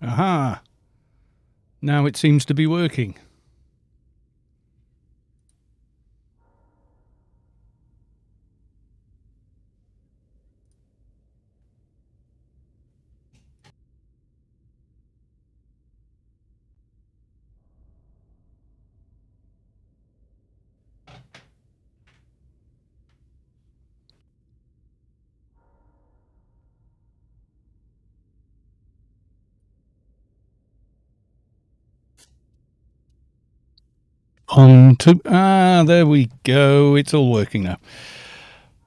Aha! Now it seems to be working. On to... there we go. It's all working now.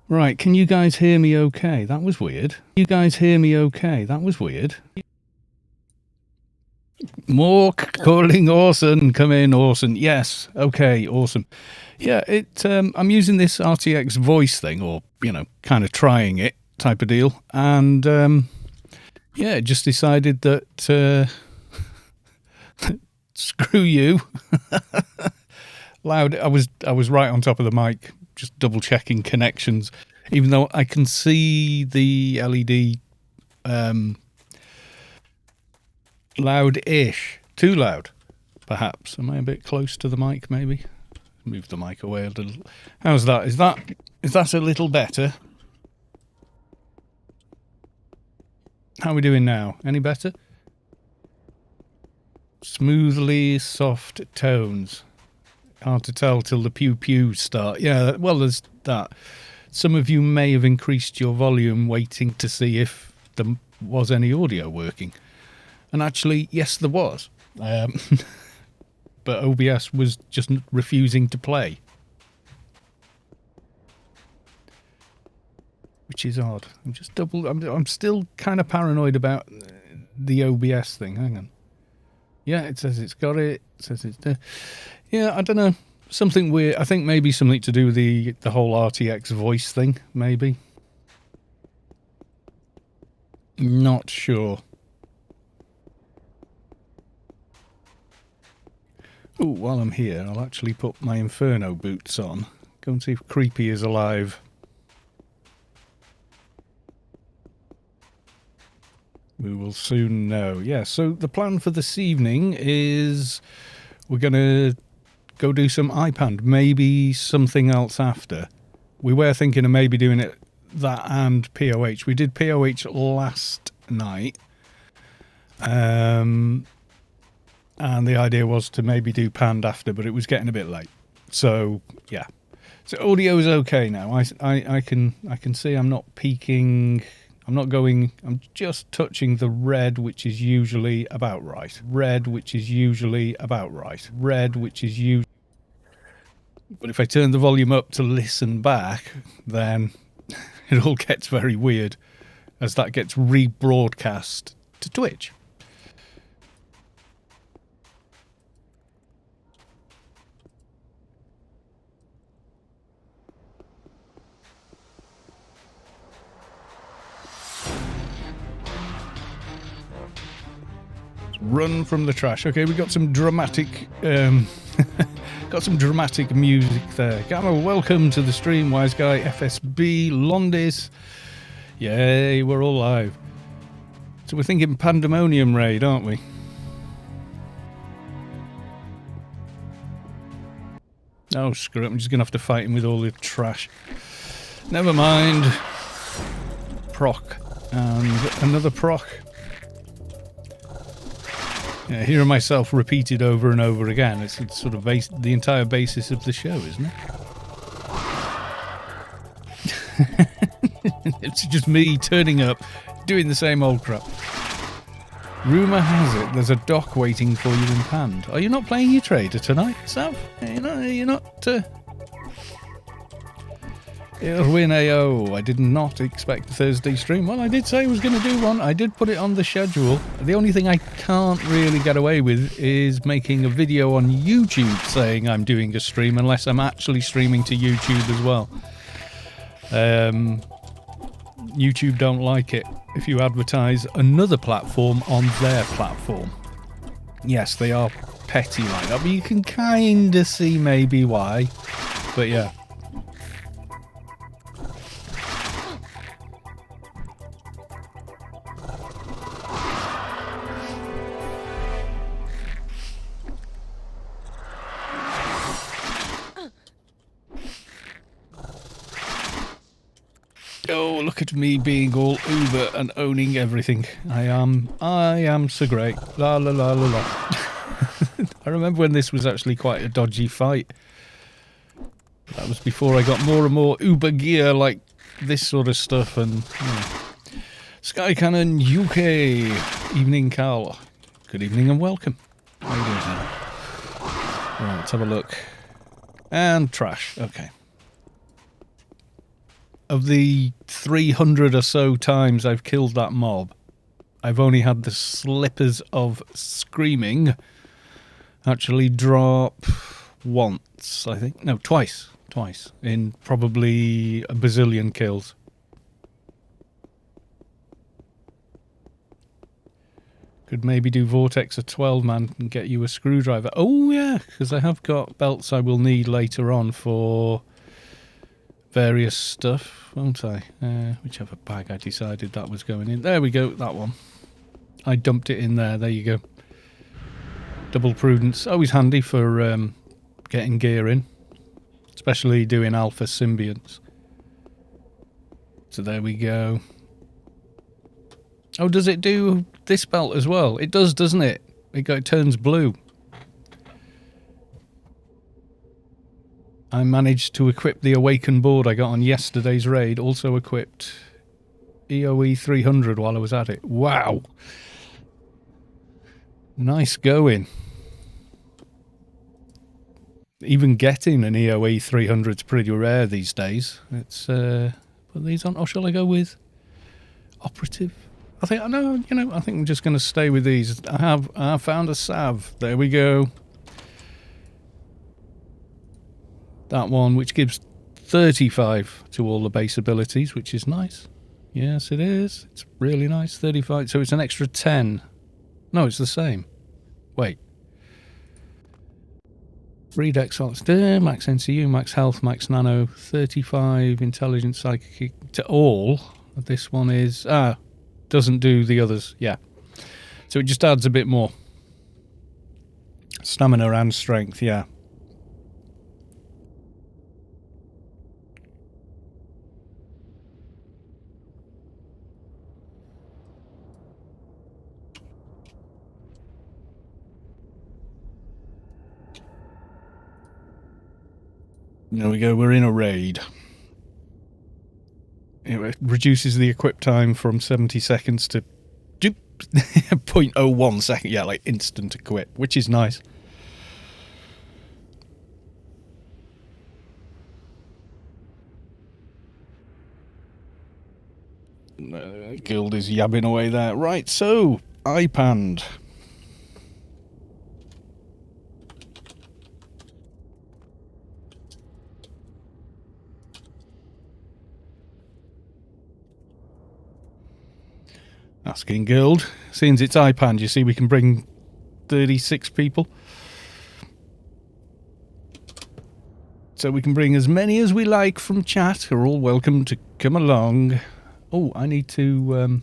Right, can you guys hear me okay? That was weird. You guys hear me okay? That was weird. More calling Orson. Come in, Orson. Yes. Okay, awesome. Yeah, I'm using this RTX voice thing, or, kind of trying it type of deal. And, just decided that, screw you. Loud. I was right on top of the mic, just double checking connections, even though I can see the LED loud-ish. Too loud, perhaps. Am I a bit close to the mic, maybe? Move the mic away a little. How's that? Is that a little better? How are we doing now? Any better? Smoothly soft tones. Hard to tell till the pew-pews start. Yeah, well, there's that. Some of you may have increased your volume waiting to see if there was any audio working. And actually, yes, there was. But OBS was just refusing to play. Which is odd. I'm still kind of paranoid about the OBS thing. Hang on. Yeah, it says it's got it. It says it's there. Yeah, I don't know. Something weird. I think maybe something to do with the whole RTX voice thing, maybe. Not sure. Ooh, while I'm here, I'll actually put my Inferno boots on. Go and see if Creepy is alive. We will soon know. Yeah, so the plan for this evening is we're going to go do some iPande, maybe something else after. We were thinking of maybe doing it that and POH. We did POH last night. And the idea was to maybe do Pand after, but it was getting a bit late. So, yeah. So audio is okay now. I can see I'm not peaking. I'm not going. I'm just touching the red, which is usually about right. Red, which is usually about right. Red, which is usually. But if I turn the volume up to listen back, then it all gets very weird as that gets rebroadcast to Twitch. Run from the trash. Okay, we got some dramatic music there. Gamma, welcome to the stream. Wise Guy, FSB, Londis. Yay, we're all live. So we're thinking Pandemonium Raid, aren't we? Oh, screw it. I'm just going to have to fight him with all the trash. Never mind. Proc. And another proc. Yeah, hearing myself repeated over and over again. It's sort of the entire basis of the show, isn't it? It's just me turning up, doing the same old crap. Rumour has it there's a dock waiting for you in Pand. Are you not playing your trader tonight, Sav? You're not... It'll win AO. I did not expect a Thursday stream. Well, I did say I was going to do one. I did put it on the schedule. The only thing I can't really get away with is making a video on YouTube saying I'm doing a stream unless I'm actually streaming to YouTube as well. YouTube don't like it if you advertise another platform on their platform. Yes, they are petty like that, but you can kind of see maybe why. But yeah. look at me being all uber and owning everything. I am so great. La la la la la. I remember when this was actually quite a dodgy fight. That was before I got more and more uber gear like this sort of stuff. And Sky Cannon UK. Evening, Carl. Good evening and welcome. How are you doing now? Right, let's have a look. And trash. Okay. Of the 300 or so times I've killed that mob, I've only had the slippers of screaming actually drop once, I think. No, twice. Twice. In probably a bazillion kills. Could maybe do Vortex a 12-man and get you a screwdriver. Oh, yeah, because I have got belts I will need later on for various stuff, won't I? Whichever bag I decided that was going in. There we go, that one. I dumped it in there. There you go. Double prudence. Always handy for getting gear in. Especially doing alpha symbionts. So there we go. Oh, does it do this belt as well? It does, doesn't it? It turns blue. I managed to equip the Awaken board I got on yesterday's raid. Also equipped EOE 300 while I was at it. Wow. Nice going. Even getting an EOE 300 is pretty rare these days. Let's put these on. Or shall I go with operative? I think I know. I think I'm just going to stay with these. I found a salve. There we go. That one, which gives 35 to all the base abilities, which is nice. Yes, it is. It's really nice. 35. So it's an extra 10. No, it's the same. Wait. Read X-Ox, max NCU, max health, max nano, 35 intelligence, psychic to all. This one is doesn't do the others. Yeah, so it just adds a bit more stamina and strength. Yeah. There we go. We're in a raid. It reduces the equip time from 70 seconds to 0.01 second. Yeah, like instant equip, which is nice. Guild is yabbing away there. Right, so iPande. Asking Guild. Since it's iPande, you see we can bring 36 people. So we can bring as many as we like from chat. You're all welcome to come along. Oh, I need to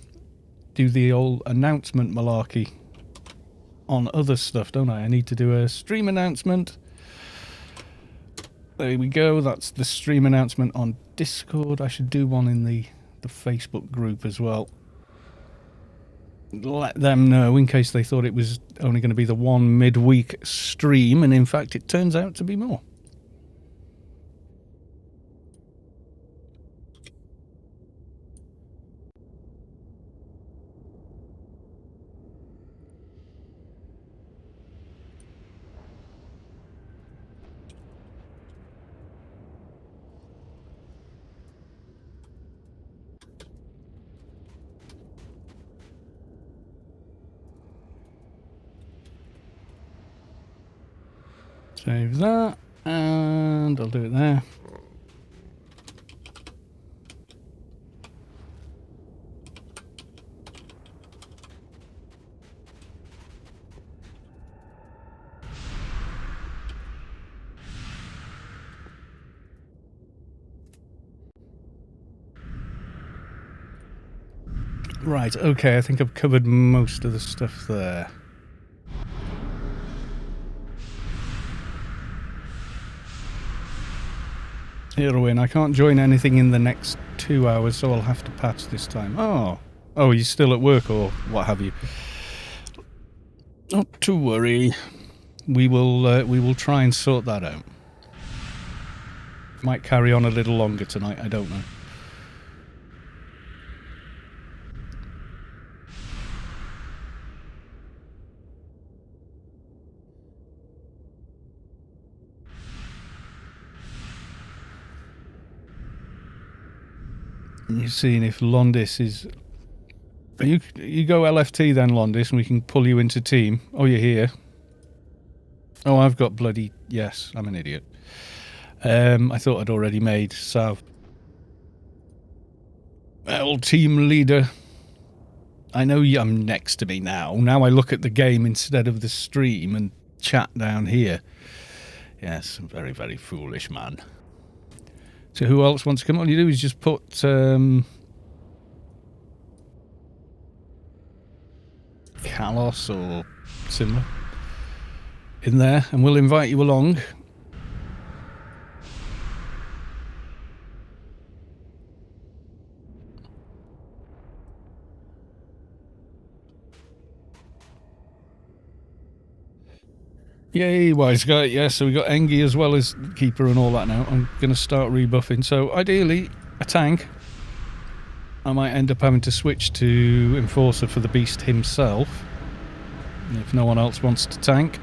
do the old announcement malarkey on other stuff, don't I? I need to do a stream announcement. There we go. That's the stream announcement on Discord. I should do one in the Facebook group as well. Let them know in case they thought it was only going to be the one midweek stream, and in fact it turns out to be more. Save that, and I'll do it there. Right, okay, I think I've covered most of the stuff there. Heroin, I can't join anything in the next 2 hours, so I'll have to pass this time. Oh, you're still at work or what have you? Not to worry. We will try and sort that out. Might carry on a little longer tonight, I don't know. You're seeing if Londis is... You go LFT then, Londis, and we can pull you into team. Oh, you're here. Oh, I've got bloody... Yes, I'm an idiot. I thought I'd already made Sav. Well, team leader. I know you're next to me now. Now I look at the game instead of the stream and chat down here. Yes, very, very foolish man. So who else wants to come? All you do is just put... Kalos or similar in there, and we'll invite you along. Yay, wise guy. Yeah, so we got Engie as well as keeper and all that now. I'm going to start rebuffing. So ideally, a tank. I might end up having to switch to Enforcer for the beast himself. If no one else wants to tank.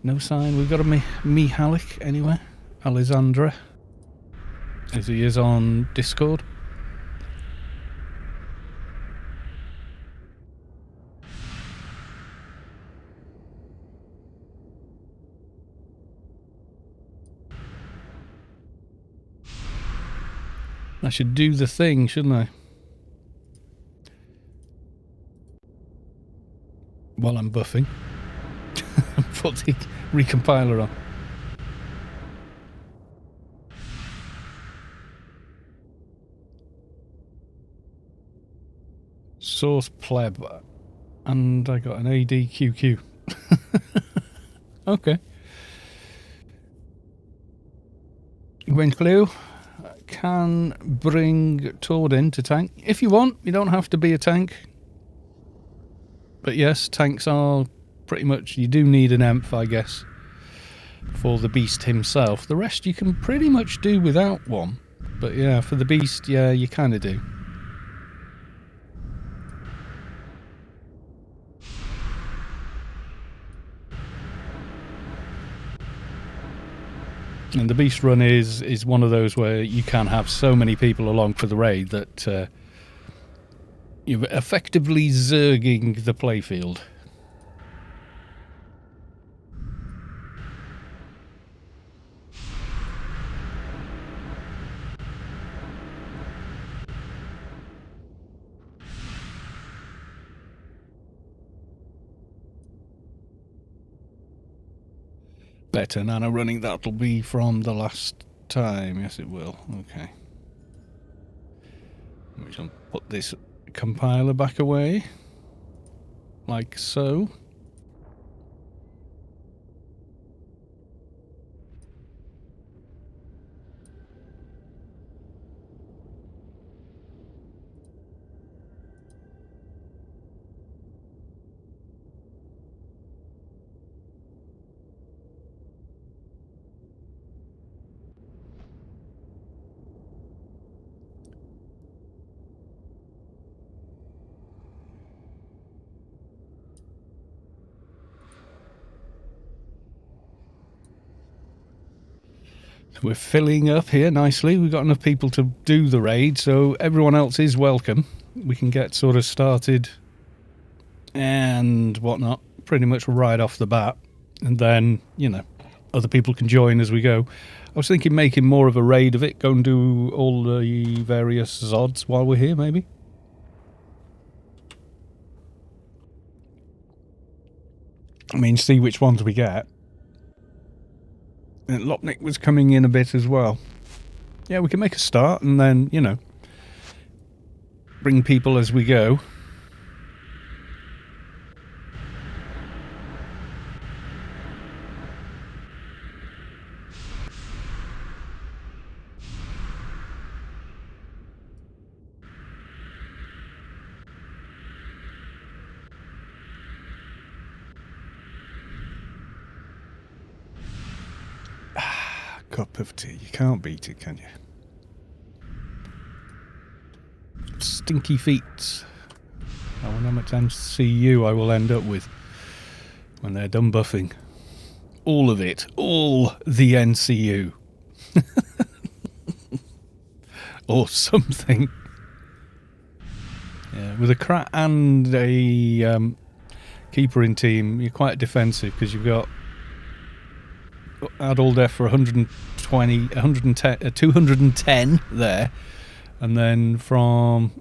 No sign. We've got a Mihalik anywhere. Alessandra. As he is on Discord. I should do the thing, shouldn't I? While I'm buffing. Put the recompiler on. Source pleb. And I got an ADQQ. Okay. Winklew can bring Tord in to tank. If you want, you don't have to be a tank. But yes, tanks are pretty much... You do need an EMF, I guess, for the beast himself. The rest you can pretty much do without one. But yeah, for the beast, yeah, you kind of do. And the beast run is one of those where you can have so many people along for the raid that you're effectively zerging the playfield. Better Nano running, that'll be from the last time. Yes, it will. Okay. We shall put this compiler back away. Like so. We're filling up here nicely. We've got enough people to do the raid, so everyone else is welcome. We can get sort of started and whatnot pretty much right off the bat. And then, you know, other people can join as we go. I was thinking making more of a raid of it. Go and do all the various Zods while we're here, maybe. I mean, see which ones we get. And Lopnik was coming in a bit as well. Yeah, we can make a start and then, you know, bring people as we go. cup of tea. You can't beat it, can you? Stinky feet. I wonder how much MCU I will end up with when they're done buffing. All of it. All the NCU. Or something. Yeah, with a Krat and a keeper in team, you're quite defensive because you've got add all def for 120, 110, 210 there, and then from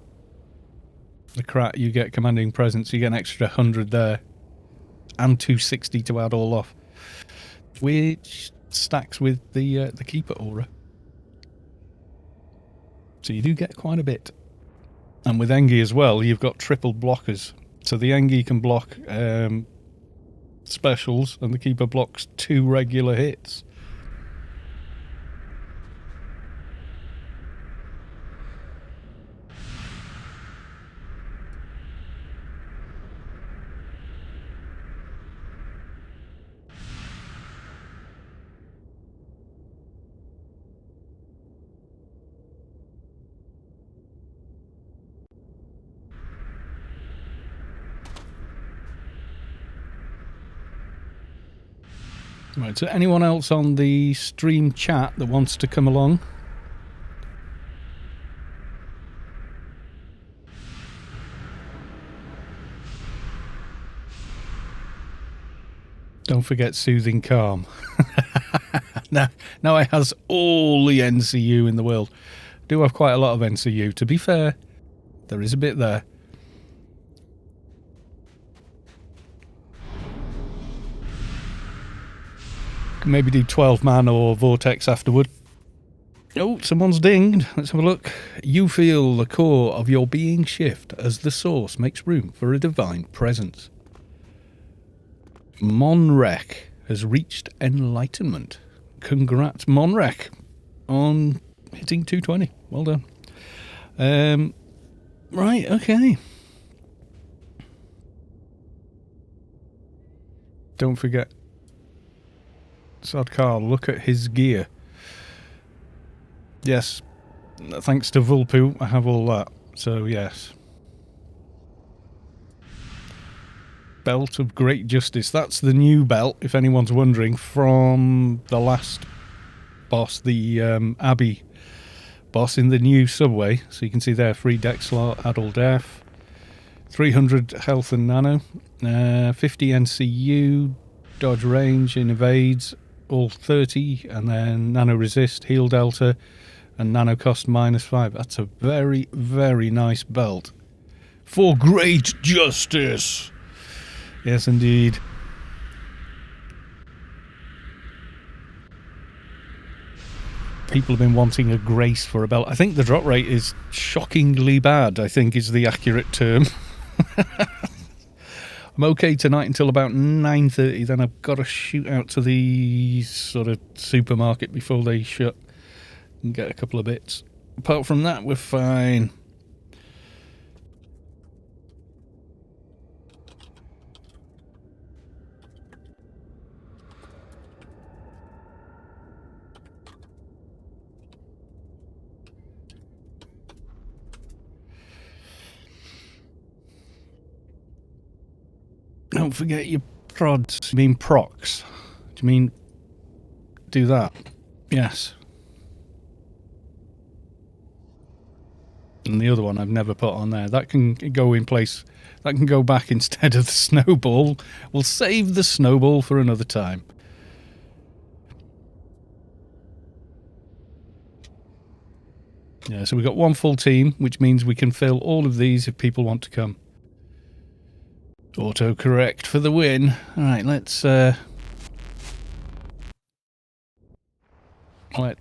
the Krat you get commanding presence, you get an extra 100 there, and 260 to add all off, which stacks with the keeper aura. So you do get quite a bit. And with Engi as well, you've got triple blockers. So the Engi can block specials, and the keeper blocks 2 regular hits. Right, so anyone else on the stream chat that wants to come along? Don't forget Soothing Calm. Now it has all the NCU in the world. I do have quite a lot of NCU. To be fair, there is a bit there. Maybe do 12 man or Vortex afterward. Oh, someone's dinged. Let's have a look. You feel the core of your being shift as the source makes room for a divine presence. Monrek has reached enlightenment. Congrats, Monrek, on hitting 220. Well done. Right, okay. Don't forget, Sadkar, look at his gear. Yes, thanks to Vulpu, I have all that. So, yes. Belt of Great Justice. That's the new belt, if anyone's wondering, from the last boss, the Abbey boss in the new subway. So you can see there, free deck slot, add all def, 300 health and nano, 50 NCU, dodge range in evades, all 30, and then nano resist, heal delta, and nano cost -5. That's a very, very nice belt. For great justice! Yes, indeed. People have been wanting a grace for a belt. I think the drop rate is shockingly bad, I think is the accurate term. I'm okay tonight until about 9:30, then I've got to shoot out to the sort of supermarket before they shut and get a couple of bits. Apart from that, we're fine. Don't forget your prods. You mean procs? Do you mean do that? Yes. And the other one I've never put on there. That can go in place. That can go back instead of the snowball. We'll save the snowball for another time. Yeah, so we've got one full team, which means we can fill all of these if people want to come. Autocorrect for the win. Alright, let's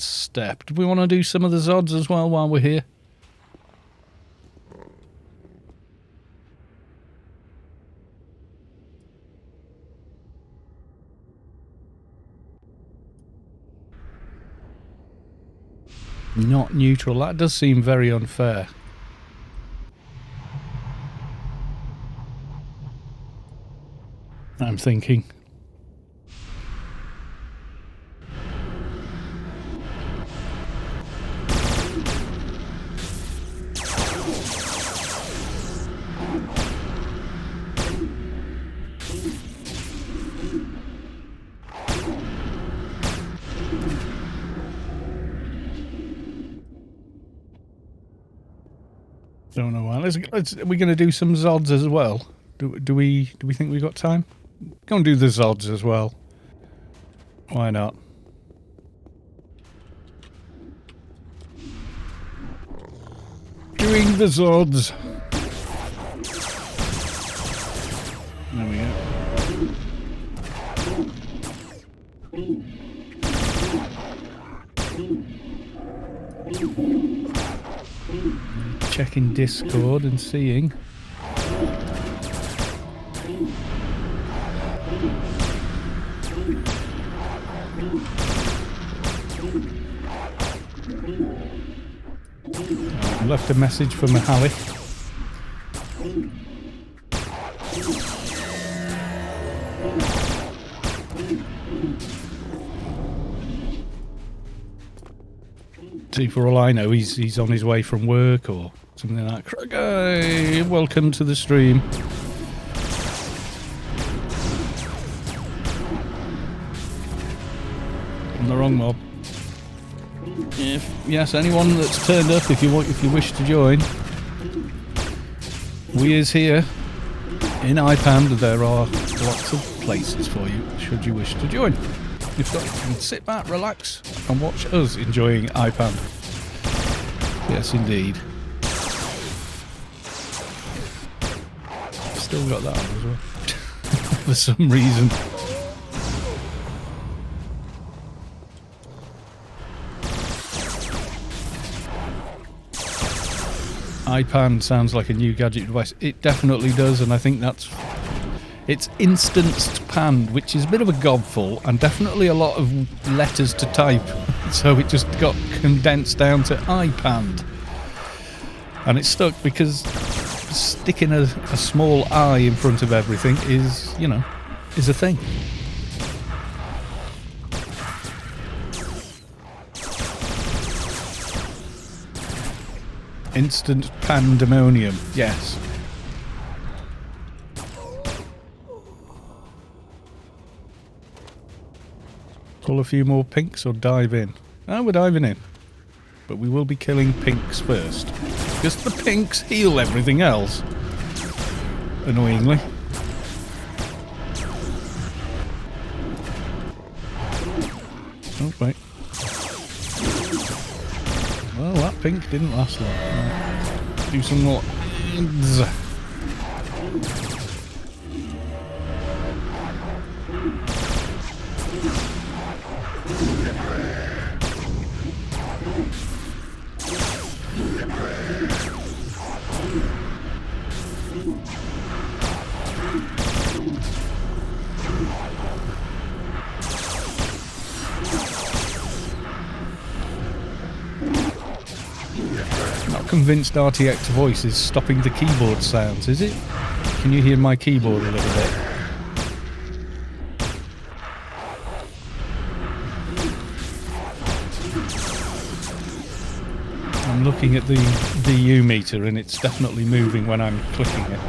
step. Do we want to do some of the Zods as well while we're here? Not neutral. That does seem very unfair. I'm thinking. Don't know why. We're going to do some Zods as well. Do we think we got time? Go and do the Zods as well. Why not? Doing the Zods. There we go. Checking Discord and seeing. I left a message for Mahalik. See, for all I know, he's on his way from work or something like that. Craigie, welcome to the stream. I'm the wrong mob. Yes, anyone that's turned up, if you wish to join, we is here in iPande. There are lots of places for you should you wish to join. If not, you can sit back, relax, and watch us enjoying iPande. Yes, indeed. Still got that on as well. For some reason. iPande sounds like a new gadget device. It definitely does, and I think it's instanced panned, which is a bit of a gobful and definitely a lot of letters to type. So it just got condensed down to iPande. And it's stuck because sticking a small I in front of everything is a thing. Instant pandemonium, yes. Pull a few more pinks or dive in? Oh, we're diving in. But we will be killing pinks first. Because the pinks heal everything else. Annoyingly. Oh, wait. Well, that pink didn't last long. Right. Do some more. Convinced RTX voice is stopping the keyboard sounds, is it? Can you hear my keyboard a little bit? I'm looking at the VU meter and it's definitely moving when I'm clicking it.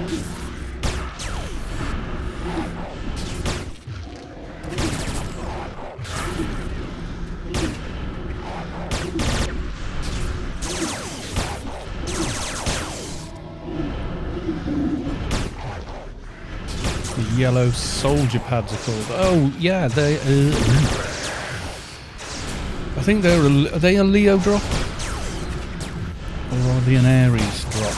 Yellow soldier pads are called. Oh yeah, they. I think are they a Leo drop, or are they an Aries drop?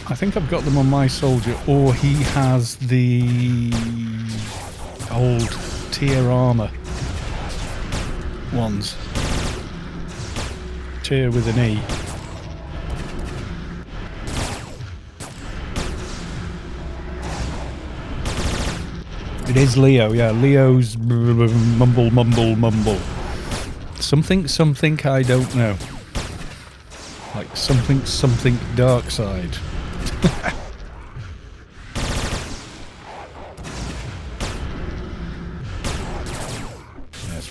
I think I've got them on my soldier, or he has the old tier armor ones. Tier with an E. It is Leo, yeah. Leo's mumble. Something I don't know. Like something dark side.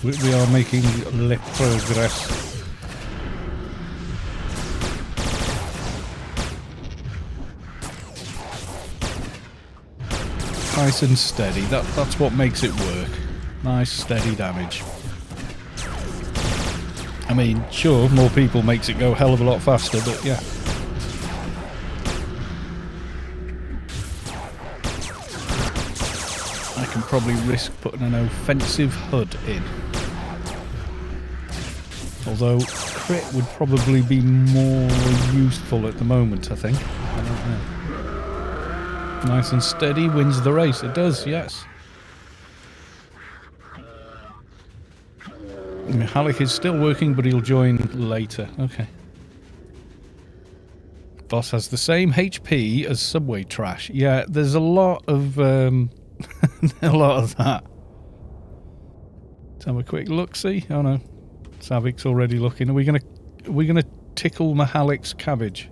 We are making progress. Nice and steady. That's what makes it work. Nice steady damage. I mean, sure, more people makes it go a hell of a lot faster, but yeah. I can probably risk putting an offensive HUD in. Although crit would probably be more useful at the moment, I think. I don't know. Nice and steady wins the race. It does, yes. Mihalik is still working, but he'll join later. Okay. Boss has the same HP as Subway Trash. Yeah, there's a lot of a lot of that. Let's have a quick look. See? Oh no, Savik's already looking. Are we gonna tickle Mihalik's cabbage?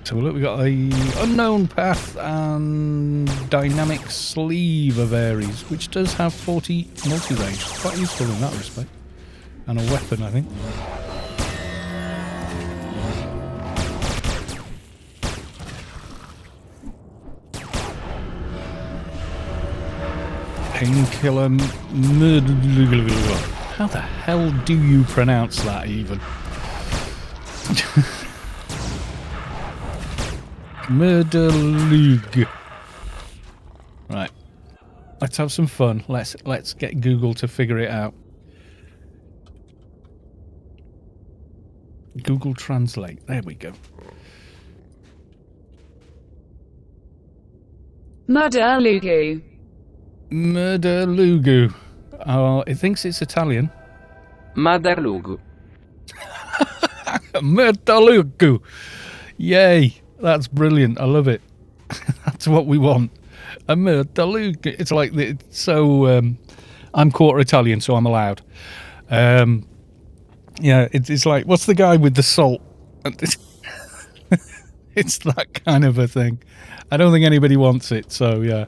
So look, we got a unknown path and dynamic sleeve of Ares, which does have 40 multi-range. Quite useful in that respect. And a weapon, I think. Painkiller murder. How the hell do you pronounce that even? Murderlug. Right. Let's have some fun. Let's get Google to figure it out. Google Translate. There we go. Murderlugu. Murderlugu. Oh, it thinks it's Italian. Murderlugu. Murderlugu. Yay. That's brilliant. I love it. That's what we want. A Murderlugu. It's like, I'm quarter Italian, so I'm allowed. Yeah, it's like, what's the guy with the salt? It's that kind of a thing. I don't think anybody wants it, so yeah.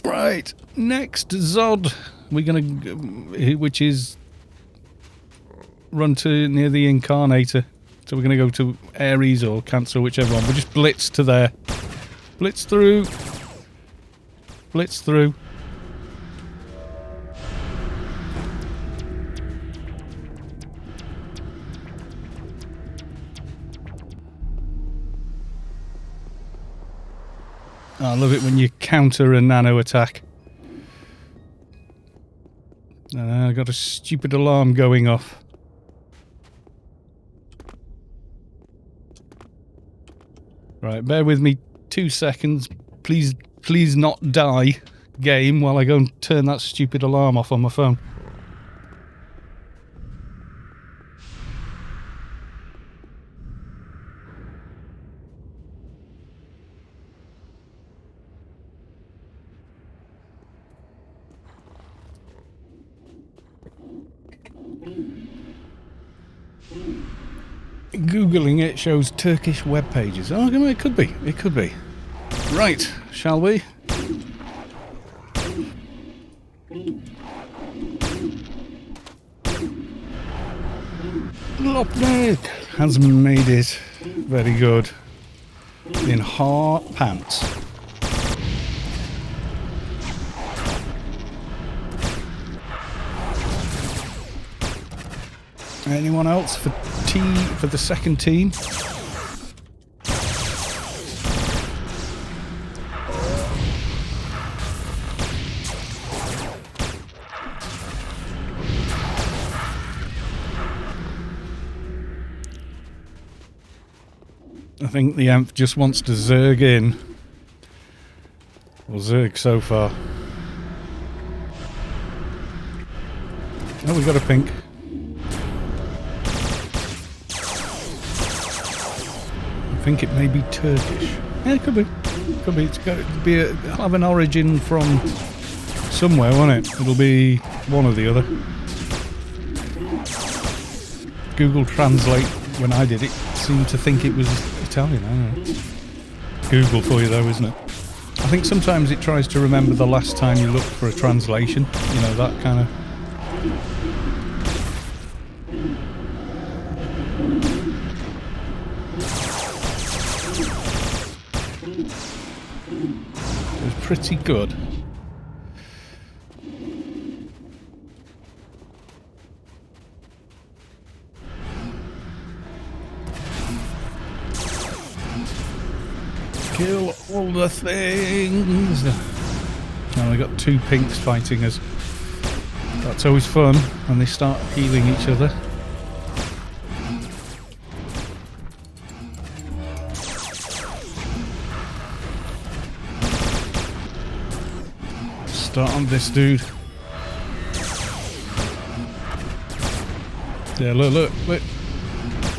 Right, next Zod. We're gonna, which is run to near the Incarnator. So we're gonna go to Ares or Cancer, whichever one. We'll just blitz to there. Blitz through. Blitz through. I love it when you counter a nano attack. I got a stupid alarm going off. Right, bear with me 2 seconds. Please not die, game, while I go and turn that stupid alarm off on my phone. Googling it shows Turkish web pages. Oh, it could be. It could be. Right, shall we? Lopnik has made it very good in hard pants. Anyone else for the second team? I think the Amph just wants to zerg in. Or zerg so far. Oh, we got a pink. I think it may be Turkish. Yeah, it could be. Could be. It's got to be have an origin from somewhere, won't it? It'll be one or the other. Google Translate, when I did it, seemed to think it was Italian. I don't know. Google for you though, isn't it? I think sometimes it tries to remember the last time you looked for a translation. You know, that kind of... It was pretty good. Kill all the things. Now we got two pinks fighting us. That's always fun when they start healing each other. Start on this dude. Yeah, look.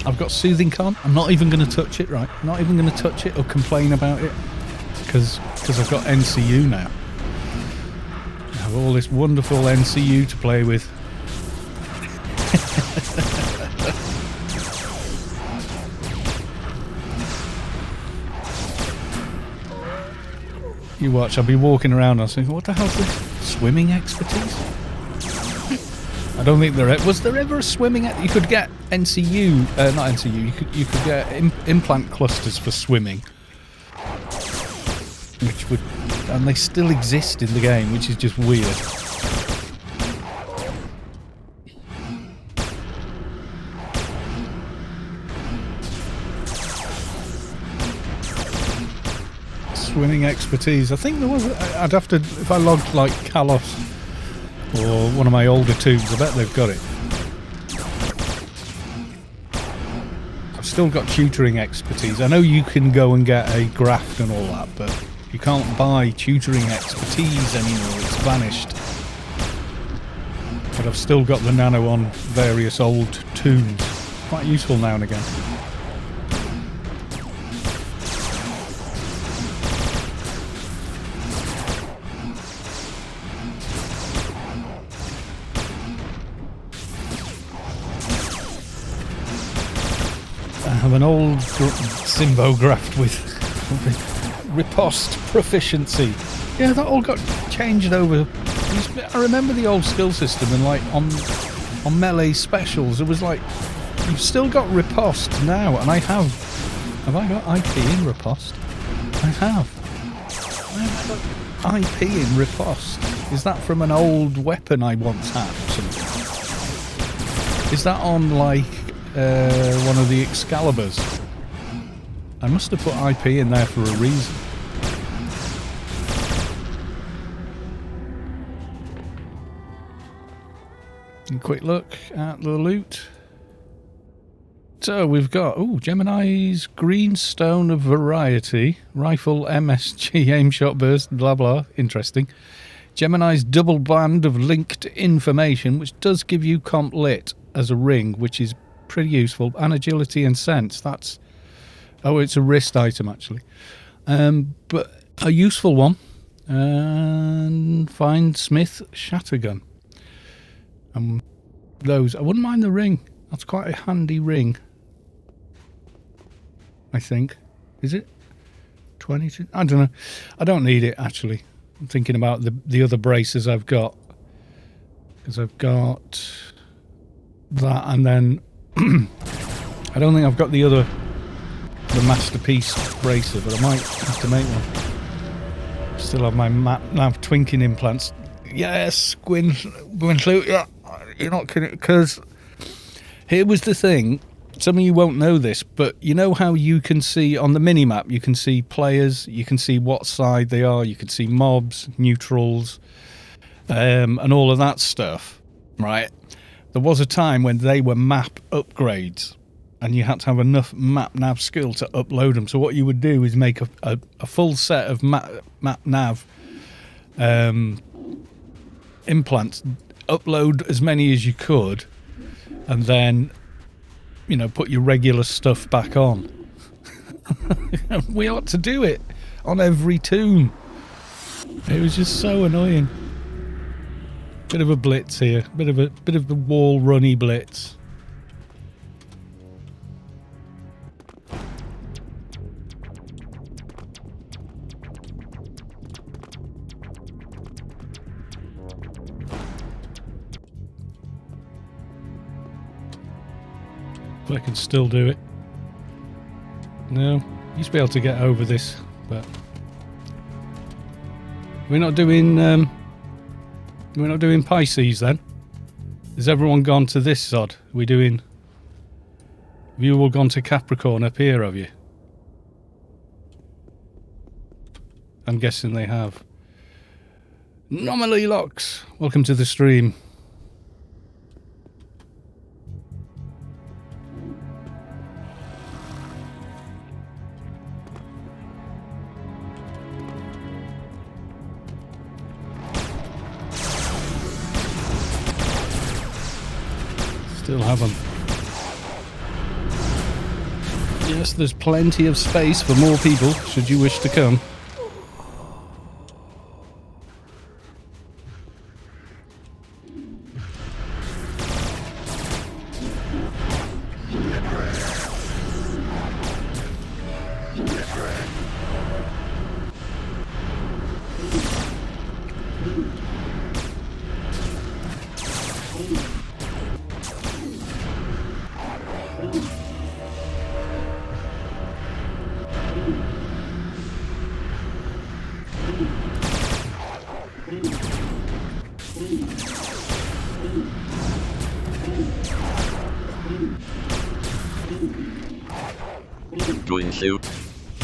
I've got soothing con. I'm not even going to touch it, right? Not even going to touch it or complain about it. Because I've got NCU now. I have all this wonderful NCU to play with. You watch, I'll be walking around and I'll think, what the hell's this? Swimming expertise? I don't think was there ever a swimming... You could get NCU... not NCU, you could get implant clusters for swimming. Which would... And they still exist in the game, which is just weird. Swimming expertise. I think there was... I'd have to... If I logged like Kalos or one of my older tunes, I bet they've got it. I've still got tutoring expertise. I know you can go and get a graft and all that, but you can't buy tutoring expertise anymore. It's vanished. But I've still got the nano on various old tunes. Quite useful now and again. I have an old Simbo graft with riposte proficiency. Yeah, that all got changed over. I remember the old skill system, and like on melee specials, it was like you've still got riposte now, and I have. Have I got IP in riposte? I have. Where have I got IP in riposte? Is that from an old weapon I once had or something? Is that on like one of the Excaliburs? I must have put IP in there for a reason. And quick look at the loot. So we've got Gemini's Greenstone of Variety, Rifle MSG Aim Shot Burst, blah blah, interesting. Gemini's Double Band of Linked Information, which does give you Comp Lit as a ring, which is pretty useful, and Agility and Sense. That's it's a wrist item actually, but a useful one. And find Smith Shattergun. Those I wouldn't mind the ring. That's quite a handy ring. I think. Is it 22? I don't know. I don't need it actually. I'm thinking about the other braces I've got, because I've got that, and then I don't think I've got the Masterpiece bracer, but I might have to make one. Still have my nav twinking implants. Yes, Gwyn, yeah, you're not kidding. Because here was the thing. Some of you won't know this, but you know how you can see on the mini-map, you can see players, you can see what side they are, you can see mobs, neutrals, and all of that stuff, right? There was a time when they were map upgrades, and you had to have enough map nav skill to upload them. So what you would do is make a full set of map nav implants, upload as many as you could, and then, you know, put your regular stuff back on. We ought to do it on every tune. It was just so annoying. Bit of a blitz here, bit of the wall runny blitz. But I can still do it. No, used to be able to get over this, but we're not doing Pisces then. Has everyone gone to this sod? Have you all gone to Capricorn up here, have you? I'm guessing they have. Nominally Locks, welcome to the stream. Still haven't. Yes, there's plenty of space for more people, should you wish to come. Join suit. I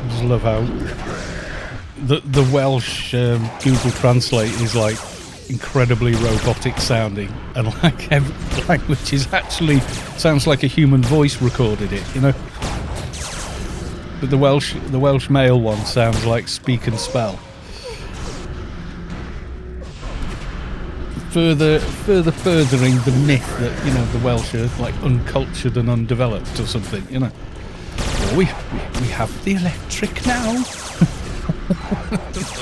just love how the Welsh Google Translate is like incredibly robotic sounding, and like every language is actually sounds like a human voice recorded it, you know. But the Welsh male one sounds like speak and spell. Furthering the myth that, you know, the Welsh are like uncultured and undeveloped or something, you know. Well, we have the electric now.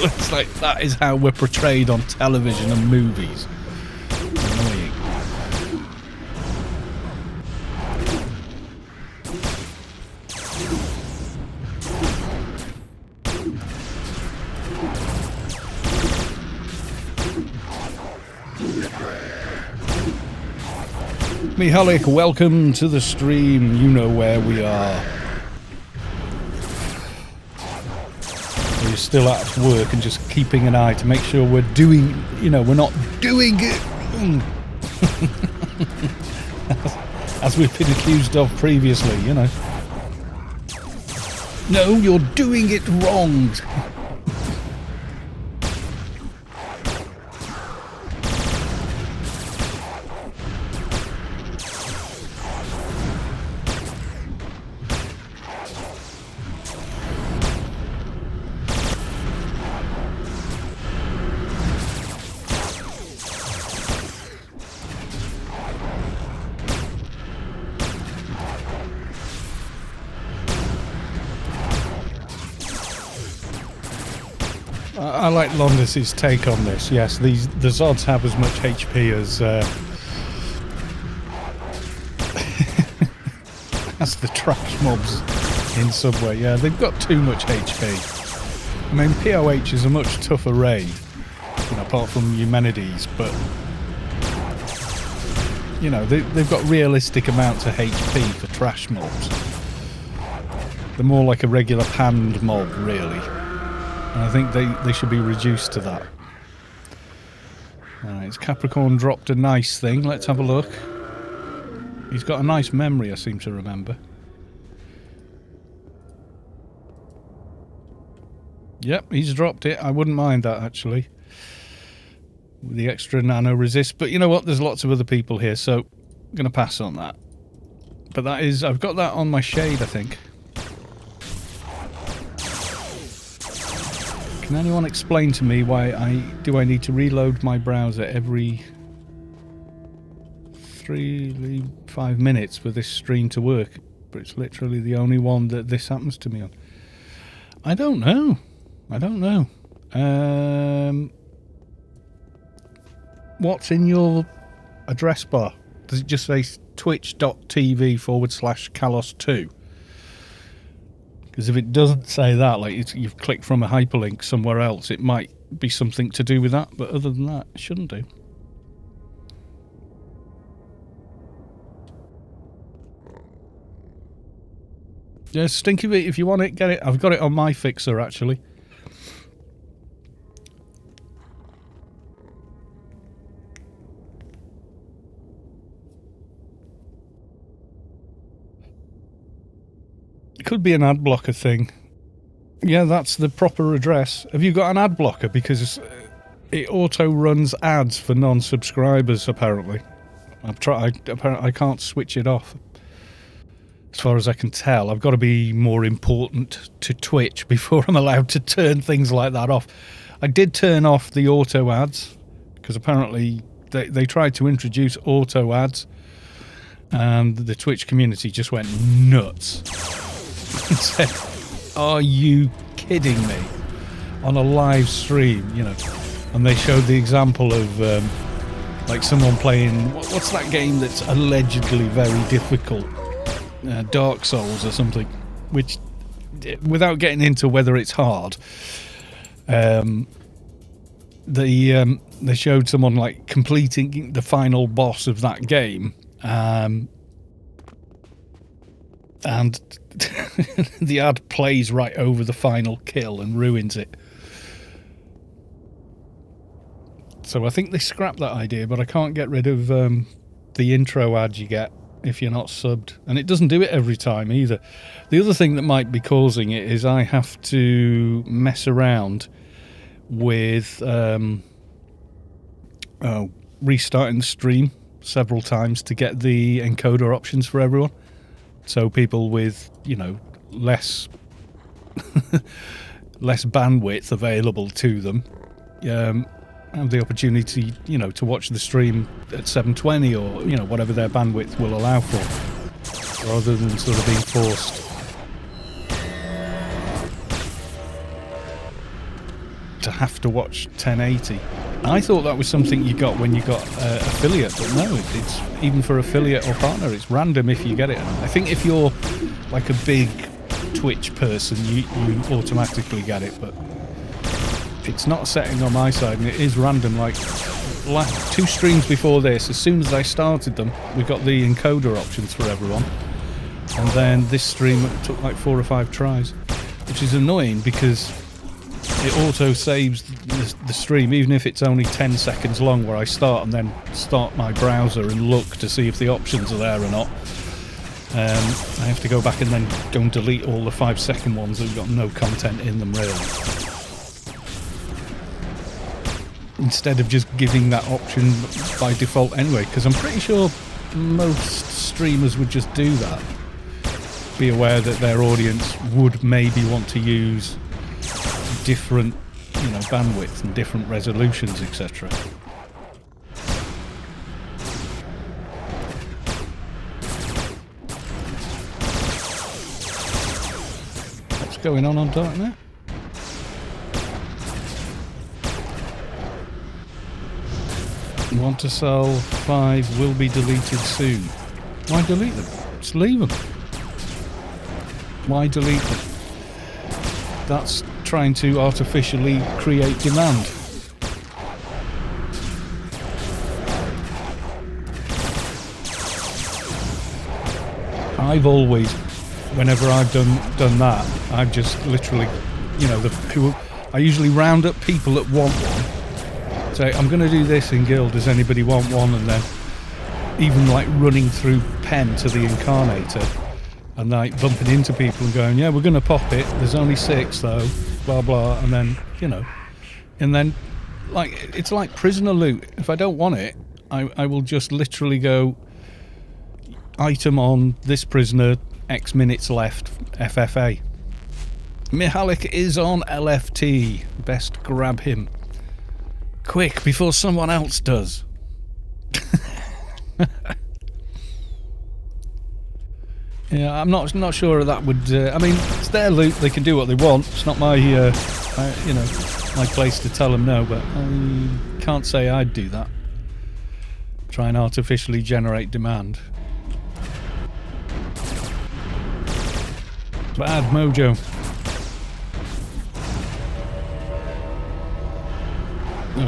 Looks like that is how we're portrayed on television and movies. Annoying. Mihalik, welcome to the stream. You know where we are. We're still at work and just keeping an eye to make sure we're doing, you know, we're not doing it wrong. As we've been accused of previously, you know. No, you're doing it wrong. I like Londis's take on this. Yes, the Zods have as much HP as as the trash mobs in Subway. Yeah, they've got too much HP. I mean, POH is a much tougher raid, you know, apart from Eumenides, but you know, they've got realistic amounts of HP for trash mobs. They're more like a regular panned mob, really. And I think they should be reduced to that. Alright, Capricorn dropped a nice thing. Let's have a look. He's got a nice memory, I seem to remember. Yep, he's dropped it. I wouldn't mind that, actually. With the extra nano resist. But you know what? There's lots of other people here, so I'm going to pass on that. But that is... I've got that on my shade, I think. Can anyone explain to me why I need to reload my browser every 5 minutes for this stream to work? But it's literally the only one that this happens to me on. I don't know. What's in your address bar? Does it just say twitch.tv/Kalos2? Because if it doesn't say that, like you've clicked from a hyperlink somewhere else, it might be something to do with that, but other than that, it shouldn't do. Yeah, Stinky Beat, if you want it, get it. I've got it on my fixer, actually. It could be an ad blocker thing. Yeah, that's the proper address. Have you got an ad blocker? Because it auto runs ads for non-subscribers, apparently. I've tried. Apparently, I can't switch it off. As far as I can tell, I've got to be more important to Twitch before I'm allowed to turn things like that off. I did turn off the auto ads because apparently they tried to introduce auto ads, and the Twitch community just went nuts and said, "Are you kidding me?" On a live stream, you know. And they showed the example of like someone playing, what's that game that's allegedly very difficult? Dark Souls or something, which, without getting into whether it's hard, they showed someone like completing the final boss of that game, and the ad plays right over the final kill and ruins it. So I think they scrapped that idea, but I can't get rid of the intro ad you get if you're not subbed, and it doesn't do it every time either. The other thing that might be causing it is I have to mess around with restarting the stream several times to get the encoder options for everyone, so people with, you know, less less bandwidth available to them have the opportunity, you know, to watch the stream at 720 or, you know, whatever their bandwidth will allow for, rather than sort of being forced to have to watch 1080. I thought that was something you got when you got affiliate, but no, it's even for affiliate or partner, it's random if you get it. I think if you're like a big Twitch person, you automatically get it, but it's not a setting on my side, and it is random. Like 2 streams before this, as soon as I started them, we got the encoder options for everyone, and then this stream took like 4 or 5 tries, which is annoying because it auto saves the stream, even if it's only 10 seconds long, where I start and then start my browser and look to see if the options are there or not. I have to go back and then go and delete all the 5-second ones that have got no content in them, really, instead of just giving that option by default anyway, because I'm pretty sure most streamers would just do that. Be aware that their audience would maybe want to use different, you know, bandwidth and different resolutions, etc. What's going on Darknet? Want to sell 5 will be deleted soon. Why delete them? Just leave them. Why delete them? That's trying to artificially create demand. I've always, whenever I've done that, I've just literally, you know, I usually round up people that want one. Say, I'm going to do this in guild, does anybody want one? And then even like running through pen to the incarnator and like bumping into people and going, yeah, we're going to pop it, there's only 6 though, blah blah, and then, you know, and then like it's like prisoner loot. If I don't want it, I will just literally go item on this prisoner, X minutes left, FFA. Mihalik is on LFT, best grab him quick before someone else does. Yeah, I'm not sure that would. I mean, it's their loot; they can do what they want. It's not my, you know, my place to tell them no. But I can't say I'd do that. Try and artificially generate demand. Bad mojo.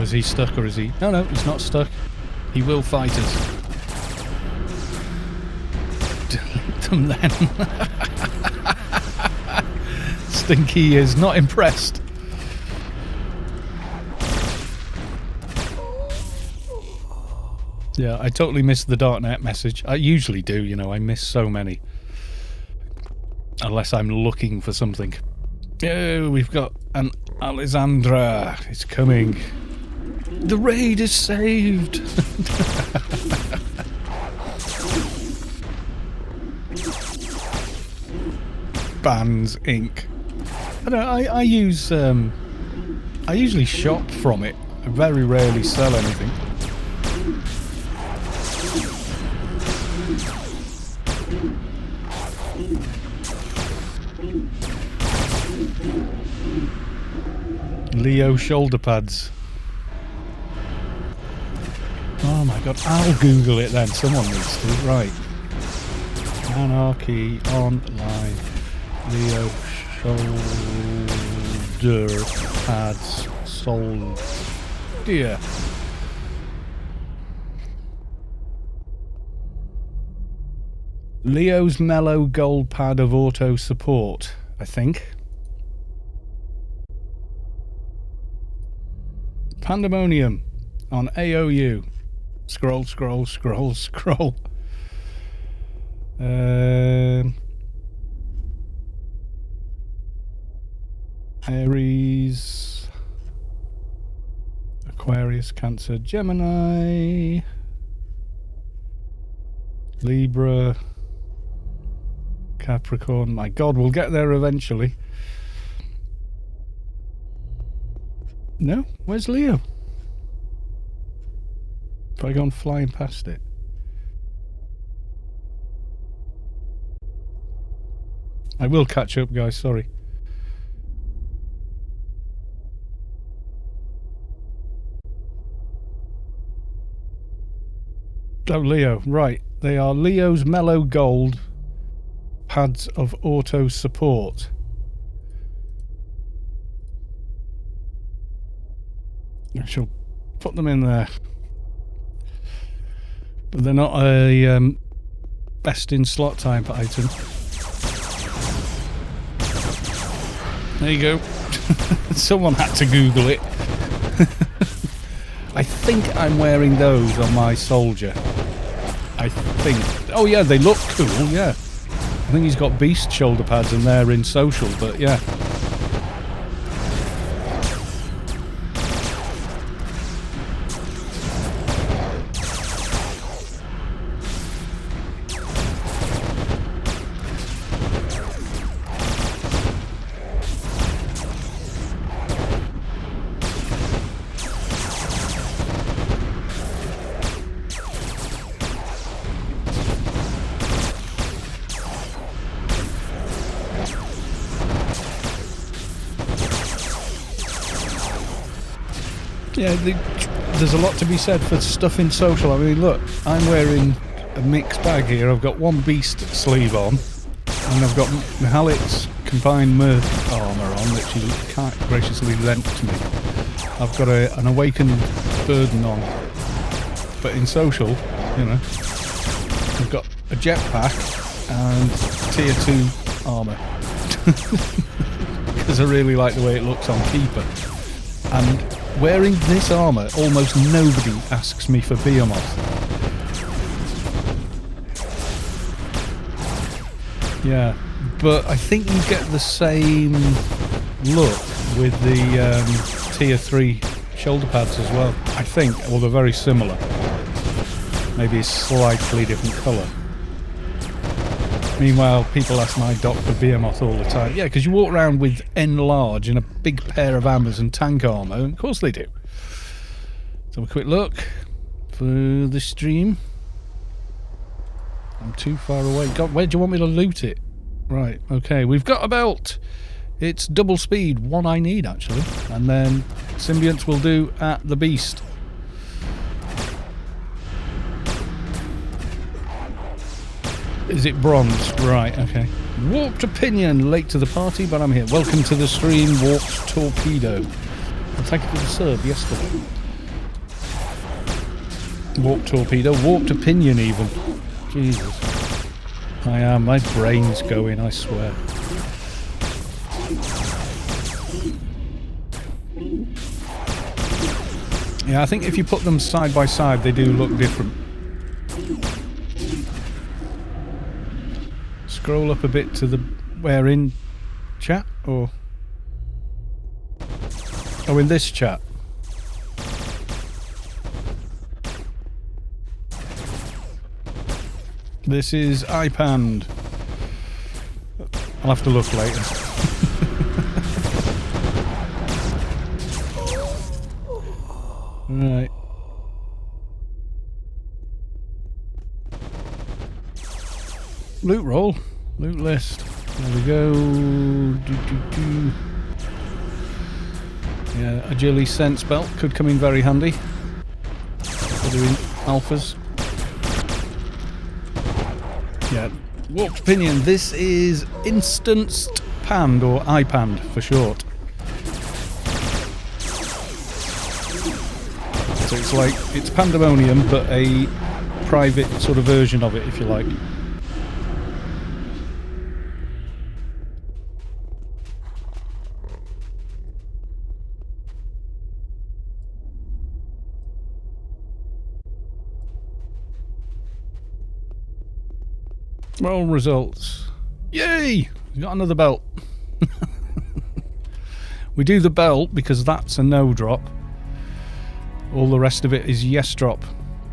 is he stuck or is he... No, he's not stuck. He will fight us. Delete them then. Stinky is not impressed. Yeah, I totally missed the darknet message. I usually do, you know, I miss so many. Unless I'm looking for something. Oh, we've got an Alessandra. It's coming. The raid is saved. Bands Inc. I don't know, I use I usually shop from it. I very rarely sell anything. Leo shoulder pads. Oh my god, I'll Google it then. Someone needs to. Right. Anarchy online. Leo shoulder pads sold. Dear. Leo's mellow gold pad of auto support, I think. Pandemonium on AOU. Scroll, scroll, scroll, scroll. Aries, Aquarius, Cancer, Gemini, Libra, Capricorn. My God, we'll get there eventually. No? Where's Leo? Have I gone flying past it? I will catch up, guys, sorry. Oh, Leo, right. They are Leo's Mellow Gold pads of auto support. I shall put them in there. But they're not a best in slot type item. There you go. Someone had to Google it. I think I'm wearing those on my soldier. I think. Oh yeah, they look cool, yeah. I think he's got beast shoulder pads and they're in social, but yeah. Yeah, there's a lot to be said for stuff in social. I mean, look, I'm wearing a mixed bag here. I've got one beast sleeve on, and I've got Mihalik's combined mirth armour on, which he graciously lent to me. I've got an awakened burden on, but in social, you know, I've got a jetpack and tier 2 armour because I really like the way it looks on Keeper. And wearing this armour, almost nobody asks me for Behemoth. Yeah, but I think you get the same look with the tier 3 shoulder pads as well. I think, well, they're very similar. Maybe a slightly different colour. Meanwhile, people ask my doc for Behemoth all the time. Yeah, because you walk around with N-Large and a big pair of hammers and tank armour, and of course they do. Let's have a quick look for the stream. I'm too far away. God, where do you want me to loot it? Right, okay, we've got a belt. It's double speed, one I need actually. And then symbionts will do at the beast. Is it bronze? Right, okay. Warped Opinion, late to the party, but I'm here. Welcome to the stream, Warped Torpedo. Well, thank you for the sub yesterday. Warp torpedo, warped opinion even. Jesus. My brain's going, I swear. Yeah, I think if you put them side by side, they do look different. Scroll up a bit to the... Where, in chat? Or... Oh, in this chat. This is iPande. I'll have to look later. Right. Loot roll. Loot list. There we go. Yeah, agility sense belt could come in very handy for doing alphas. Yeah, warped opinion. This is instanced pand, or iPande for short. So it's like, it's pandemonium, but a private sort of version of it, if you like. Roll results. Yay! We got another belt. We do the belt because that's a no drop. All the rest of it is yes drop.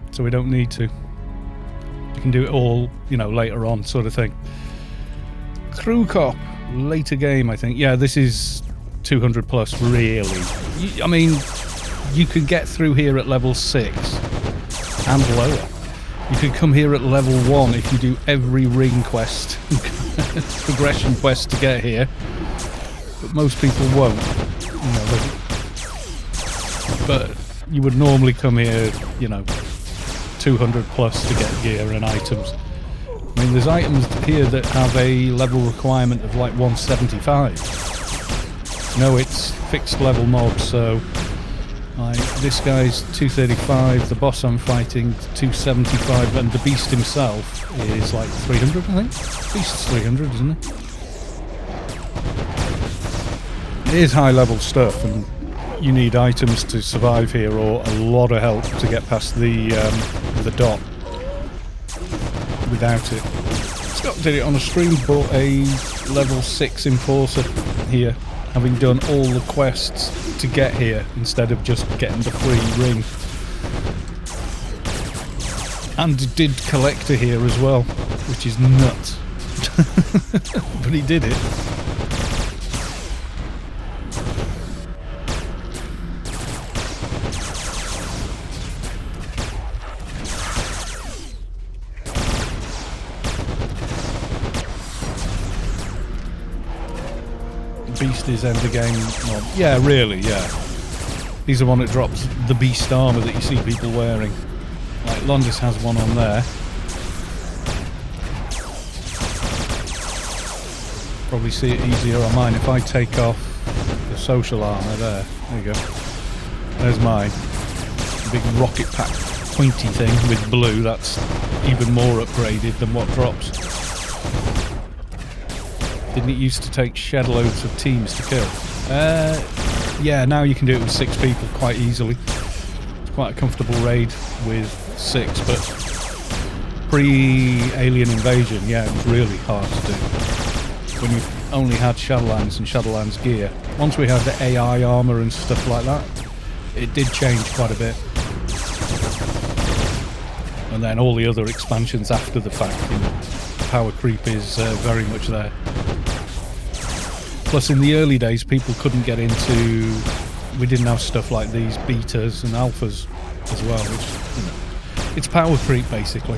So we don't need to. You can do it all, you know, later on, sort of thing. Crew Cop. Later game, I think. Yeah, this is 200 plus, really. I mean, you could get through here at level 6 and lower. You could come here at level 1 if you do every ring quest, progression quest to get here. But most people won't. You know, but you would normally come here, you know, 200 plus to get gear and items. I mean, there's items here that have a level requirement of like 175. No, it's fixed level mobs, so... Like, this guy's 235, the boss I'm fighting 275, and the beast himself is like 300, I think. Beast's 300, isn't it? It is high level stuff, and you need items to survive here, or a lot of help to get past the dot. Without it. Scott did it on a stream, bought a level 6 enforcer here, having done all the quests to get here instead of just getting the free ring. And did collector here as well, which is nuts. But he did it. Beast is end of game mob. Yeah, really, yeah. He's the one that drops the beast armour that you see people wearing. Like, Londis has one on there. Probably see it easier on mine if I take off the social armour there. There you go. There's mine. Big rocket pack pointy thing with blue. That's even more upgraded than what drops. Didn't it used to take shed loads of teams to kill? Yeah, now you can do it with 6 people quite easily. It's quite a comfortable raid with 6, but pre-alien invasion, yeah, it was really hard to do. When you only had Shadowlands and Shadowlands gear. Once we had the AI armour and stuff like that, it did change quite a bit. And then all the other expansions after the fact, you know, power creep is very much there. Plus, in the early days, people couldn't get into... We didn't have stuff like these betas and alphas as well, which, you know, it's power creep, basically.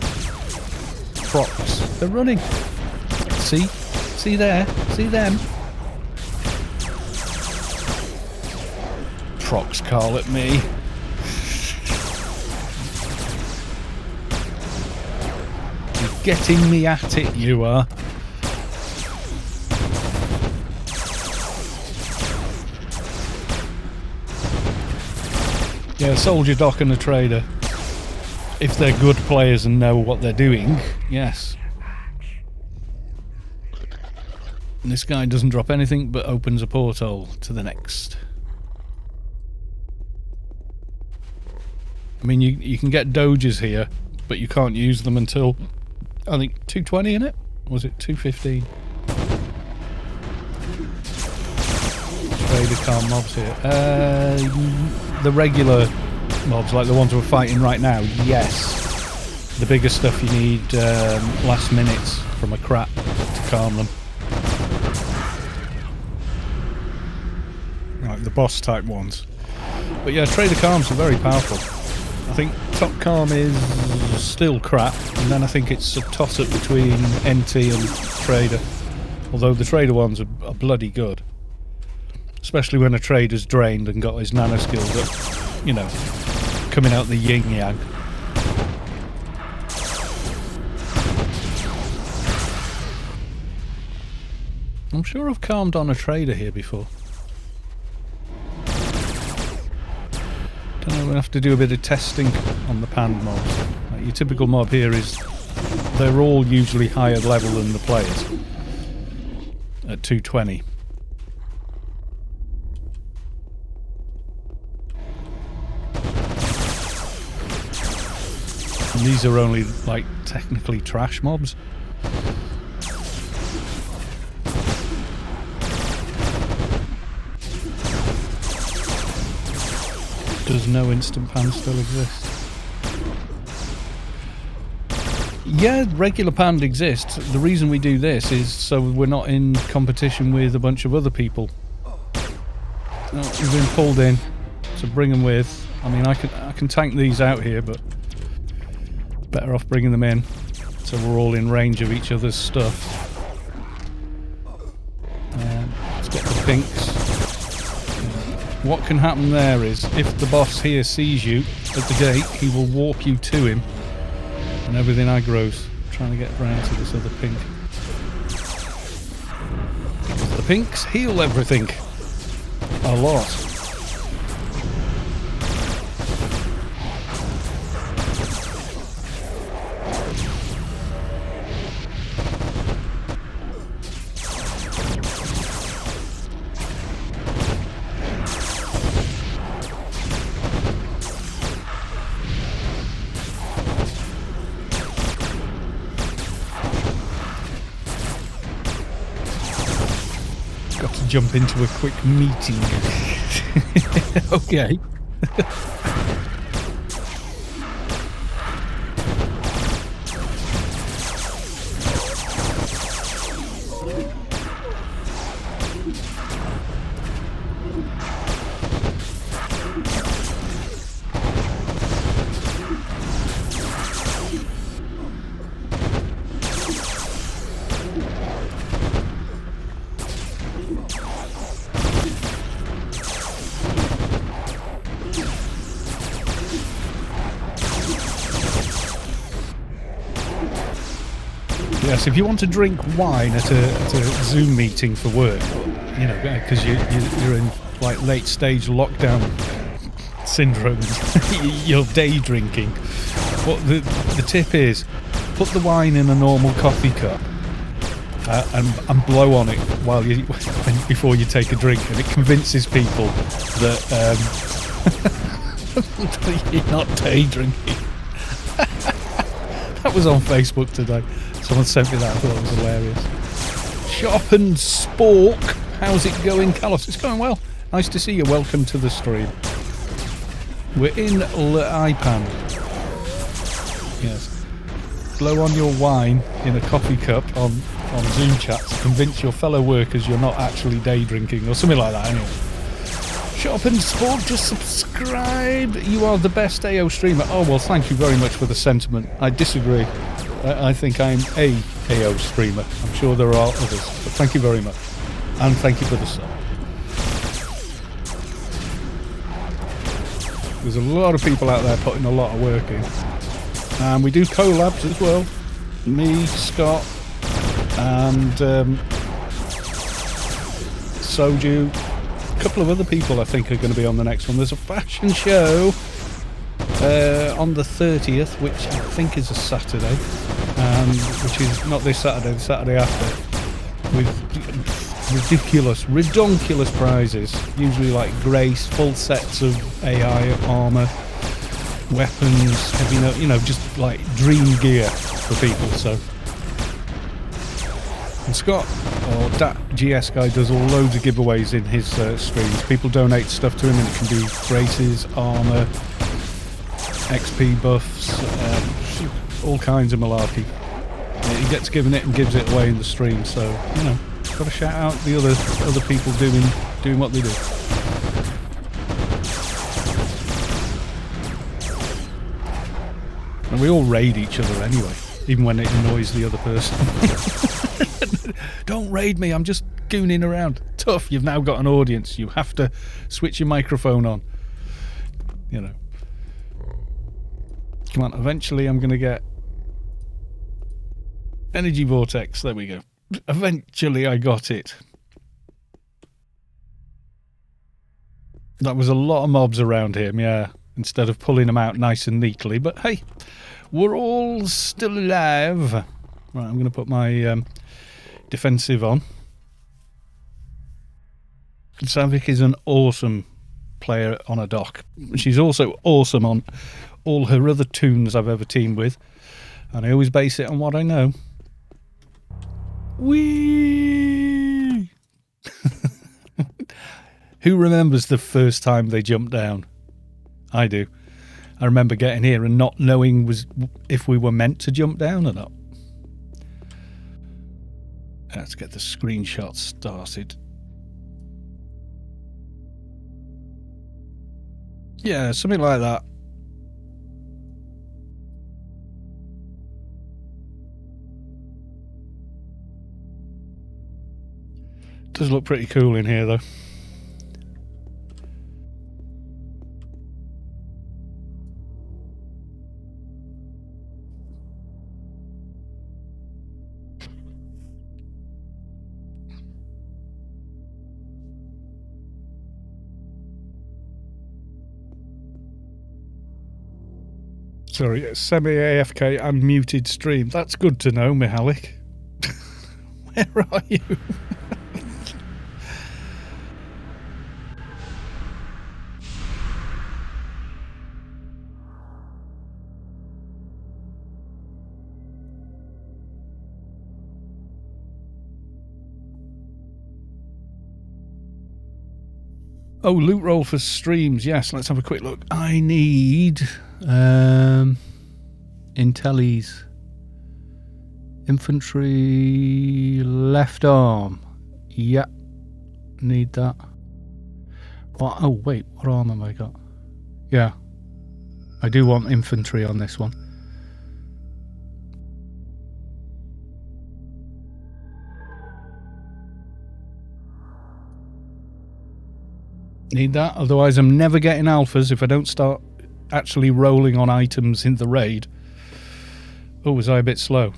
Procs. They're running. See? See there? See them? Procs call at me. You're getting me at it, you are. Yeah, soldier dock and a trader. if they're good players and know what they're doing, yes. And this guy doesn't drop anything but opens a porthole to the next. I mean, you can get doges here, but you can't use them until, I think, 220 in it? Or was it 215? Trader calm mobs here. The regular mobs, like the ones we're fighting right now, yes. The bigger stuff you need last minutes from a crap to calm them. Like the boss type ones. But yeah, trader calms are very powerful. I think top calm is still crap, and then I think it's a toss-up between NT and trader. Although the trader ones are bloody good. Especially when a trader's drained and got his nano skills up, you know, coming out the yin-yang. I'm sure I've calmed on a trader here before. Don't know, we'll have to do a bit of testing on the panned mobs. Like your typical mob here is, they're all usually higher level than the players. At 220. And these are only, like, technically trash mobs. Does no instant pan still exist? Yeah, regular panned exists. The reason we do this is so we're not in competition with a bunch of other people. Oh, we've been pulled in, so bring them with. I mean, I can tank these out here, but better off bringing them in, so we're all in range of each other's stuff. Let's get the pinks. What can happen there is, if the boss here sees you at the gate, he will walk you to him, and everything aggroes. Trying to get round to this other pink. The pinks heal everything. A lot. Jump into a quick meeting. Okay. Yes, if you want to drink wine at a Zoom meeting for work, you know, because you're in like late stage lockdown syndrome, you're day drinking. What the tip is, put the wine in a normal coffee cup and blow on it while before you take a drink, and it convinces people that you're not day drinking. That was on Facebook today. Someone sent me that. I thought it was hilarious. Sharpened Spork. How's it going, Carlos? It's going well. Nice to see you. Welcome to the stream. We're in iPande. Yes. Blow on your wine in a coffee cup on Zoom chat to convince your fellow workers you're not actually day drinking or something like that anyway. Sharpened Sport, just subscribe. You are the best AO streamer. Oh, well, thank you very much for the sentiment. I disagree. I think I'm a AO streamer. I'm sure there are others, but thank you very much. And thank you for the sub. There's a lot of people out there putting a lot of work in. And we do collabs as well. Me, Scott, and Soju. A couple of other people I think are going to be on the next one. There's a fashion show on the 30th, which I think is a Saturday, which is not this Saturday, the Saturday after, with redonkulous prizes, usually like grace, full sets of AI armour, weapons, heavy just like dream gear for people. So, and Scott, or that GS guy, does loads of giveaways in his streams. People donate stuff to him, and it can be braces, armour, XP buffs, all kinds of malarkey. He gets given it and gives it away in the stream. So got to shout out the other people doing what they do. And we all raid each other anyway, even when it annoys the other person. Don't raid me, I'm just gooning around. Tough, you've now got an audience. You have to switch your microphone on. Come on, eventually I'm going to get Energy Vortex. There we go. Eventually I got it. That was a lot of mobs around him, yeah, instead of pulling them out nice and neatly. But hey, we're all still alive. Right, I'm going to put my defensive on. Savik is an awesome player on a dock. She's also awesome on all her other toons I've ever teamed with. And I always base it on what I know. Whee! Who remembers the first time they jumped down? I do. I remember getting here and not knowing if we were meant to jump down or not. Let's get the screenshot started. Yeah, something like that. Does look pretty cool in here though. Sorry, semi-AFK and muted stream. That's good to know, Mihalik. Where are you? Oh, loot roll for streams. Yes, let's have a quick look. I need intellis. Infantry left arm. Yeah, need that. What? Oh, wait, what arm have I got? Yeah, I do want infantry on this one. Need that, otherwise I'm never getting alphas if I don't start actually rolling on items in the raid. Oh, was I a bit slow?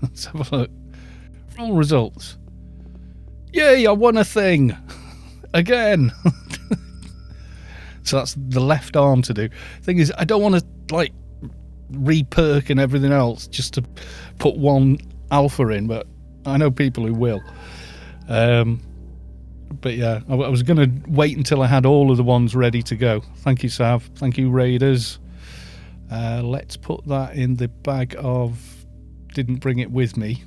Let's have a look. Roll results. Yay, I won a thing! Again! So that's the left arm to do. Thing is, I don't want to, like, re-perk and everything else just to put one alpha in, but I know people who will. But yeah, I was going to wait until I had all of the ones ready to go. Thank you, Sav. Thank you, Raiders. Let's put that in the bag of... Didn't bring it with me.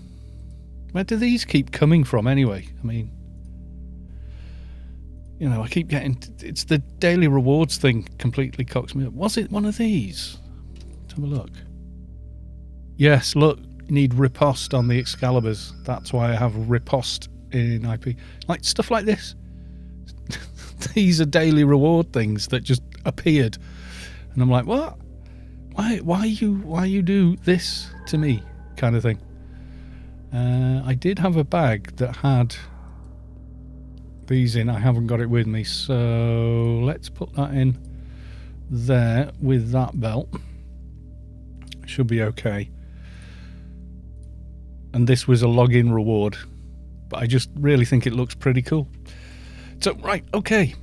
Where do these keep coming from anyway? I mean... I keep getting... It's the daily rewards thing completely cocks me up. Was it one of these? Let's have a look. Yes, look. You need riposte on the Excaliburs. That's why I have riposte in IP. Like stuff like this. These are daily reward things that just appeared. And I'm like, what? Why you do this to me? Kind of thing. I did have a bag that had these in. I haven't got it with me, so let's put that in there with that belt. Should be okay. And this was a login reward, but I just really think it looks pretty cool. So right, okay.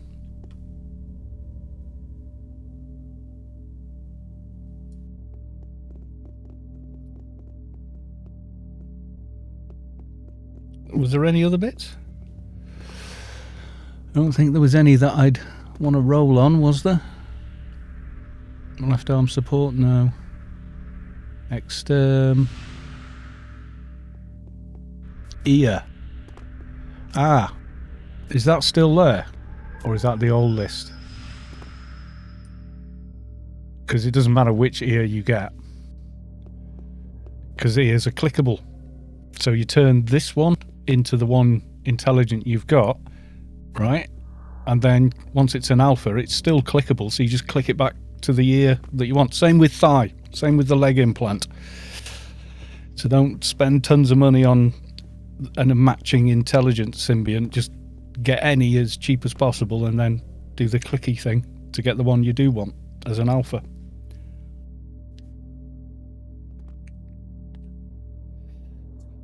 Was there any other bits? I don't think there was any that I'd want to roll on, was there? Left arm support, no. Exterm. Ear. Ah. Is that still there? Or is that the old list? Because it doesn't matter which ear you get. Because ears are clickable. So you turn this one into the one intelligent you've got, right? And then once it's an alpha, it's still clickable. So you just click it back to the ear that you want. Same with thigh. Same with the leg implant. So don't spend tons of money on a matching intelligent symbiont. Just get any as cheap as possible and then do the clicky thing to get the one you do want as an alpha.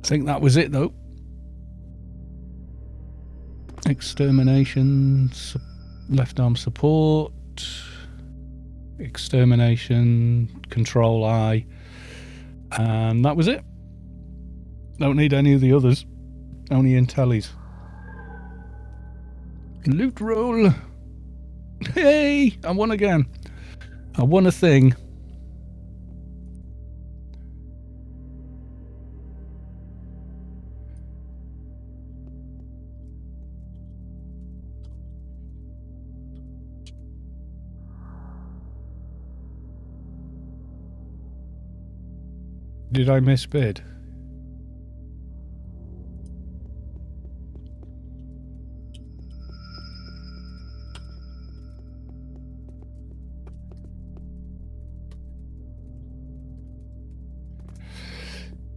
I think that was it though. Extermination, left arm support, extermination, control I, and that was it. Don't need any of the others, only intellis. Loot roll. Hey, I won again. I won a thing. Did I misbid?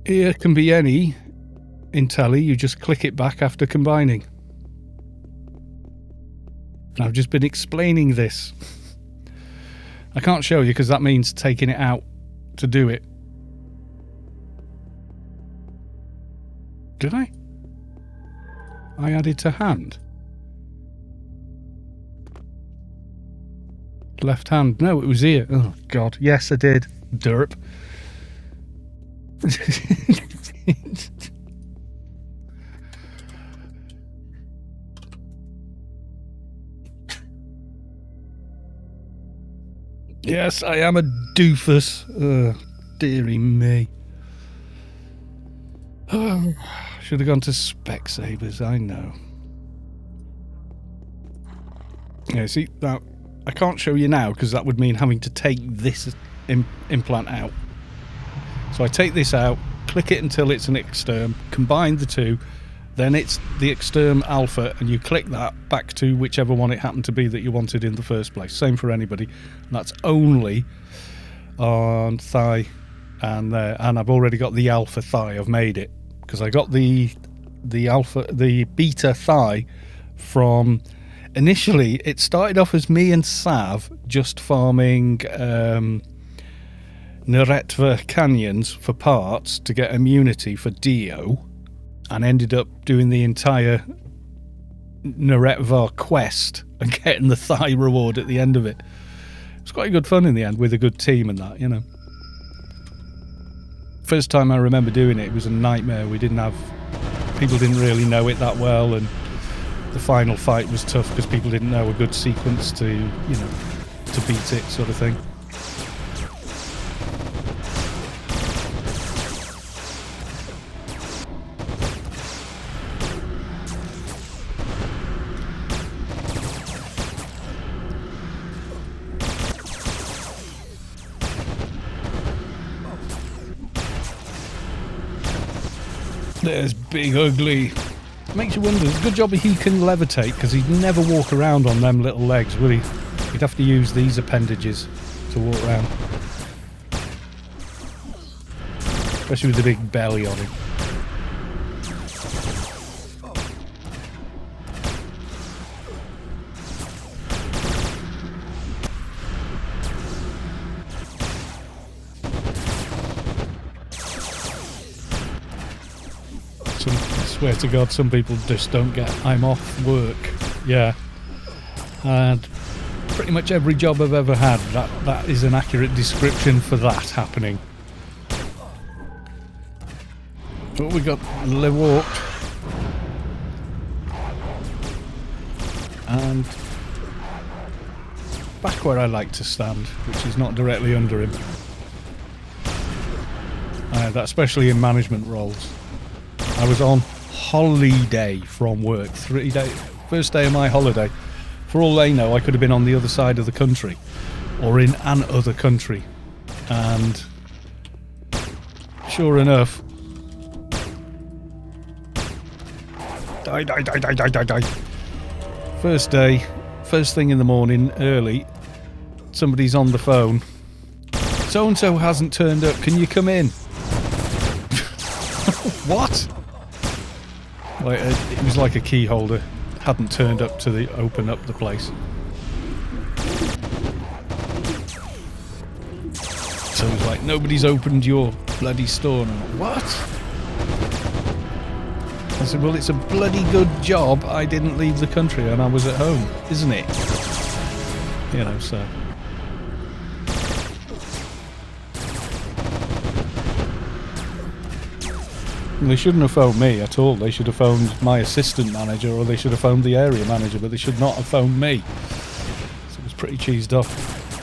Here can be any intelli, you just click it back after combining. I've just been explaining this. I can't show you because that means taking it out to do it. Did I? I added to hand. Left hand. No, it was here. Oh, God. Yes, I did. Derp. Yes, I am a doofus. Dearie me. Oh, should have gone to Specsavers, I know. Yeah, see, that I can't show you now because that would mean having to take this implant out. So I take this out, click it until it's an exterm, combine the two, then it's the exterm alpha, and you click that back to whichever one it happened to be that you wanted in the first place. Same for anybody. And that's only on thigh and there. And I've already got the alpha thigh. I've made it because I got the beta thigh from. Initially, it started off as me and Sav just farming Neretva canyons for parts to get immunity for Dio, and ended up doing the entire Neretva quest and getting the thigh reward at the end of it. It was quite good fun in the end with a good team and that, you know. First time I remember doing it, it was a nightmare. People didn't really know it that well, and the final fight was tough because people didn't know a good sequence to, you know, to beat it, sort of thing. There's Big Ugly. Makes you wonder. It's a good job he can levitate, because he'd never walk around on them little legs, would he? He'd have to use these appendages to walk around. Especially with the big belly on him. I swear to God, some people just don't get I'm off work. Yeah. And pretty much every job I've ever had, that is an accurate description for that happening. Oh, we got Le Walked. and back where I like to stand, which is not directly under him. That especially in management roles. I was on holiday from work, 3 days, first day of my holiday. For all they know, I could have been on the other side of the country, or in an other country, and sure enough, die. First day, first thing in the morning, early, somebody's on the phone. So and so hasn't turned up. Can you come in? What? Like it was like a key holder hadn't turned up to open up the place. So it was like, nobody's opened your bloody store. And I'm like, what? I said, well, it's a bloody good job I didn't leave the country and I was at home, isn't it? You know, so. They shouldn't have phoned me at all. They should have phoned my assistant manager, or they should have phoned the area manager, but they should not have phoned me. So it was pretty cheesed off.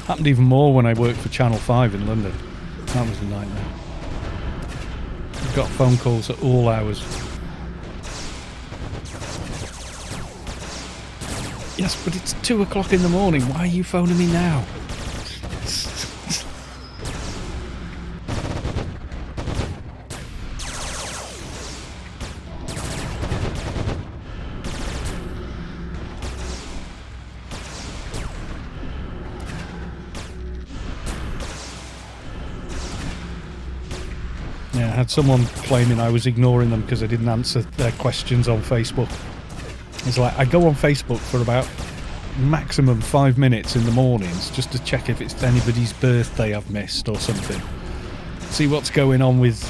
Happened even more when I worked for Channel 5 in London. That was a nightmare. Got phone calls at all hours. Yes, but it's 2 o'clock in the morning. Why are you phoning me now? Yeah, I had someone claiming I was ignoring them because I didn't answer their questions on Facebook. It's like, I go on Facebook for about maximum 5 minutes in the mornings just to check if it's anybody's birthday I've missed or something. See what's going on with,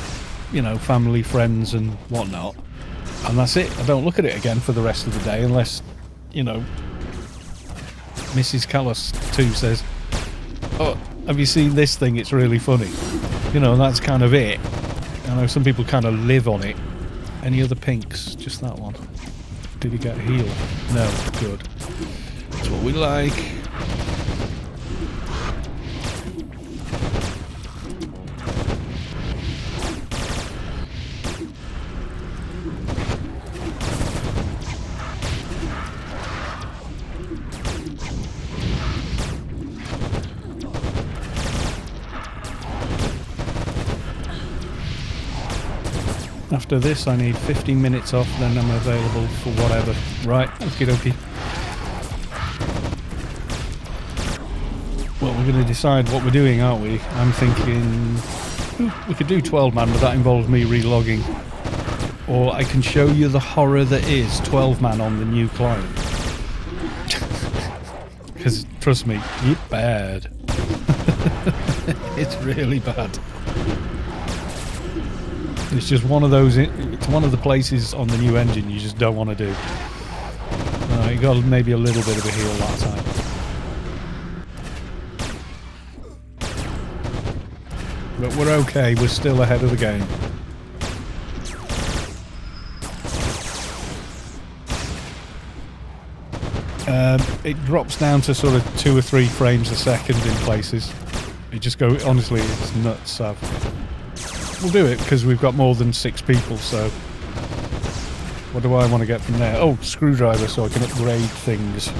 you know, family, friends and whatnot. And that's it. I don't look at it again for the rest of the day unless, you know, Mrs. Callis 2 says, oh, have you seen this thing? It's really funny. You know, and that's kind of it. I know some people kind of live on it. Any other pinks? Just that one. Did he get a heal? No, good. That's what we like. After this I need 15 minutes off, then I'm available for whatever. Right, okie dokie. Well, we're going to decide what we're doing, aren't we? I'm thinking we could do 12 man, but that involves me relogging. Or I can show you the horror that is 12 man on the new client. Because trust me, it's bad. It's really bad. It's just one of those. It's one of the places on the new engine you just don't want to do. You got maybe a little bit of a heal that time. But we're okay. We're still ahead of the game. It drops down to sort of 2 or 3 frames a second in places. It just goes. Honestly, it's nuts. So we'll do it because we've got more than 6 people. So what do I want to get from there? Oh, screwdriver, so I can upgrade things.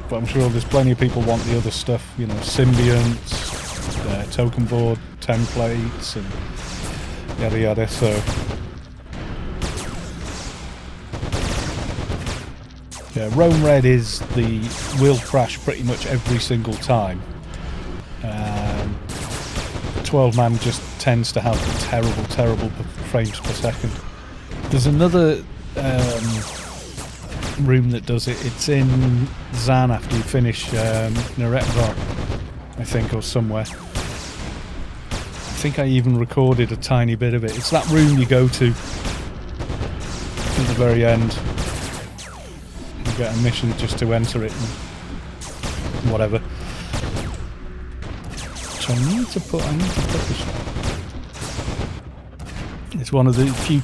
But I'm sure there's plenty of people want the other stuff. You know, symbionts, token board, templates, and yada yada. So. Yeah, Rome Red is the will crash pretty much every single time. 12 man just tends to have terrible frames per second. There's another room that does it. It's in Zan after you finish Neretvar, I think, or somewhere. I think I even recorded a tiny bit of it. It's that room you go to at the very end. Get a mission just to enter it and whatever. Which I need to put this. It's one of the few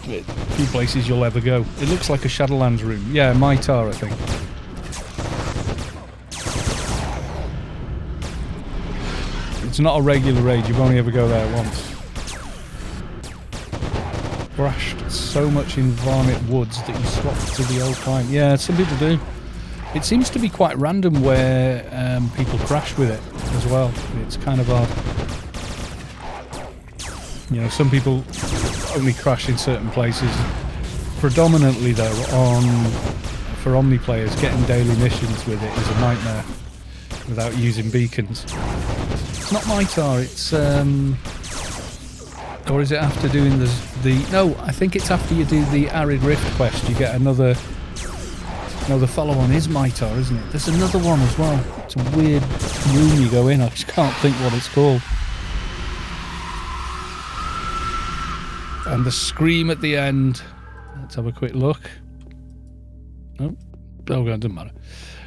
places you'll ever go. It looks like a Shadowlands room. Yeah, Mitaar, I think. It's not a regular raid. You've only ever go there once. Crashed so much in Varmint Woods that you swapped to the old client. Yeah, some people do. It seems to be quite random where people crash with it as well. It's kind of odd. You know, some people only crash in certain places. Predominantly, though, for Omni players, getting daily missions with it is a nightmare without using beacons. It's not Mitaar, it's or is it after doing the? No, I think it's after you do the Arid Rift quest. You get another. No, the follow-on is Mitaar, isn't it? There's another one as well. It's a weird room you go in. I just can't think what it's called. And the scream at the end. Let's have a quick look. Oh, it doesn't matter.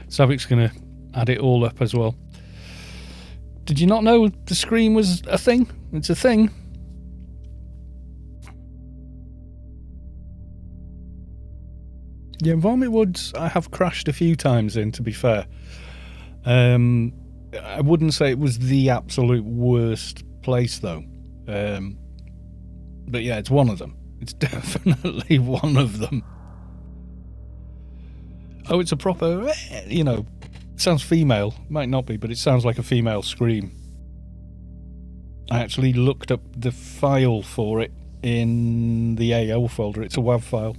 Savik's going to add it all up as well. Did you not know the scream was a thing? It's a thing. Yeah, Varmint Woods I have crashed a few times in, to be fair. I wouldn't say it was the absolute worst place, though. But yeah, it's one of them. It's definitely one of them. Oh, it's a proper, you know, sounds female. Might not be, but it sounds like a female scream. I actually looked up the file for it in the AO folder. It's a WAV file.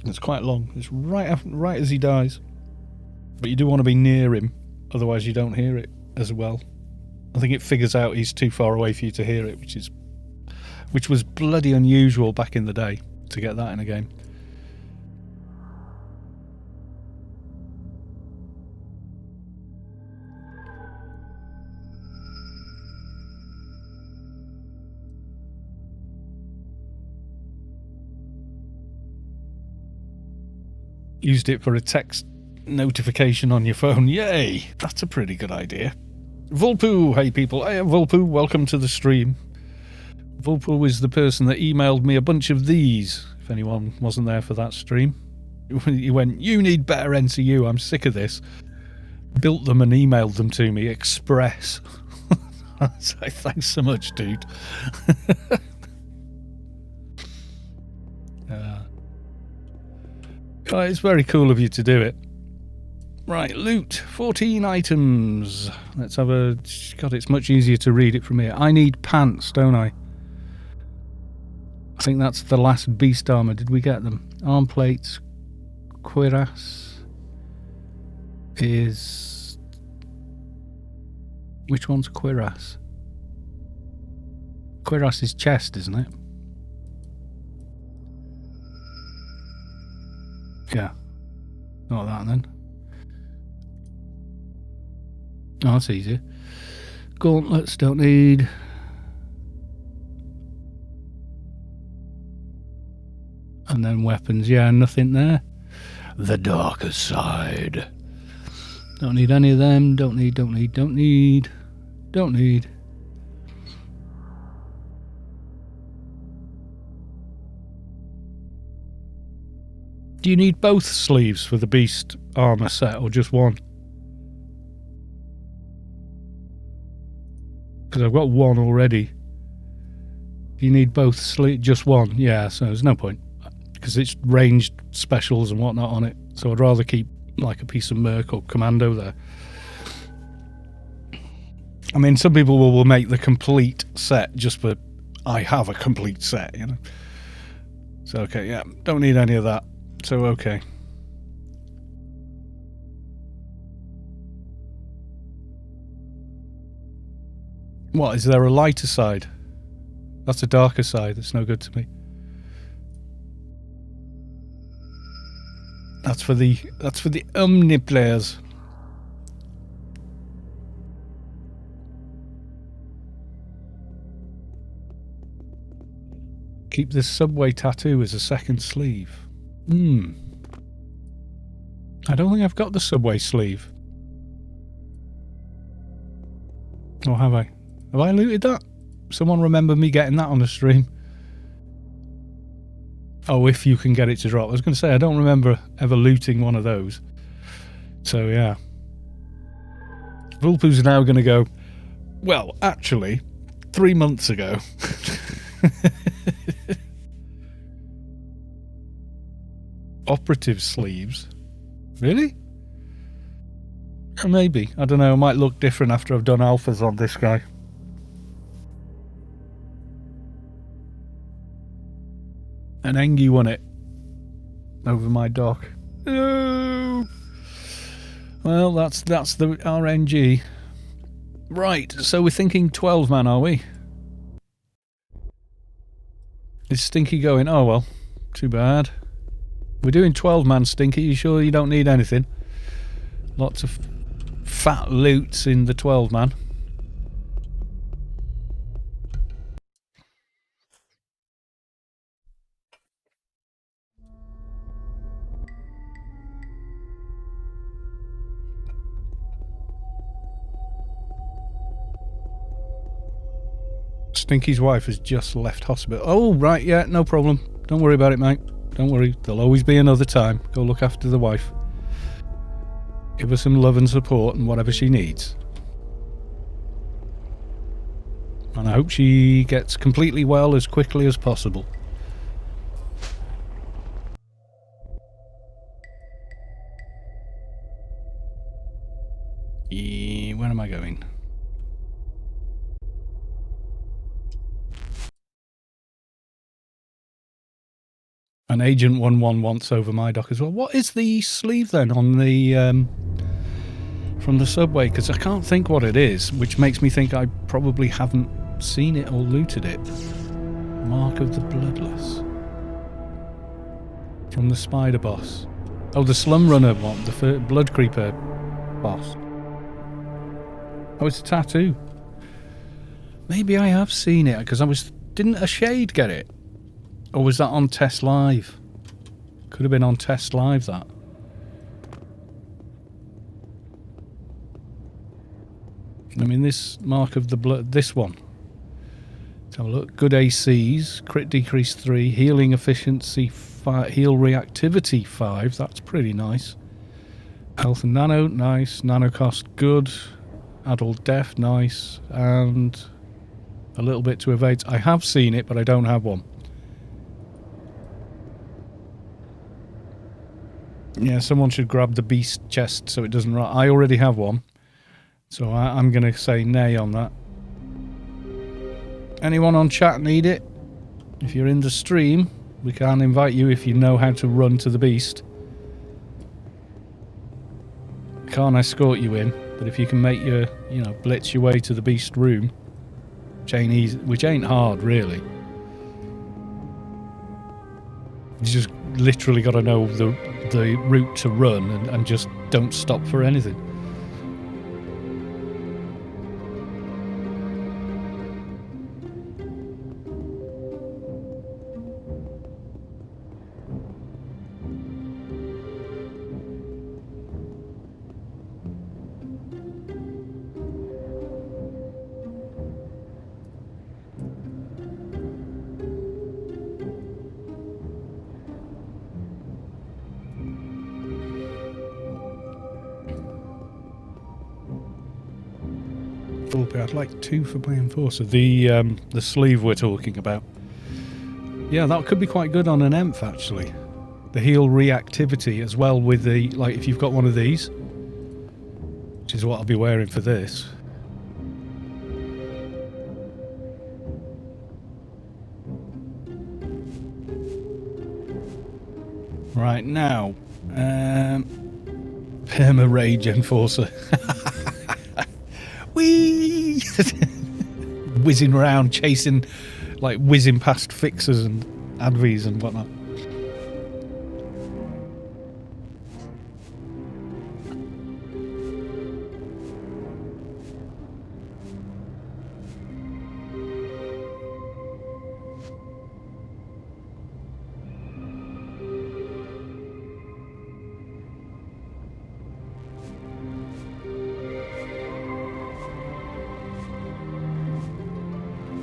It's quite long. It's right as he dies. But you do want to be near him, otherwise you don't hear it as well. I think it figures out he's too far away for you to hear it, which was bloody unusual back in the day to get that in a game. Used it for a text notification on your phone. Yay! That's a pretty good idea. Vulpu, hey people. Hey, Vulpu, welcome to the stream. Vulpu is the person that emailed me a bunch of these, if anyone wasn't there for that stream. He went, you need better NCU, I'm sick of this. Built them and emailed them to me, express. So thanks so much, dude. It's very cool of you to do it. Right, loot. 14 items. Let's have a... God, it's much easier to read it from here. I need pants, don't I? I think that's the last beast armor. Did we get them? Arm plates. Cuirass. Is... Which one's Cuirass? Cuirass is chest, isn't it? Yeah. Not that then. Oh, that's easy. Gauntlets don't need. And then weapons. Yeah, nothing there. The darker side. Don't need any of them. Don't need. Do you need both sleeves for the beast armor set or just one? Because I've got one already. Do you need both sleeves? Just one? Yeah, so there's no point. Because it's ranged specials and whatnot on it. So I'd rather keep like a piece of Merc or Commando there. I mean, some people will make the complete set just for, I have a complete set, you know. So, okay, yeah, don't need any of that. So, okay. What, is there a lighter side? That's a darker side. That's no good to me. That's for the Omni players. Keep this subway tattoo as a second sleeve. I don't think I've got the subway sleeve. Or have I? Have I looted that? Someone remember me getting that on the stream? Oh, if you can get it to drop. I was going to say, I don't remember ever looting one of those. So, yeah. Vulpu's now going to go, well, actually, 3 months ago. Operative sleeves? Really? Or maybe. I don't know. It might look different after I've done alphas on this guy. And Engie won it. Over my dock. No! Well, that's the RNG. Right, so we're thinking 12 man, are we? Is Stinky going? Oh, well. Too bad. We're doing 12 man, Stinky. You sure you don't need anything? Lots of fat loots in the 12 man. Stinky's wife has just left hospital. Oh, right, yeah, no problem. Don't worry about it, mate. Don't worry. There'll always be another time. Go look after the wife. Give her some love and support and whatever she needs. And I hope she gets completely well as quickly as possible. Where am I going? An Agent 11 wants over my dock as well. What is the sleeve then on the from the subway? Because I can't think what it is, which makes me think I probably haven't seen it or looted it. Mark of the Bloodless. From the Spider Boss. Oh, the Slum Runner one, the Blood Creeper boss. Oh, it's a tattoo. Maybe I have seen it, because didn't a Shade get it? Or was that on Test Live? Could have been on Test Live, that. I mean, this Mark of the Blood, this one. Let's have a look. Good ACs, crit decrease 3, healing efficiency 5, heal reactivity 5. That's pretty nice. Health and nano, nice. Nano cost, good. Adult death, nice. And a little bit to evade. I have seen it, but I don't have one. Yeah, someone should grab the beast chest so it doesn't rot. I already have one. So I'm going to say nay on that. Anyone on chat need it? If you're in the stream, we can invite you if you know how to run to the beast. Can't escort you in, but if you can make your, blitz your way to the beast room, which ain't hard really. You just literally got to know the route to run and just don't stop for anything. I'd like 2 for my enforcer. The sleeve we're talking about. Yeah, that could be quite good on an EMF actually. The heal reactivity as well with the, like if you've got one of these, which is what I'll be wearing for this. Right now, Perma Rage Enforcer. Whee! Whizzing around, whizzing past fixers and advies and whatnot.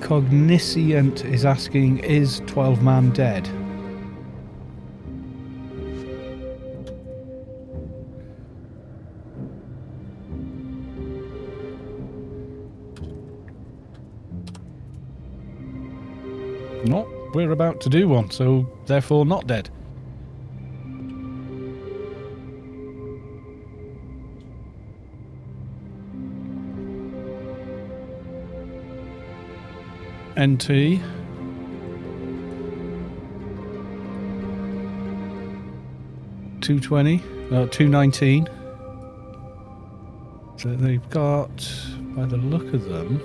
Cogniscient is asking, is 12 Man dead? No, we're about to do one, so therefore not dead. NT. $220, 219. So they've got, by the look of them,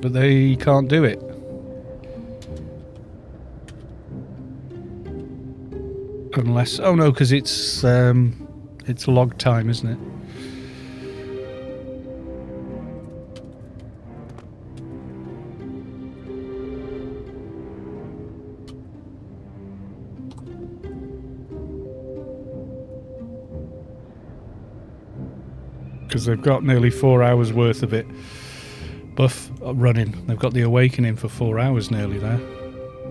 but they can't do it. Unless, oh no, because it's log time, isn't it? Because they've got nearly 4 hours worth of it buff running. They've got the awakening for 4 hours nearly there,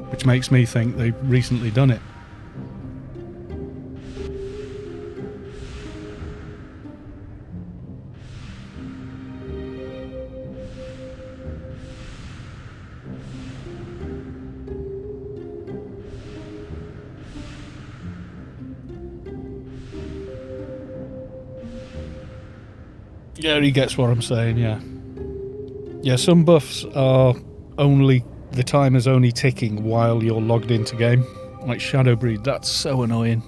which makes me think they've recently done it. Yeah, he gets what I'm saying, yeah. Yeah, some buffs are only, the timer's only ticking while you're logged into game. Like Shadow Breed, that's so annoying.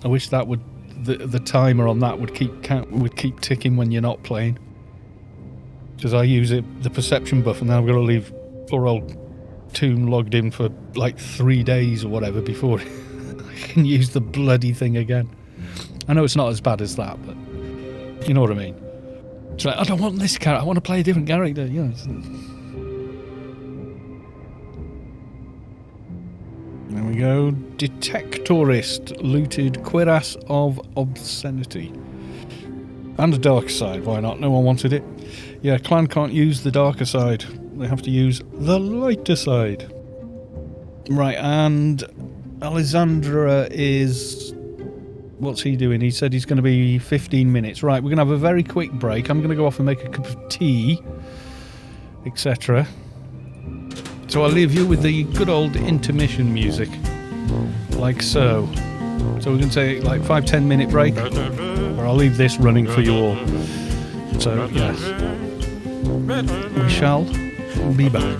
I wish that would, the timer on that would keep ticking when you're not playing. Because I use it, the perception buff, and then I've got to leave poor old Toon logged in for like 3 days or whatever before I can use the bloody thing again. I know it's not as bad as that, but you know what I mean. It's like, I don't want this character, I want to play a different character, you know. There we go. Detectorist looted cuirass of obscenity. And a darker side, why not? No one wanted it. Yeah, clan can't use the darker side. They have to use the lighter side. Right, and Alessandra is... What's he doing? He said he's going to be 15 minutes. Right, we're going to have a very quick break. I'm going to go off and make a cup of tea, etc. So I'll leave you with the good old intermission music, like so. So we're going to take like 5-10 minute break, or I'll leave this running for you all. So yes, we shall be back.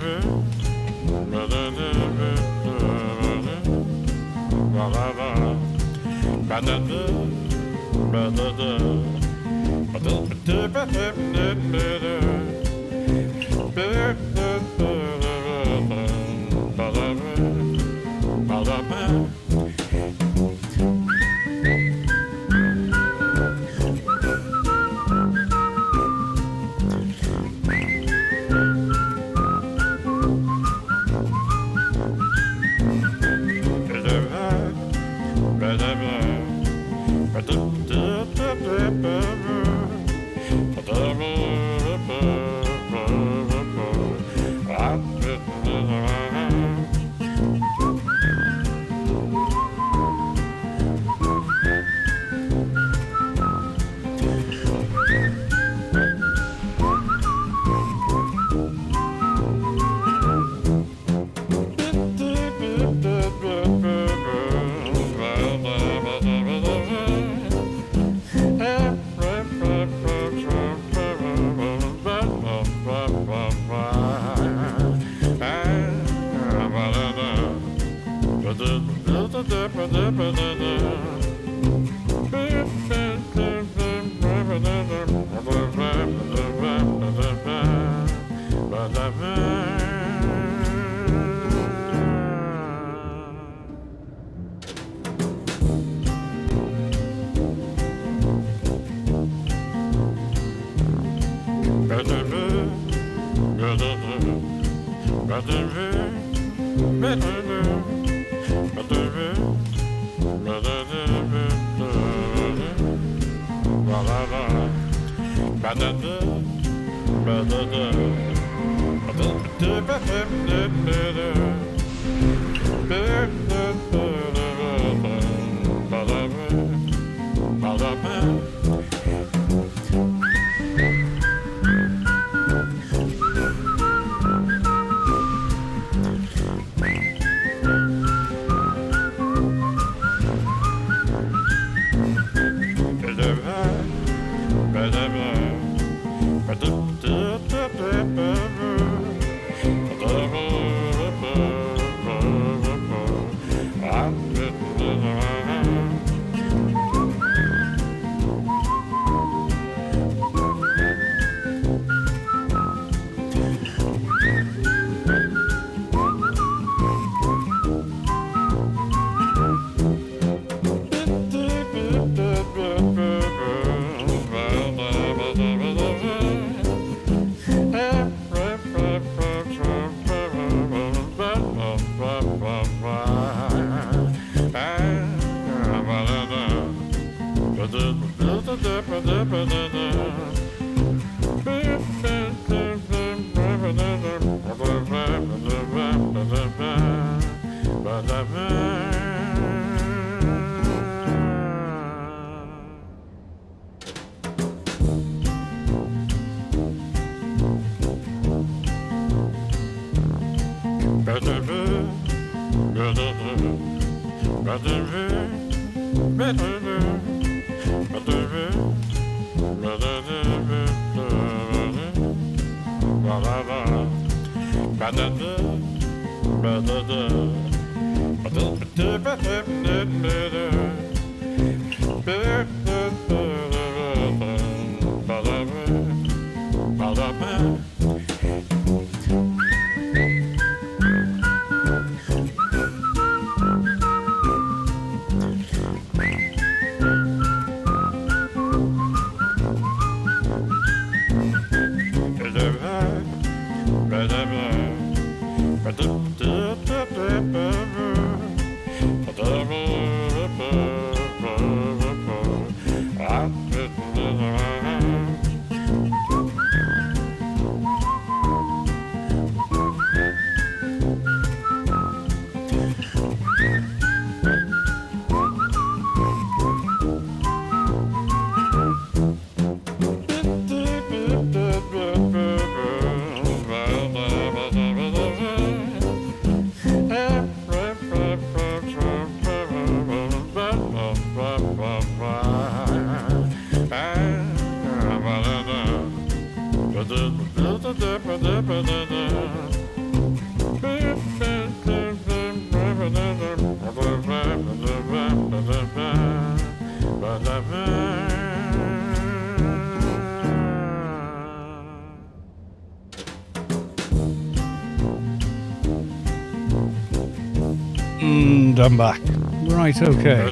And I'm back. Right, okay.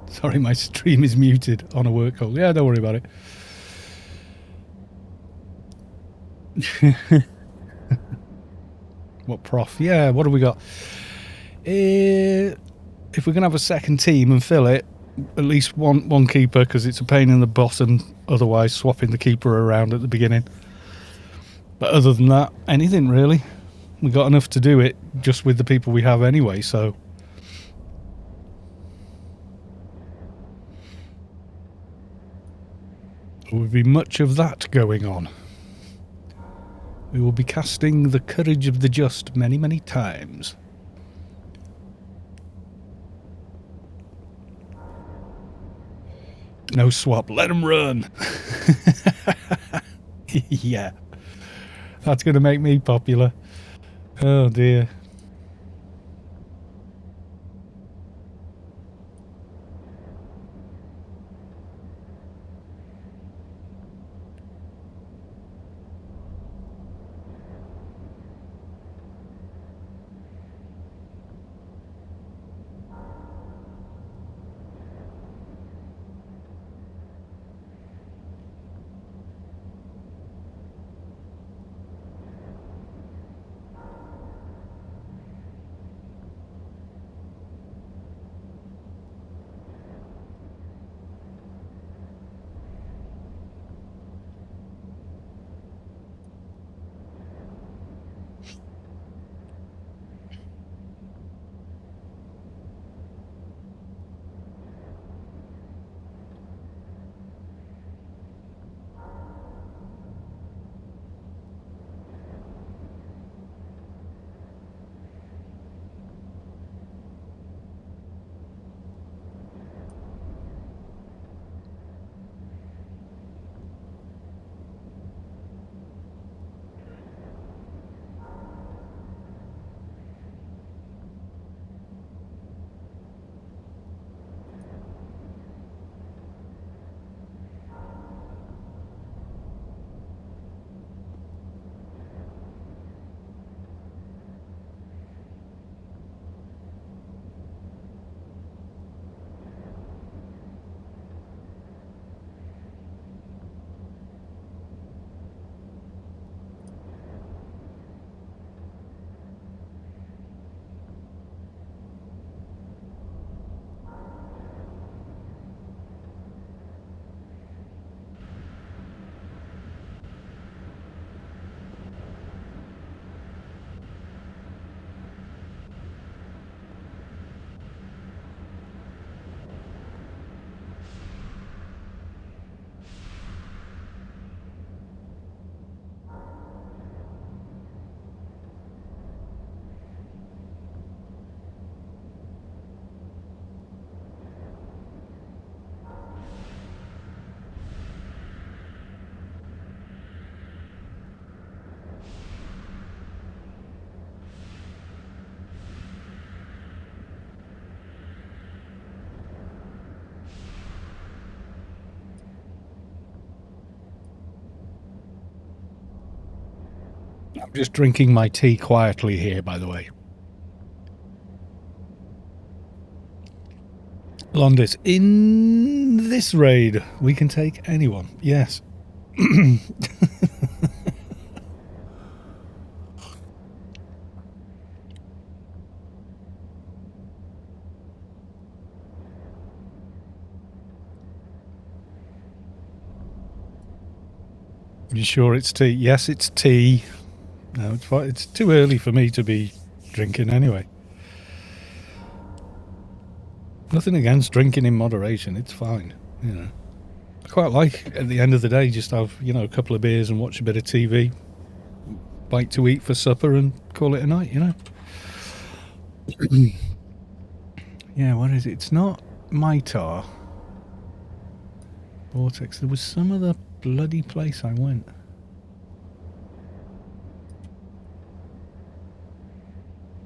Sorry, my stream is muted on a work call. Yeah, don't worry about it. What prof? Yeah, what have we got? If we're going to have a second team and fill it, at least one keeper, because it's a pain in the bottom otherwise swapping the keeper around at the beginning. But other than that, anything really. We got enough to do it just with the people we have anyway, so... There will be much of that going on. We will be casting the courage of the just many, many times. No swap, let them run. Yeah. That's going to make me popular. Oh dear. I'm just drinking my tea quietly here, by the way. Londis, in this raid, we can take anyone. Yes. You sure it's tea? Yes, it's tea. No, it's fine. It's too early for me to be drinking anyway. Nothing against drinking in moderation. It's fine, you know. I quite like, at the end of the day, just have, you know, a couple of beers and watch a bit of TV, bite to eat for supper and call it a night, you know. Yeah, what is it? It's not Mitaar. Vortex. There was some other bloody place I went.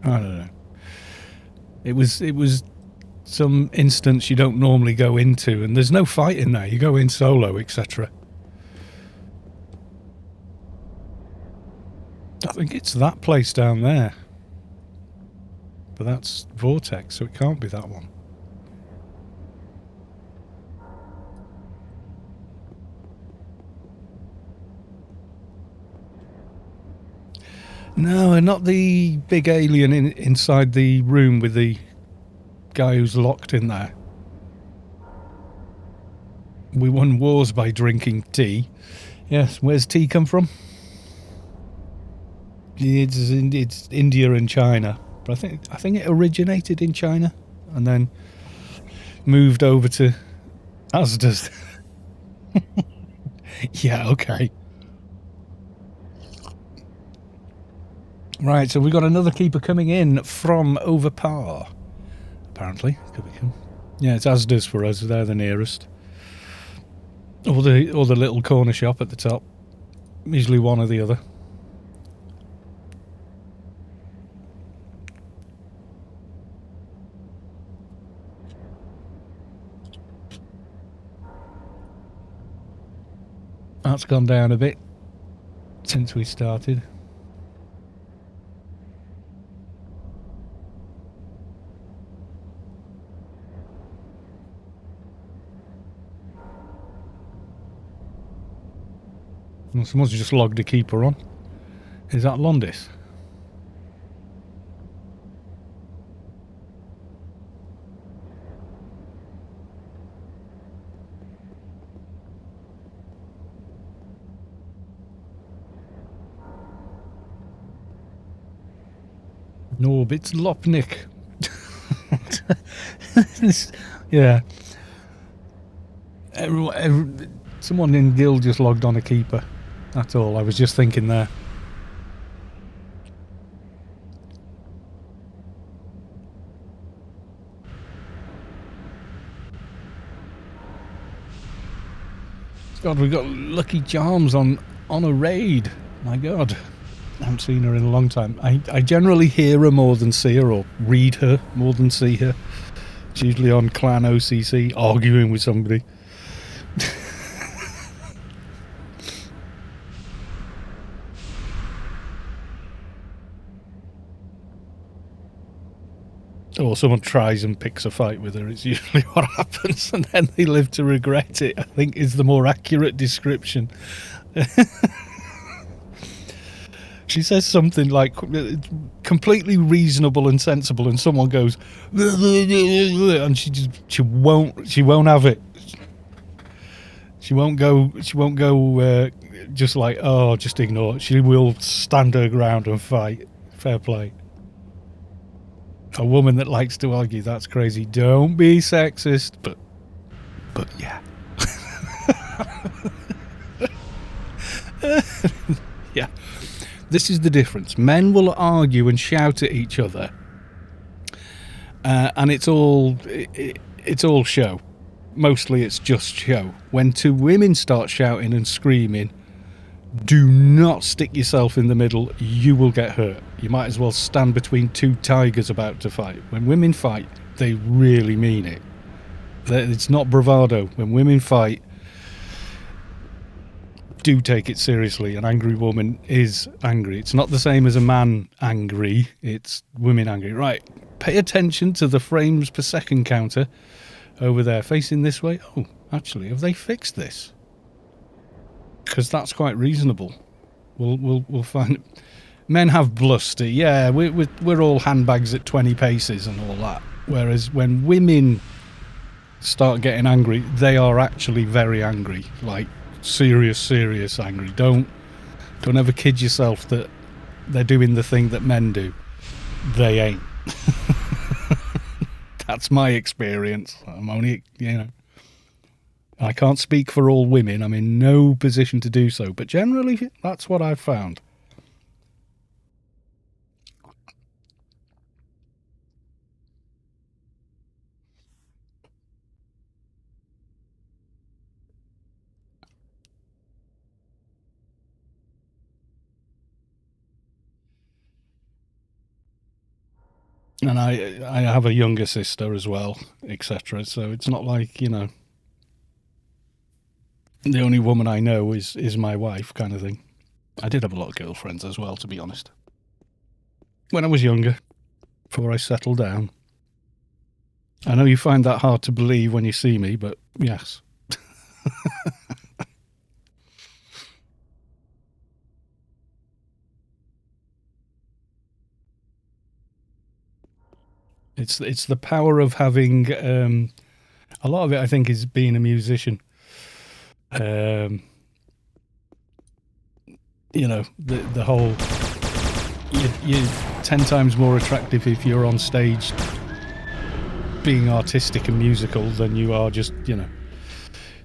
I don't know. It was some instance you don't normally go into, and there's no fight in there. You go in solo, etc. I think it's that place down there. But that's Vortex, so it can't be that one. No, not the big alien inside the room with the guy who's locked in there. We won wars by drinking tea. Yes, where's tea come from? It's India and China. But I think it originated in China and then moved over to Asda's. Yeah, okay. Right, so we've got another keeper coming in from over par. Apparently, could be cool. Yeah, it's Asda's for us. They're the nearest. Or the little corner shop at the top. Usually one or the other. That's gone down a bit since we started. Well, someone's just logged a keeper on. Is that Londis? No, it's Lopnik. Yeah. Someone in guild just logged on a keeper. That's all. I was just thinking there. God, we've got Lucky Charms on a raid. My God. I haven't seen her in a long time. I generally hear her more than see her, or read her more than see her. It's usually on Clan OCC, arguing with somebody. Or someone tries and picks a fight with her. It's usually what happens, and then they live to regret it, I think, is the more accurate description. She says something like completely reasonable and sensible, and someone goes, and she won't have it. She won't go just like, oh, just ignore it. She will stand her ground and fight. Fair play. A woman that likes to argue, that's crazy. Don't be sexist, but yeah. Yeah. This is the difference. Men will argue and shout at each other, and it's all show. Mostly it's just show. When two women start shouting and screaming, do not stick yourself in the middle. You will get hurt. You might as well stand between two tigers about to fight. When women fight, they really mean it. It's not bravado. When women fight, do take it seriously. An angry woman is angry. It's not the same as a man angry. It's women angry. Right. Pay attention to the frames per second counter over there, facing this way. Oh, actually, have they fixed this? Because that's quite reasonable. We'll find. Men have bluster. Yeah, we're all handbags at 20 paces and all that. Whereas when women start getting angry, they are actually very angry, like serious angry. Don't ever kid yourself that they're doing the thing that men do. They ain't. That's my experience. I'm only, I can't speak for all women. I'm in no position to do so, but generally that's what I've found. And I have a younger sister as well, etc. So it's not like, the only woman I know is my wife kind of thing. I did have a lot of girlfriends as well, to be honest. When I was younger, before I settled down. I know you find that hard to believe when you see me, but yes. It's the power of having a lot of it, I think, is being a musician. The whole you're 10 times more attractive if you're on stage being artistic and musical than you are just,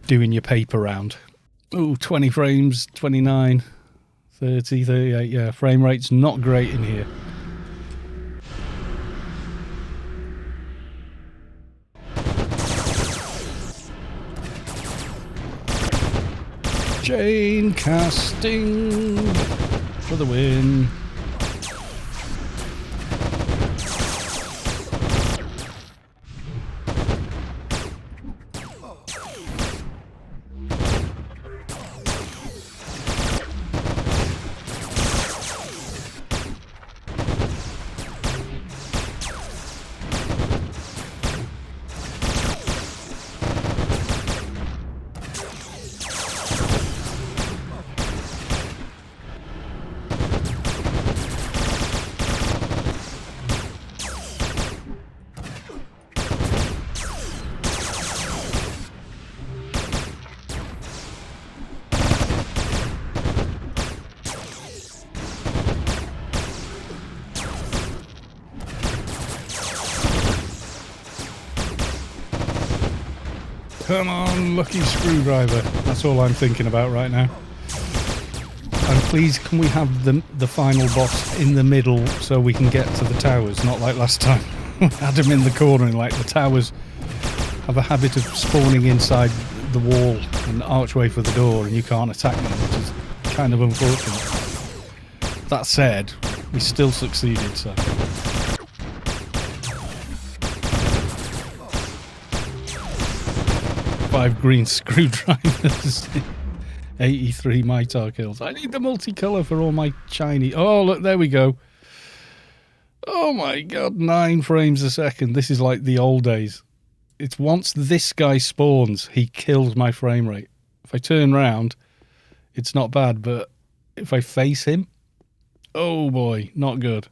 doing your paper round. Oh, 20 frames, 29, 30, 38, yeah, frame rate's not great in here. Chain casting for the win. Come on, lucky screwdriver. That's all I'm thinking about right now. And please, can we have the final boss in the middle so we can get to the towers? Not like last time. We had him in the corner, and like the towers have a habit of spawning inside the wall and the archway for the door, and you can't attack them, which is kind of unfortunate. That said, we still succeeded, so... 5 green screwdrivers, 83 Mitaar kills. I need the multicolour for all my shiny... Oh, look, there we go. Oh my god, 9 frames a second. This is like the old days. It's once this guy spawns, he kills my frame rate. If I turn round, it's not bad, but if I face him, oh boy, not good.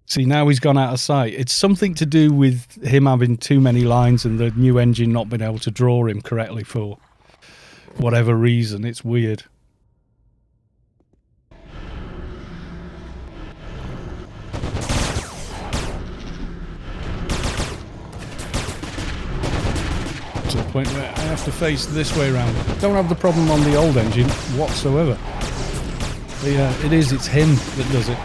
See, now he's gone out of sight. It's something to do with him having too many lines and the new engine not being able to draw him correctly for whatever reason. It's weird. To the point where I have to face this way around. Don't have the problem on the old engine whatsoever. But yeah, it's him that does it.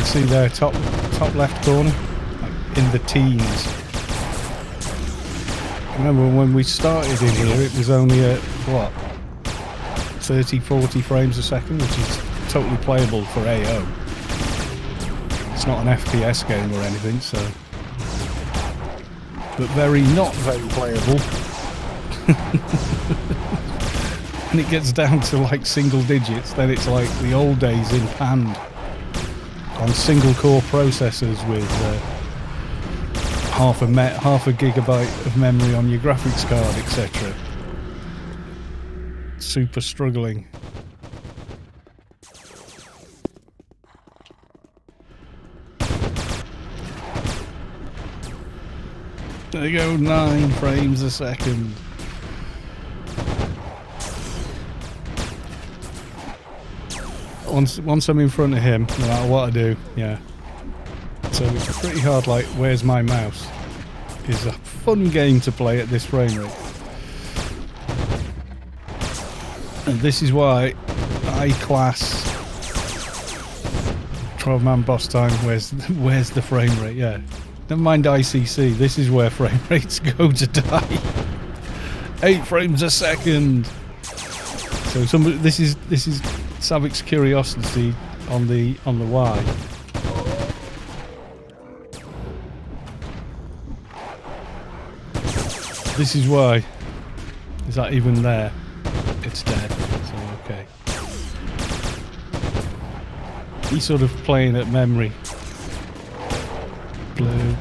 See there, top left corner, like in the teens. Remember when we started in here, it was only at what, 30-40 frames a second, which is totally playable for AO. It's not an FPS game or anything, so but very not very playable. And it gets down to like single digits, then it's like the old days in Pand on single core processors with half a gigabyte of memory on your graphics card, etc. Super struggling. There you go, 9 frames a second. Once I'm in front of him, no matter what I do, yeah. So it's pretty hard, like, where's my mouse? It's a fun game to play at this frame rate. And this is why I class 12-man boss time, where's the frame rate, yeah. Never mind ICC, this is where frame rates go to die. 8 frames a second! So this is Savic's curiosity on the Y. This is why. Is that even there? It's dead. So okay. He's sort of playing at memory. Blue.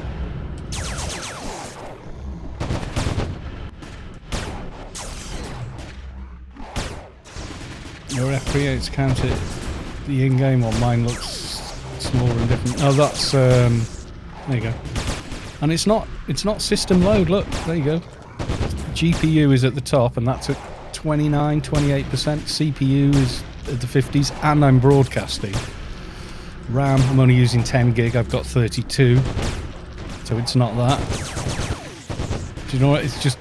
Your FPS counted the in-game one. Mine looks smaller and different. Oh, that's there you go. And it's not system load. Look, there you go. GPU is at the top, and that's at 29, 28%. CPU is at the 50s, and I'm broadcasting. RAM, I'm only using 10 gig. I've got 32, so it's not that. Do you know what? It's just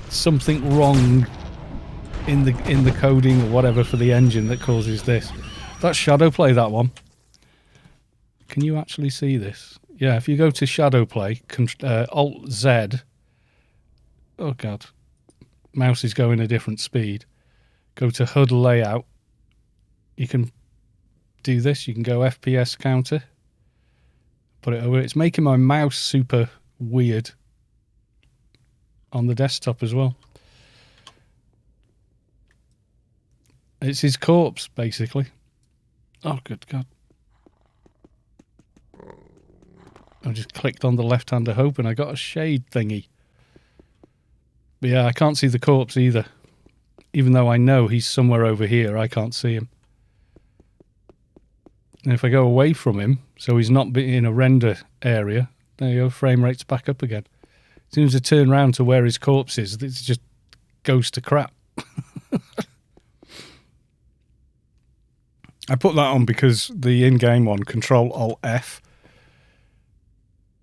something wrong in the coding or whatever for the engine that causes this. That's shadow play, that one. Can you actually see this? Yeah, if you go to shadow play, Alt Z. Oh god, mouse is going a different speed. Go to HUD layout. You can do this. You can go FPS counter. Put it over. It's making my mouse super weird on the desktop as well. It's his corpse, basically. Oh, good God. I just clicked on the left-hander hope and I got a shade thingy. But yeah, I can't see the corpse either. Even though I know he's somewhere over here, I can't see him. And if I go away from him, so he's not in a render area, there you go, frame rate's back up again. As soon as I turn around to where his corpse is, it just goes to crap. I put that on because the in-game one, Control-Alt-F,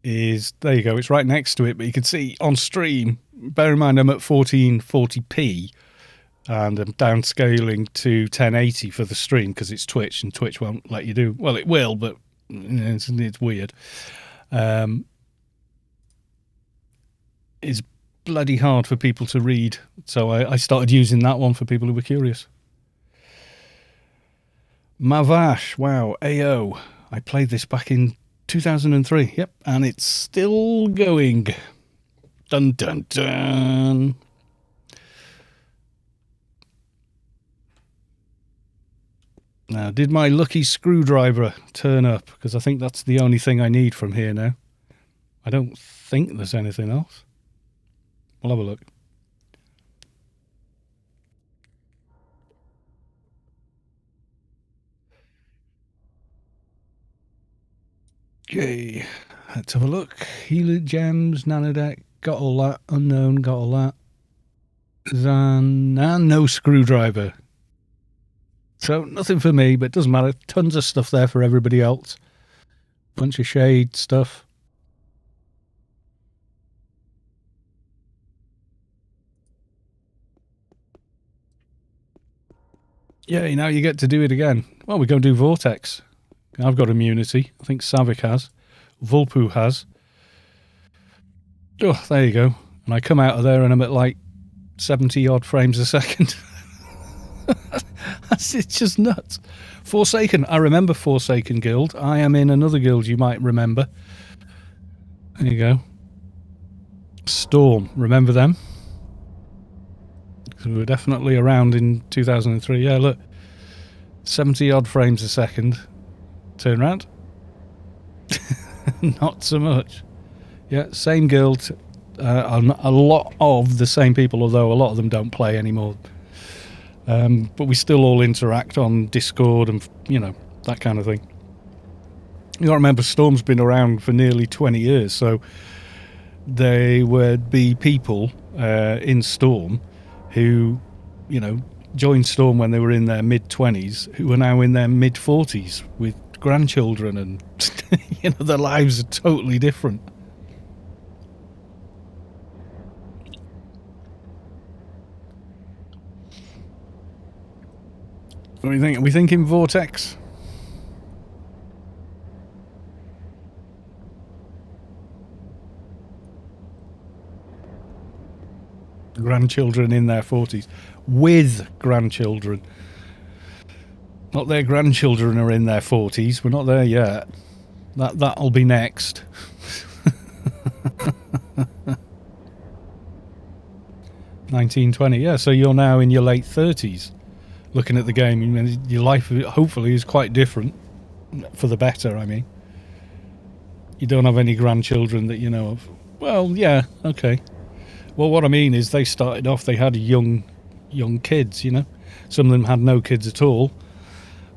is, there you go, it's right next to it, but you can see on stream, bear in mind I'm at 1440p, and I'm downscaling to 1080 for the stream because it's Twitch, and Twitch won't let you do, well, it will, but it's weird. It's bloody hard for people to read, so I started using that one for people who were curious. Mavash, wow, AO. I played this back in 2003, yep, and it's still going. Dun dun dun. Now, did my lucky screwdriver turn up? Because I think that's the only thing I need from here now. I don't think there's anything else. We'll have a look. Okay, let's have a look. Healer gems, nanodeck, got all that. Unknown, got all that. Zan, and no screwdriver. So nothing for me, but it doesn't matter. Tons of stuff there for everybody else. Bunch of shade stuff. Yeah, now you get to do it again. Well, we're going to do Vortex. I've got immunity. I think Savic has. Vulpu has. Oh, there you go. And I come out of there and I'm at like 70 odd frames a second. It's just nuts. Forsaken. I remember Forsaken Guild. I am in another guild you might remember. There you go. Storm, remember them? 'Cause we were definitely around in 2003. Yeah, look, 70 odd frames a second. Turn around. Not so much. Yeah, same guild. A lot of the same people, although a lot of them don't play anymore. But we still all interact on Discord and, you know, that kind of thing. You got to remember, Storm's been around for nearly 20 years, so there would be people in Storm who, you know, joined Storm when they were in their mid-20s, who are now in their mid-40s with grandchildren, and you know, their lives are totally different. What do you think? Are we thinking Vortex? Grandchildren in their 40s. With grandchildren. Not their grandchildren are in their 40s. We're not there yet. That'll be next. 1920, yeah, so you're now in your late 30s looking at the game. I mean, your life hopefully is quite different, for the better, I mean. You don't have any grandchildren that you know of. Well, yeah, okay. Well, what I mean is they started off, they had young kids, you know. Some of them had no kids at all.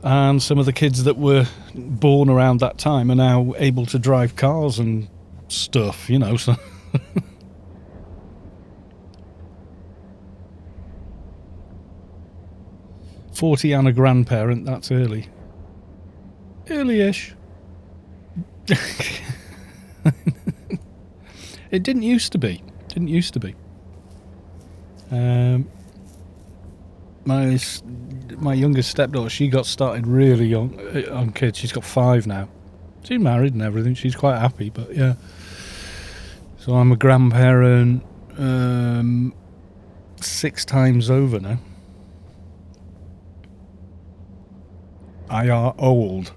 And some of the kids that were born around that time are now able to drive cars and stuff, you know, so... 40 and a grandparent, that's early. Early-ish. It didn't used to be. My youngest stepdaughter, she got started really young on kids. She's got 5 now. She's married and everything. She's quite happy, but yeah. So I'm a grandparent 6 times over now. I are old.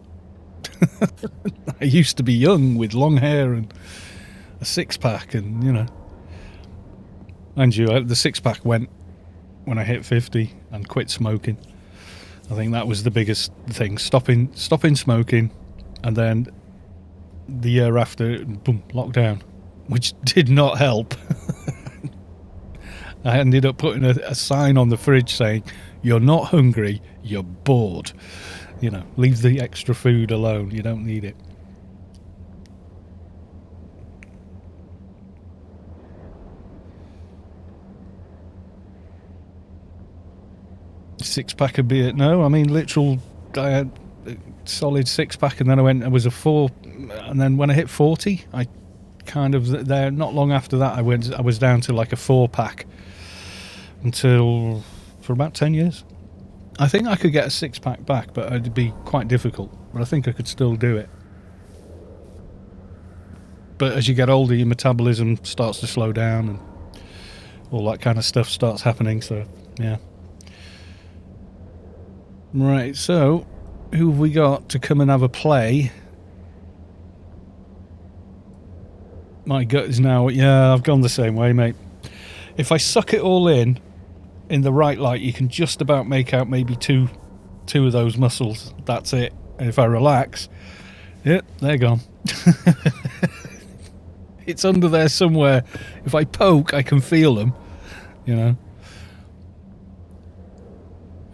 I used to be young with long hair and a 6-pack, and, you know. Mind you, the 6-pack went when I hit 50 and quit smoking. I think that was the biggest thing. Stopping smoking, and then the year after, boom, lockdown, which did not help. I ended up putting a sign on the fridge saying, "You're not hungry, you're bored. You know, leave the extra food alone. You don't need it." Six-pack of beer? No, I mean literal. I had a solid 6-pack, and then I was a 4, and then when I hit 40, I kind of there. Not long after that, I was down to like a 4-pack until for about 10 years. I think I could get a 6-pack back, but it'd be quite difficult. But I think I could still do it. But as you get older, your metabolism starts to slow down, and all that kind of stuff starts happening. So, yeah. Right, so who have we got to come and have a play? My gut is now, yeah, I've gone the same way, mate. If I suck it all in the right light, you can just about make out maybe two of those muscles. That's it. And if I relax, yep, they're gone. It's under there somewhere. If I poke, I can feel them, you know.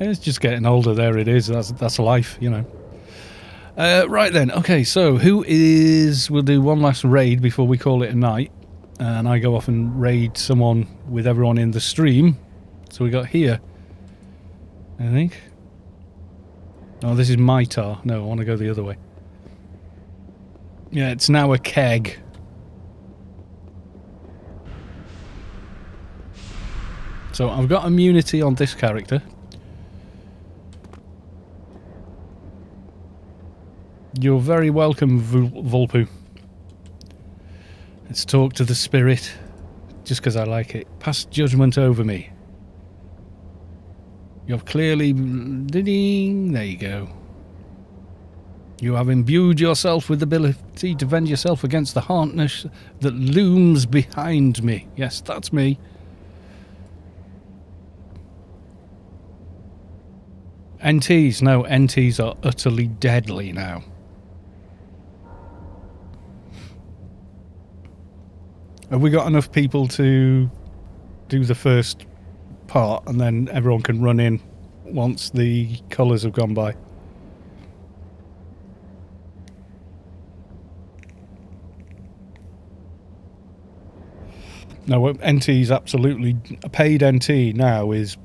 It's just getting older. There it is. That's life, you know. Right then. Okay, so we'll do one last raid before we call it a night. And I go off and raid someone with everyone in the stream. So we got here, I think. Oh, this is Mitaar. No, I want to go the other way. Yeah, it's now a keg. So I've got immunity on this character. You're very welcome, Volpu. Let's talk to the spirit, just because I like it. Pass judgment over me. You're clearly... There you go. You have imbued yourself with the ability to defend yourself against the hardness that looms behind me. Yes, that's me. NTs, no, NTs are utterly deadly now. Have we got enough people to do the first part and then everyone can run in once the colours have gone by? No, NT is absolutely... A paid NT now is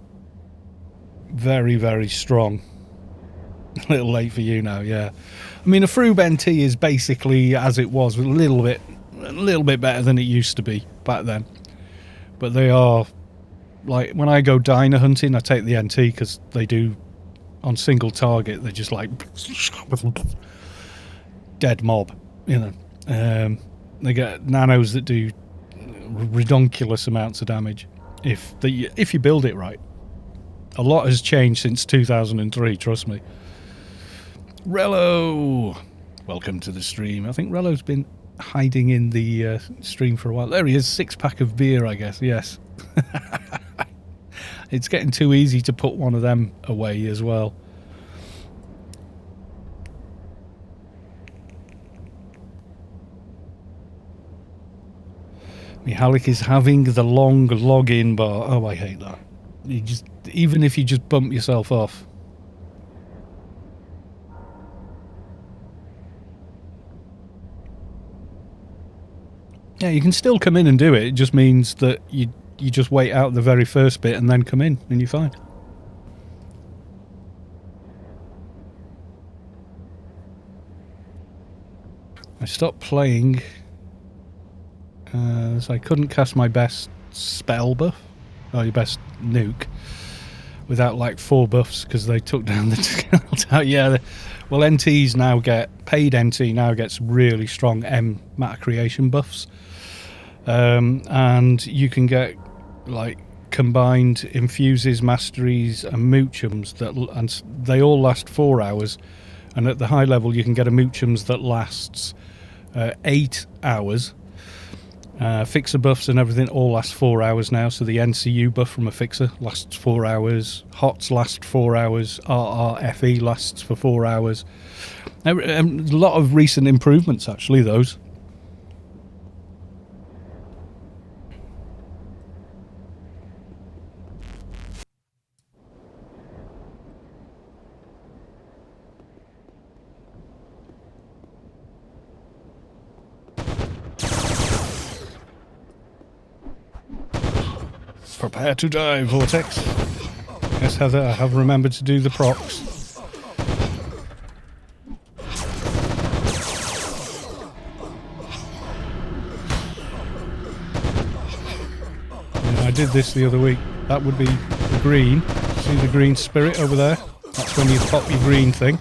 very, very strong. A little late for you now, yeah. I mean, a Froob NT is basically as it was, a little bit better than it used to be back then. But they are... Like, when I go diner hunting, I take the NT because they do... On single target, they're just like... Dead mob, you know. They get nanos that do... redonkulous amounts of damage if you build it right. A lot has changed since 2003, trust me. Rello, welcome to the stream. I think Rello's been hiding in the stream for a while. There he is, 6-pack of beer, I guess. Yes. It's getting too easy to put one of them away as well. Mihalik is having the long login bar. Oh, I hate that. You just, even if you just bump yourself off. Yeah, you can still come in and do it. It just means that you just wait out the very first bit and then come in and you're fine. I stopped playing... so I couldn't cast my best spell buff, or your best nuke, without like 4 buffs because they took down the... Yeah, well, NTs now get... Paid NT now gets really strong matter creation buffs. And you can get like combined infuses, masteries and moochums and they all last 4 hours, and at the high level you can get a moochums that lasts 8 hours. Fixer buffs and everything all last 4 hours now, so the NCU buff from a fixer lasts 4 hours, HOTS last 4 hours, RRFE lasts for 4 hours. A lot of recent improvements actually, those. Prepare to die, Vortex. Yes, Heather, I have remembered to do the procs. Yeah, I did this the other week. That would be the green. See the green spirit over there? That's when you pop your green thing.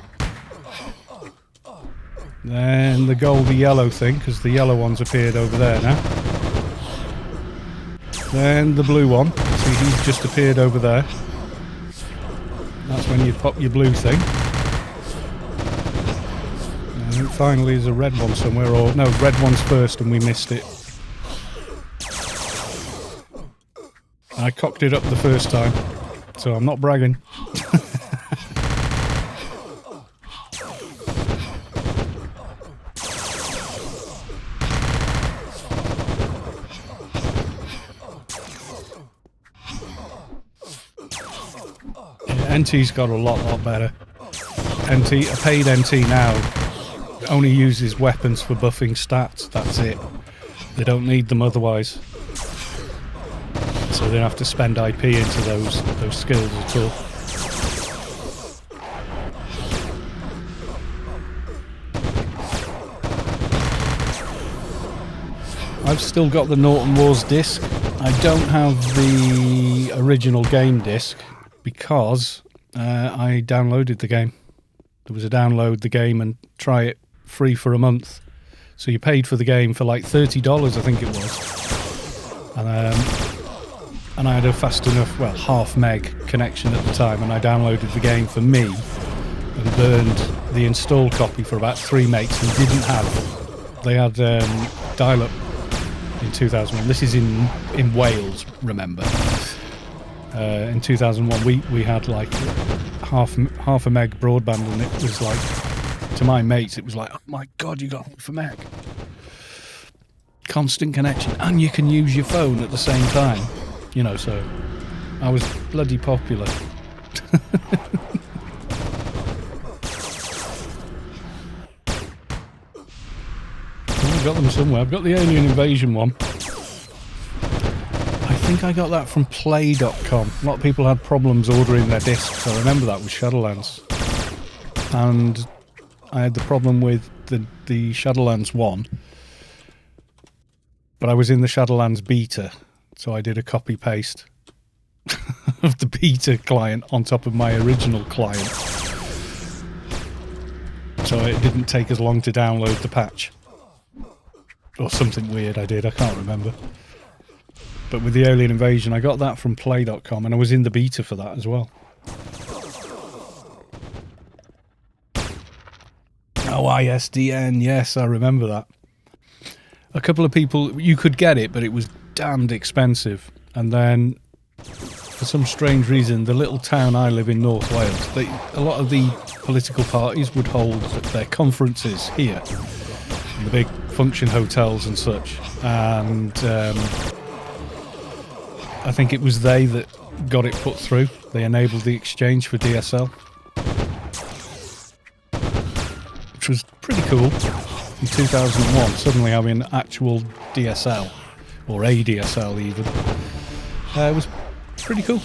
Then the goldy yellow thing, because the yellow one's appeared over there now. Then the blue one, see he's just appeared over there. That's when you pop your blue thing. And finally there's a red one somewhere, or no, red one's first and we missed it. I cocked it up the first time, so I'm not bragging. NT's got a lot better. NT, a paid NT now only uses weapons for buffing stats, that's it. They don't need them otherwise. So they don't have to spend IP into those skills at all. I've still got the Norton Wars disc. I don't have the original game disc because I downloaded the game. There was a download the game and try it free for a month. So you paid for the game for like $30, I think it was. And I had a fast enough, well, half meg connection at the time, and I downloaded the game for me. and burned the install copy for about 3 mates who didn't have. They had dial-up in 2001. This is in Wales, remember. In 2001, we had like half a meg broadband, and it was like, to my mates, it was like, oh my god, you got half a meg. Constant connection, and you can use your phone at the same time. You know, so I was bloody popular. I've got them somewhere. I've got the Alien Invasion one. I think I got that from play.com. A lot of people had problems ordering their discs. I remember that with Shadowlands. And I had the problem with the Shadowlands 1. But I was in the Shadowlands beta, so I did a copy-paste of the beta client on top of my original client. So it didn't take as long to download the patch. Or something weird I did, I can't remember. But with the Alien Invasion, I got that from play.com, and I was in the beta for that as well. Oh, ISDN, yes, I remember that. A couple of people, you could get it, but it was damned expensive. And then, for some strange reason, the little town I live in, North Wales, a lot of the political parties would hold their conferences here, in the big function hotels and such. And I think it was they that got it put through. They enabled the exchange for DSL, which was pretty cool. In 2001, suddenly having actual DSL, or ADSL even, was pretty cool.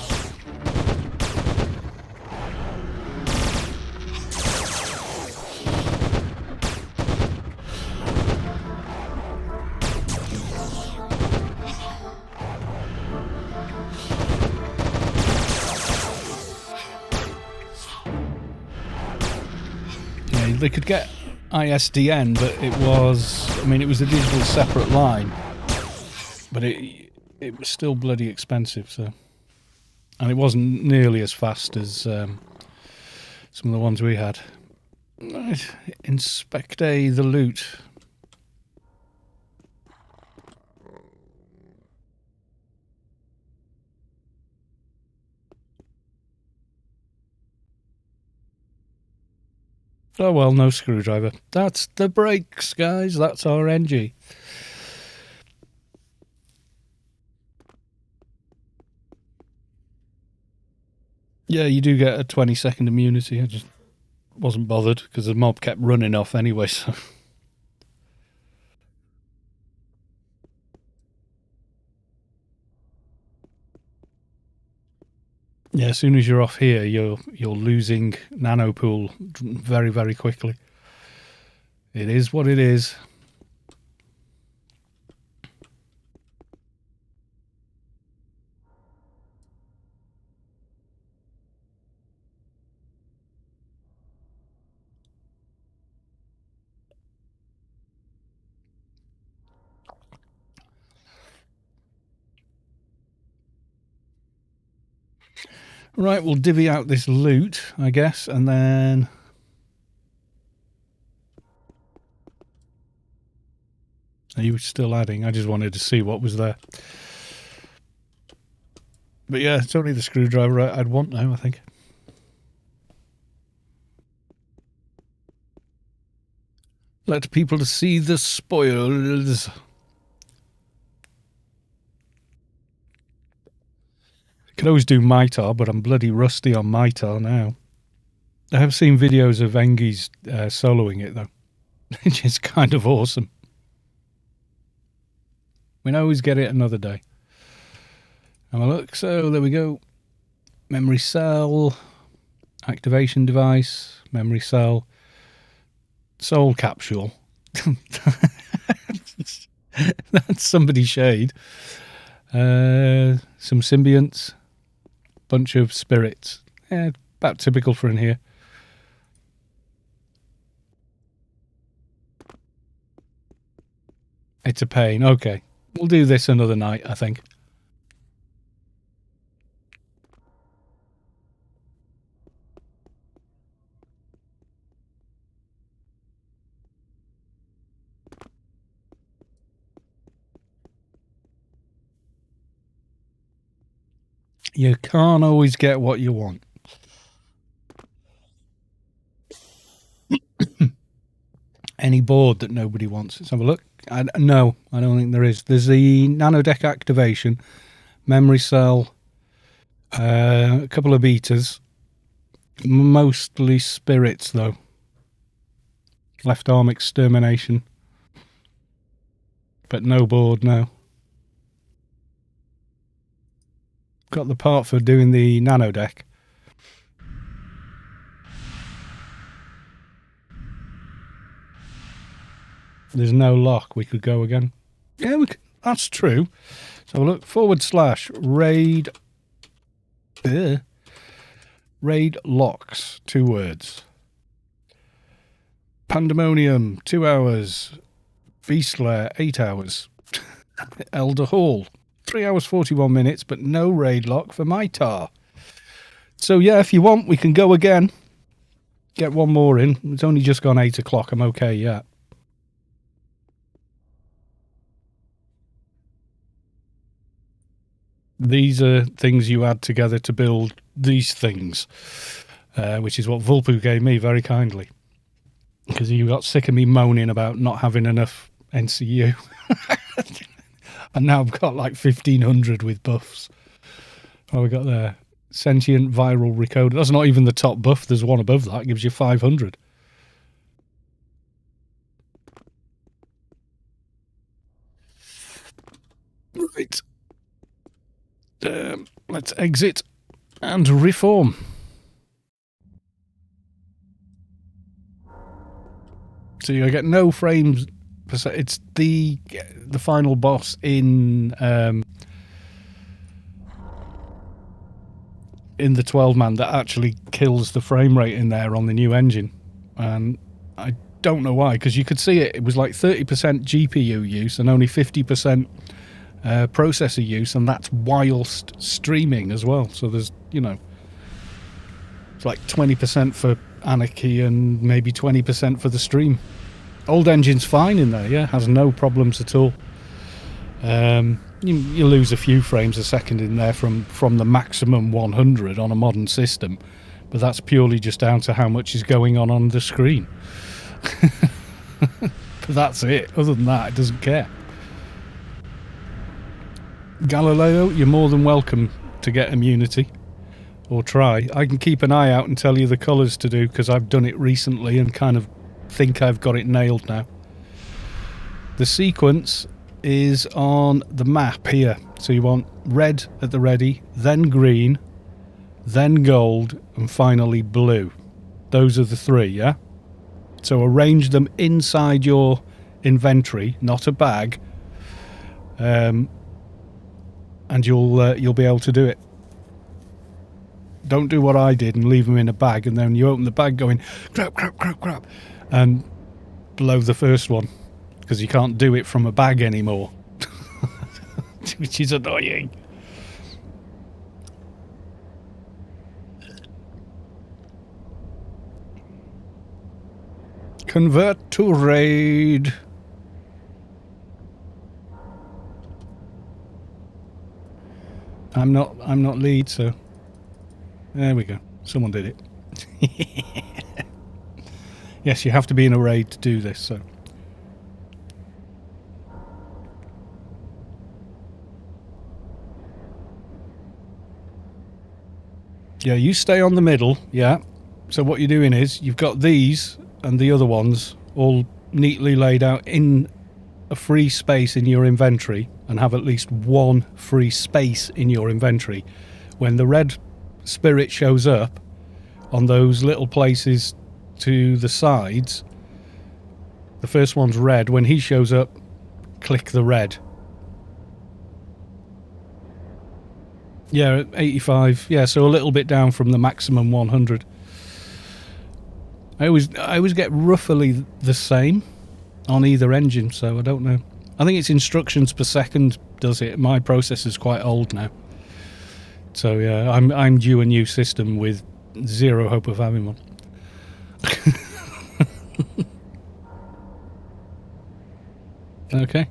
Yeah, they could get ISDN, but it was a digital separate line, but it was still bloody expensive, so, and it wasn't nearly as fast as some of the ones we had. Right, inspect the loot. Oh well, no screwdriver. That's the brakes, guys. That's RNG. Yeah, you do get a 20-second immunity. I just wasn't bothered because the mob kept running off anyway, so. Yeah, as soon as you're off here, you're losing nanopool very, very quickly. It is what it is. Right, we'll divvy out this loot, I guess, and then... Are you still adding? I just wanted to see what was there. But yeah, it's only the screwdriver I'd want now, I think. Let people see the spoils. Could always do Mitaar, but I'm bloody rusty on Mitaar now. I have seen videos of Engi's soloing it, though, which is kind of awesome. We can always get it another day. Have a look. So there we go. Memory cell, activation device, memory cell, soul capsule. That's somebody's shade. Some symbionts, bunch of spirits. Yeah, about typical for in here. It's a pain. Okay, we'll do this another night, I think. You can't always get what you want. Any board that nobody wants. Let's have a look. No, I don't think there is. There's the nanodeck activation, memory cell, a couple of betas, mostly spirits though. Left arm extermination, but no board, no. Got the part for doing the nanodeck. There's no lock. We could go again. Yeah, we could, that's true. So look, / raid. Raid locks. 2 words. Pandemonium, 2 hours. Beastlair, 8 hours. Elder Hall, 3 hours 41 minutes, but no raid lock for Mitaar. So yeah, if you want, we can go again. Get one more in. It's only just gone 8 o'clock. I'm okay, yeah. These are things you add together to build these things, which is what Vulpu gave me very kindly. Because you got sick of me moaning about not having enough NCU. And now I've got like 1,500 with buffs. What we got there? Sentient viral recoder. That's not even the top buff. There's one above that. It gives you 500. Right. Let's exit and reform. So you get no frames. It's the final boss in the 12-man that actually kills the frame rate in there on the new engine, and I don't know why, because you could see it was like 30% GPU use and only 50% processor use, and that's whilst streaming as well. So there's, you know, it's like 20% for Anarchy and maybe 20% for the stream. Old engine's fine in there, yeah, has no problems at all. You lose a few frames a second in there from the maximum 100 on a modern system, but that's purely just down to how much is going on the screen. But that's it. Other than that, it doesn't care. Galileo, you're more than welcome to get immunity, or try. I can keep an eye out and tell you the colours to do, because I've done it recently and kind of think I've got it nailed now. The sequence is on the map here. So you want red at the ready, then green, then gold, and finally blue. Those are the 3, yeah? So arrange them inside your inventory, not a bag, and you'll be able to do it. Don't do what I did and leave them in a bag, and then you open the bag going, crap, crap, crap, crap, and blow the first one, because you can't do it from a bag anymore. Which is annoying. Convert to raid. I'm not lead, so there we go. Someone did it. Yes, you have to be in a raid to do this, so. Yeah, you stay on the middle, yeah. So what you're doing is, you've got these and the other ones all neatly laid out in a free space in your inventory, and have at least one free space in your inventory. When the red spirit shows up on those little places to the sides, the first one's red. When he shows up, click the red. Yeah, 85. Yeah, so a little bit down from the maximum 100. I always get roughly the same on either engine, so I don't know. I think it's instructions per second does it. My processor's quite old now, so yeah, I'm due a new system with zero hope of having one. Okay.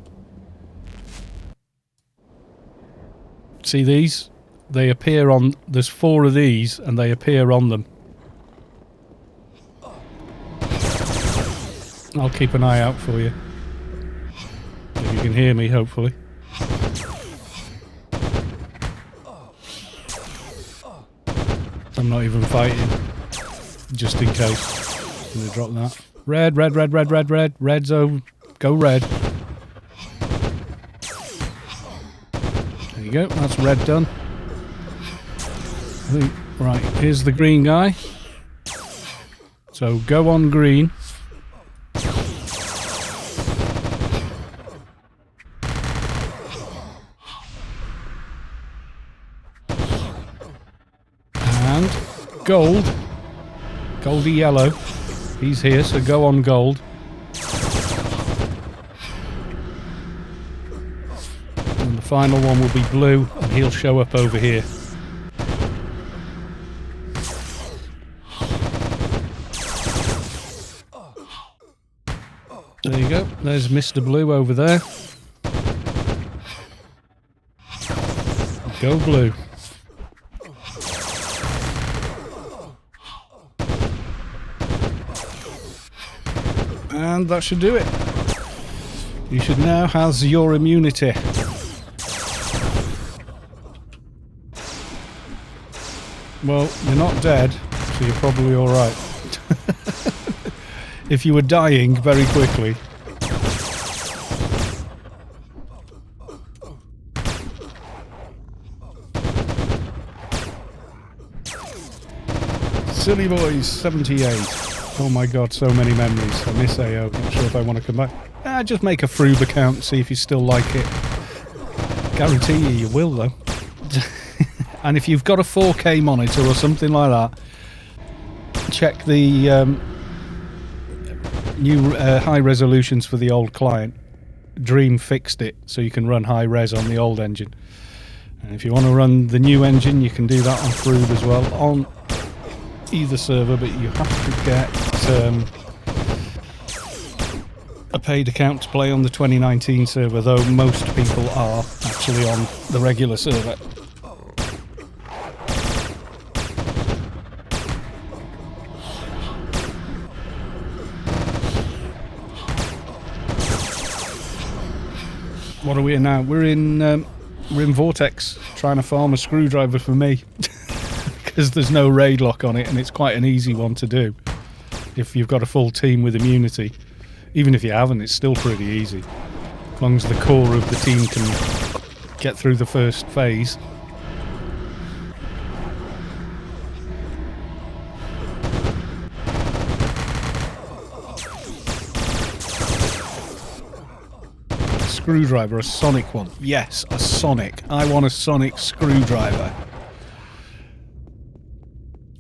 See these? They appear on... There's 4 of these, and they appear on them. I'll keep an eye out for you. If you can hear me, hopefully. I'm not even fighting. Just in case. I'm gonna drop that. Red, red, red, red, red, red. Red zone. Go red. There you go. That's red done. I think, right, here's the green guy. So go on green. And gold. Goldy yellow. He's here, so go on gold. And the final one will be blue, and he'll show up over here. There you go. There's Mr. Blue over there. Go blue. And that should do it. You should now have your immunity. Well, you're not dead, so you're probably alright. If you were dying very quickly. Silly Boys 78. Oh my god, so many memories. I miss AO. Not sure if I want to come back. Just make a Froob account and see if you still like it. Guarantee you will though. And if you've got a 4K monitor or something like that, check the new high resolutions for the old client. Dream fixed it so you can run high res on the old engine. And if you want to run the new engine, you can do that on Froob as well, on either server, but you have to get a paid account to play on the 2019 server, though most people are actually on the regular server. What are we in now? We're in Vortex, trying to farm a screwdriver for me. Because there's no raid lock on it, and it's quite an easy one to do if you've got a full team with immunity. Even if you haven't, it's still pretty easy, as long as the core of the team can get through the first phase. Screwdriver, a sonic one. Yes, a sonic. I want a sonic screwdriver.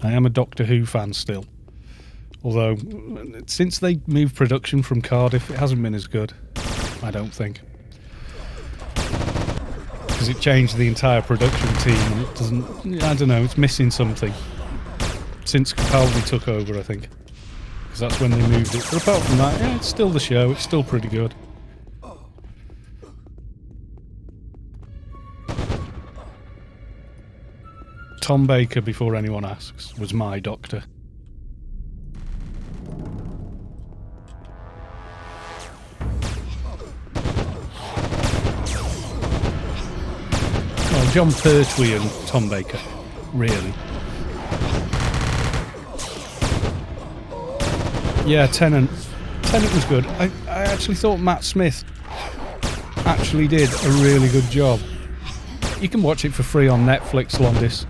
I am a Doctor Who fan still. Although, since they moved production from Cardiff, it hasn't been as good. I don't think. Because it changed the entire production team and it doesn't... I don't know, it's missing something. Since Capaldi took over, I think. Because that's when they moved it. But apart from that, yeah, it's still the show. It's still pretty good. Tom Baker, before anyone asks, was my doctor. Well, John Pertwee and Tom Baker, really. Yeah, Tennant. Tennant was good. I actually thought Matt Smith actually did a really good job. You can watch it for free on Netflix, Londis.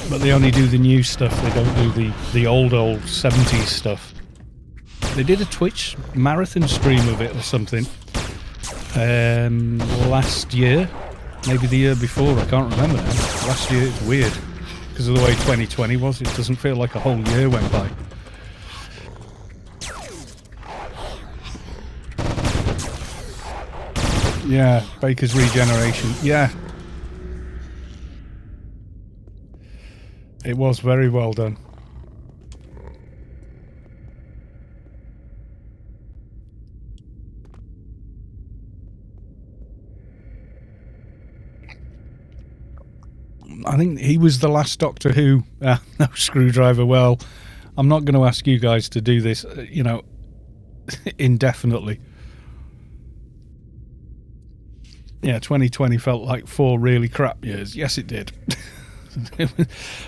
But they only do the new stuff, they don't do the old 70s stuff. They did a Twitch marathon stream of it or something last year, maybe the year before, I can't remember now. Last year, it's weird, because of the way 2020 was, it doesn't feel like a whole year went by. Yeah, Baker's Regeneration, yeah. It was very well done. I think he was the last Doctor Who. No screwdriver. Well, I'm not going to ask you guys to do this, indefinitely. Yeah, 2020 felt like 4 really crap years. Yes, it did.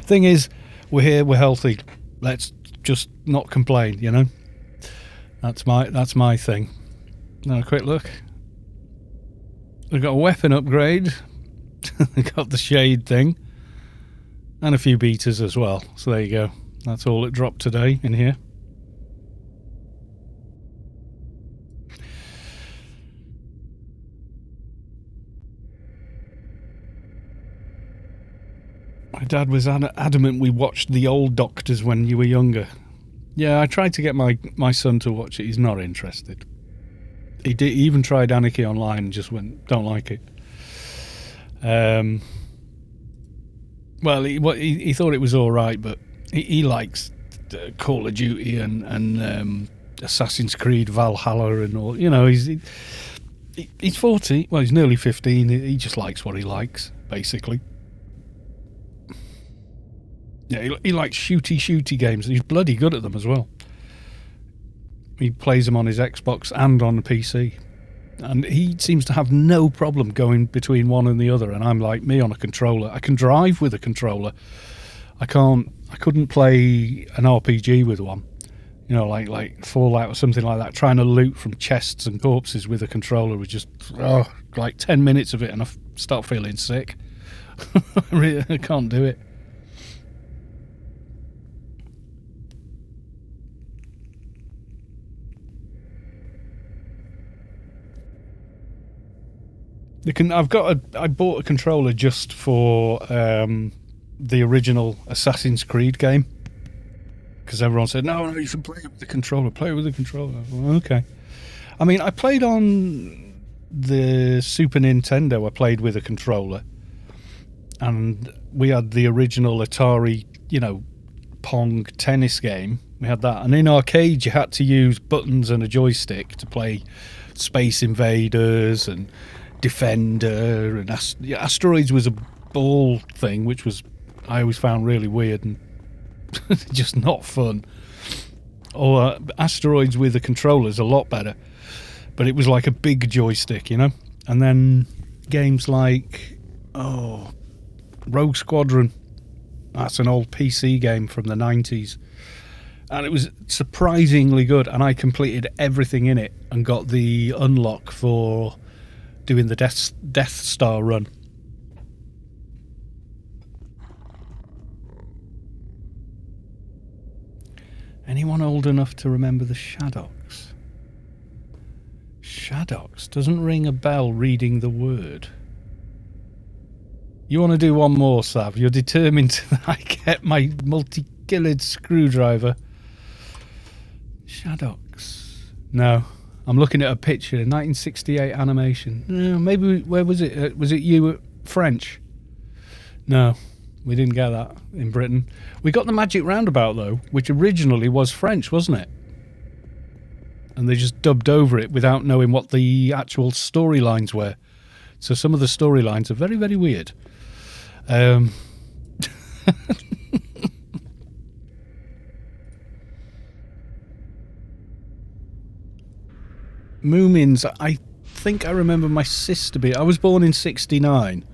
Thing is, we're here, we're healthy. Let's just not complain, That's my thing. Now a quick look. We've got a weapon upgrade. We've got the shade thing. And a few beaters as well. So there you go. That's all it dropped today in here. My dad was adamant we watched the old Doctors when you were younger. Yeah, I tried to get my son to watch it. He's not interested. He even tried Anarchy online and just went, don't like it. Well, he thought it was all right, but he likes Call of Duty and Assassin's Creed Valhalla and all. He's 40. Well, he's nearly 15. He just likes what he likes, basically. Yeah, he likes shooty games. He's bloody good at them as well. He plays them on his Xbox and on the PC. And he seems to have no problem going between one and the other. And I'm like me on a controller. I can drive with a controller. I couldn't play an RPG with one. Like Fallout or something like that. Trying to loot from chests and corpses with a controller was just, like 10 minutes of it and I start feeling sick. I can't do it. I bought a controller just for the original Assassin's Creed game because everyone said no, you should play it with the controller. Play it with the controller. Well, okay. I mean, I played on the Super Nintendo. I played with a controller, and we had the original Atari, Pong tennis game. We had that, and in arcade you had to use buttons and a joystick to play Space Invaders and Defender and Asteroids was a ball thing, which I always found really weird and just not fun. Or Asteroids with a controller is a lot better, but it was like a big joystick, And then games like Rogue Squadron. That's an old PC game from the 90s, and it was surprisingly good. And I completed everything in it and got the unlock for doing the Death Star run. Anyone old enough to remember the Shadocks? Shadocks doesn't ring a bell reading the word. You want to do one more, Sav? You're determined that I get my multi-killed screwdriver. Shadocks. No. I'm looking at a picture, 1968 animation. No, maybe, where was it? Was it you at French? No, we didn't get that in Britain. We got the Magic Roundabout, though, which originally was French, wasn't it? And they just dubbed over it without knowing what the actual storylines were. So some of the storylines are very, very weird. Moomins, I think I remember my sister I was born in 69.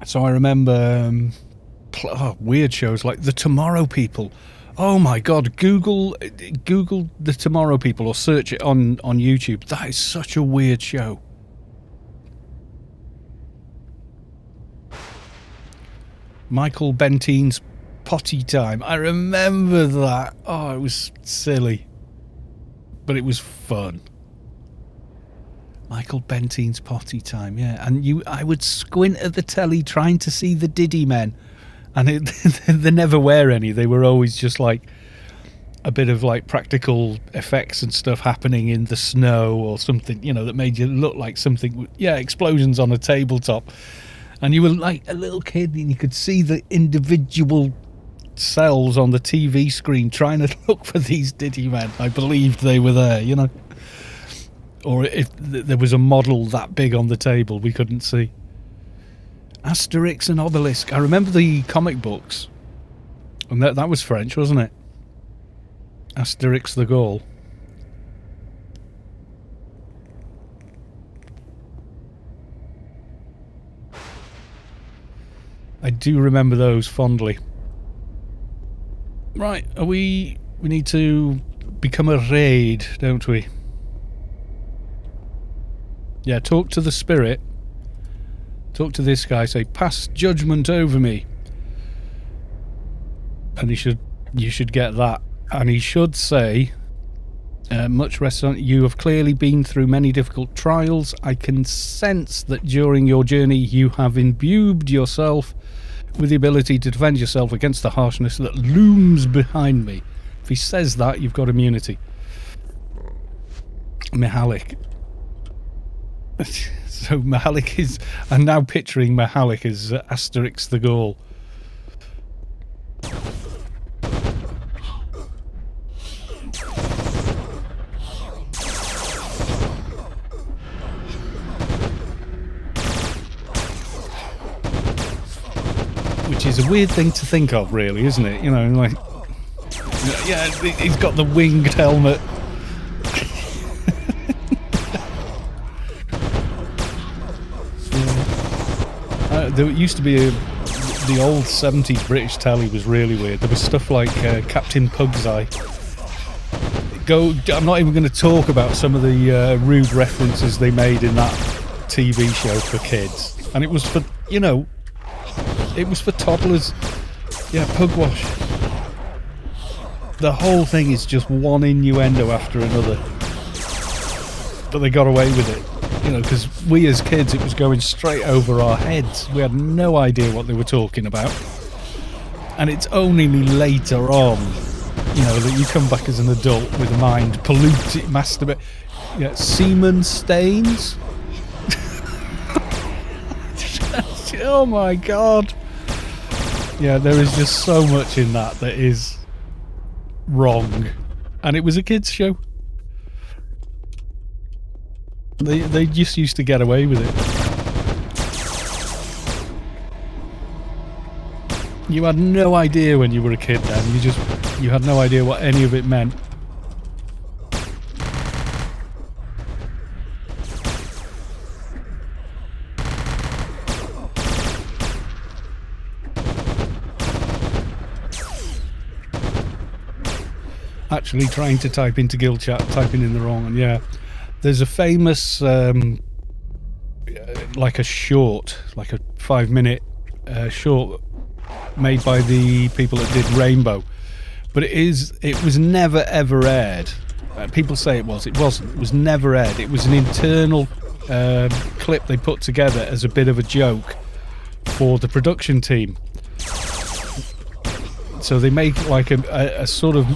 So I remember weird shows like The Tomorrow People. Oh my God, Google The Tomorrow People or search it on YouTube. That is such a weird show. Michael Bentine's Potty Time. I remember that. Oh, it was silly, but it was fun. Michael Bentine's Potty Time, yeah. And I would squint at the telly trying to see the Diddy Men, and they never were any. They were always just like a bit of like practical effects and stuff happening in the snow or something, that made you look like something. Yeah, explosions on a tabletop, and you were like a little kid and you could see the individual cells on the TV screen trying to look for these Diddy Men. I believed they were there, Or if there was a model that big on the table we couldn't see. Asterix and Obelisk. I remember the comic books. And that was French, wasn't it? Asterix the Gaul. I do remember those fondly. Right, we need to become a raid, don't we? Yeah, talk to the spirit. Talk to this guy, say, pass judgment over me. And you should get that. And he should say, much restaurant, you have clearly been through many difficult trials. I can sense that during your journey you have imbued yourself with the ability to defend yourself against the harshness that looms behind me. If he says that, you've got immunity. Mihalik. So Mihalik is... I'm now picturing Mihalik as Asterix the Gaul. Which is a weird thing to think of, really, isn't it? You know, like... Yeah, he's got the winged helmet. There used to be the old 70s British telly was really weird. There was stuff like Captain Pug's-Eye. I'm not even going to talk about some of the rude references they made in that TV show for kids. And it was for, you know, it was for toddlers. Yeah, Pugwash. The whole thing is just one innuendo after another. But they got away with it. You know, because we as kids, it was going straight over our heads. We had no idea what they were talking about. And it's only later on, you know, that you come back as an adult with a mind polluted, masturbate. Yeah, semen stains. Oh my god. Yeah, there is just so much in that is wrong. And it was a kids' show. They just used to get away with it. You had no idea when you were a kid then. You had no idea what any of it meant. Actually trying to type into guild chat, typing in the wrong one, yeah. There's a famous, like a short, like a 5-minute short made by the people that did Rainbow. But it was never ever aired. People say it wasn't. It was never aired. It was an internal clip they put together as a bit of a joke for the production team. So they make like a sort of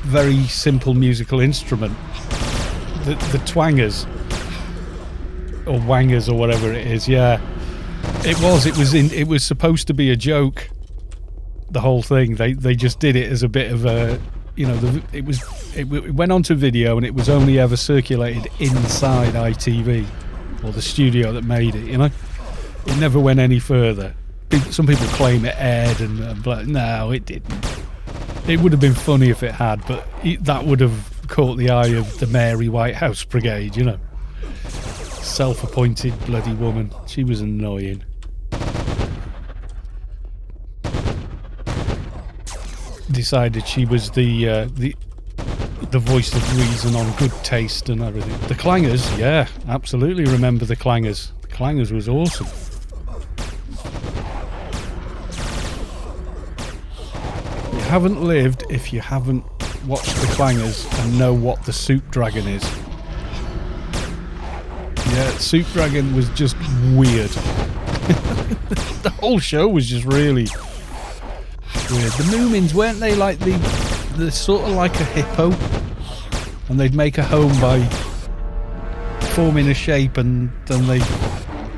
very simple musical instrument. The twangers or wangers or whatever it is, yeah. It was supposed to be a joke. The whole thing, they just did it as a bit of a, you know, it went onto video and it was only ever circulated inside ITV or the studio that made it. You know, it never went any further. Some people claim it aired and but no, it didn't. It would have been funny if it had, but that would have caught the eye of the Mary Whitehouse Brigade, you know. Self-appointed bloody woman. She was annoying. Decided she was the voice of reason on good taste and everything. The Clangers, yeah, absolutely remember the Clangers. The Clangers was awesome. You haven't lived if you haven't watched the Clangers and know what the Soup Dragon is. Yeah, Soup Dragon was just weird. The whole show was just really weird. The Moomins, weren't they like the sort of like a hippo? And they'd make a home by forming a shape and then they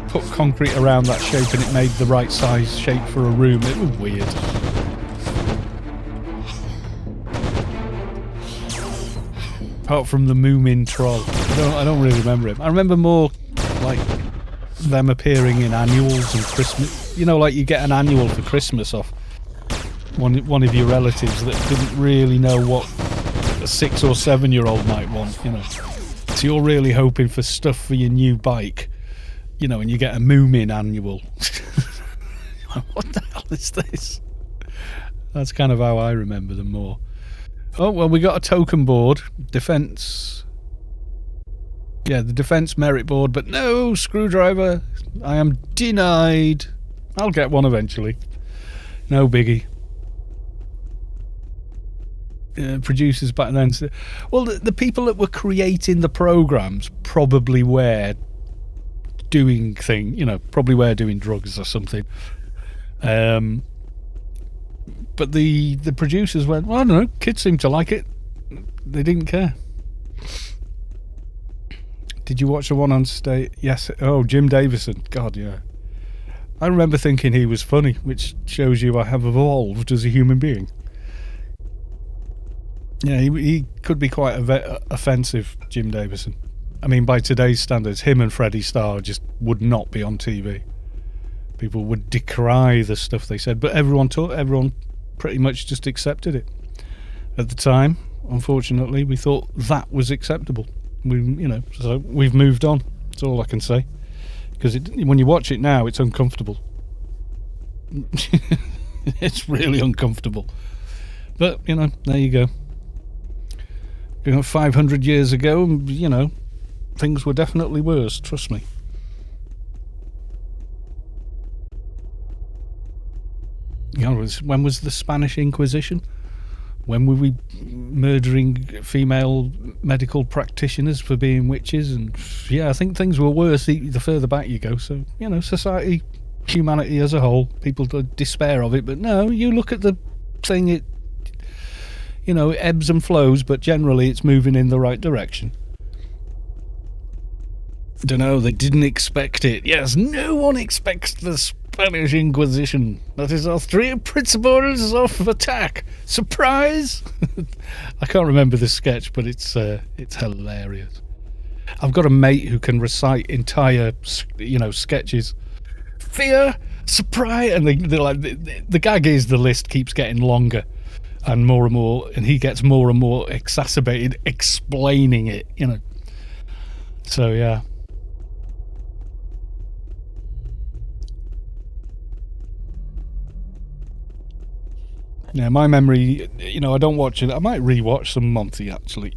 put concrete around that shape and it made the right size shape for a room. It was weird. apart from the Moomin troll. I don't really remember him. I remember more like them appearing in annuals and Christmas. You know, like you get an annual for Christmas off one of your relatives that didn't really know what a 6 or 7 year old might want, you know. So you're really hoping for stuff for your new bike, you know, and you get a Moomin annual. What the hell is this? That's kind of how I remember them more. Oh, well, we got a token board. Defence. Yeah, the Defence Merit Board, but no, screwdriver. I am denied. I'll get one eventually. No biggie. Producers back then. Well, the people that were creating the programs probably were doing probably were doing drugs or something. But the producers went, well, I don't know, kids seem to like it. They didn't care. Did you watch the one on stage? Yes. Oh, Jim Davison. God, yeah. I remember thinking he was funny, which shows you I have evolved as a human being. Yeah, he could be quite offensive, Jim Davison. I mean, by today's standards, him and Freddie Starr just would not be on TV. People would decry the stuff they said, but everyone pretty much just accepted it. At the time, unfortunately, we thought that was acceptable. So we've moved on. That's all I can say. Because when you watch it now, it's uncomfortable. It's really uncomfortable. But, there you go. 500 years ago, things were definitely worse, trust me. When was the Spanish Inquisition? When were we murdering female medical practitioners for being witches? And yeah, I think things were worse the further back you go. So, society, humanity as a whole, people despair of it. But no, you look at the thing, it ebbs and flows, but generally it's moving in the right direction. Don't know, they didn't expect it. Yes, no one expects the Spanish Inquisition. That is our 3 principles of attack. Surprise! I can't remember the sketch, but it's hilarious. I've got a mate who can recite entire, sketches. Fear, surprise, and the gag is the list keeps getting longer and more, and he gets more and more exacerbated explaining it, So yeah. Yeah, my memory, I don't watch it. I might rewatch some Monty, actually.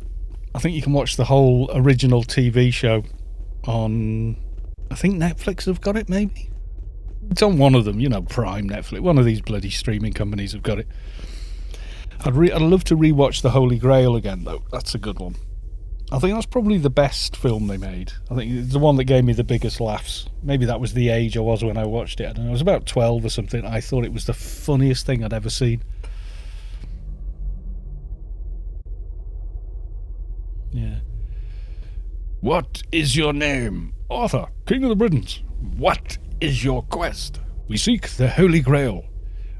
I think you can watch the whole original TV show on, I think Netflix have got it, maybe? It's on one of them, Prime, Netflix. One of these bloody streaming companies have got it. I'd love to rewatch The Holy Grail again, though. That's a good one. I think that's probably the best film they made. I think it's the one that gave me the biggest laughs. Maybe that was the age I was when I watched it. I don't know. I was about 12 or something. I thought it was the funniest thing I'd ever seen. Yeah. What is your name? Arthur, King of the Britons. What is your quest? We seek the Holy Grail.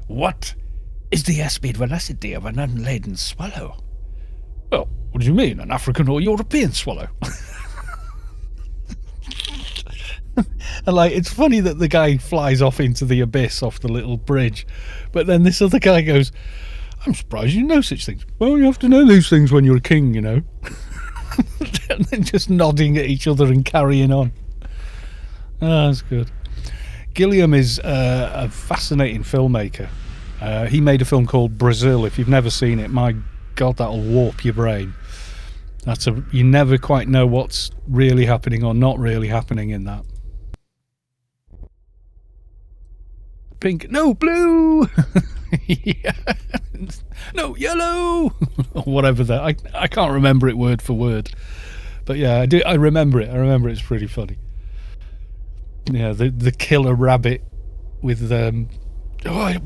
What is the airspeed velocity of an unladen swallow? Well, what do you mean, an African or European swallow? And it's funny that the guy flies off into the abyss off the little bridge, but then this other guy goes, I'm surprised you know such things. Well, you have to know these things when you're a king, And then just nodding at each other and carrying on. Oh, that's good. Gilliam is a fascinating filmmaker. He made a film called Brazil. If you've never seen it, my God, that'll warp your brain. You never quite know what's really happening or not really happening in that. Pink, no, blue. Yeah. No, yellow. Or whatever that. I can't remember it word for word, but yeah, I do. I remember it. It's pretty funny. Yeah, the killer rabbit with I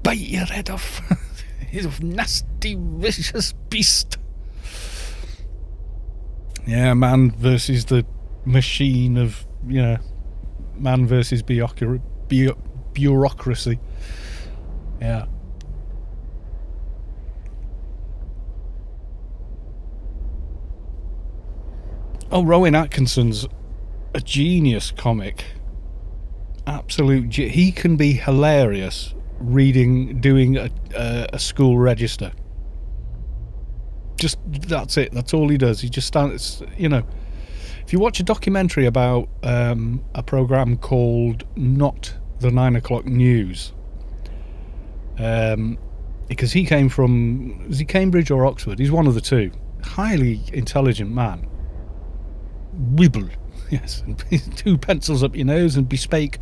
bite your head off. He's a nasty, vicious beast. Yeah, man versus the machine of man versus bureaucracy. Yeah. Oh, Rowan Atkinson's a genius comic. Absolute. He can be hilarious doing a school register. Just that's it. That's all he does. He just stands. If you watch a documentary about a program called Not the 9 O'Clock News, because he came from, was he Cambridge or Oxford? He's one of the two. Highly intelligent man. Wibble, yes. 2 pencils up your nose and bespake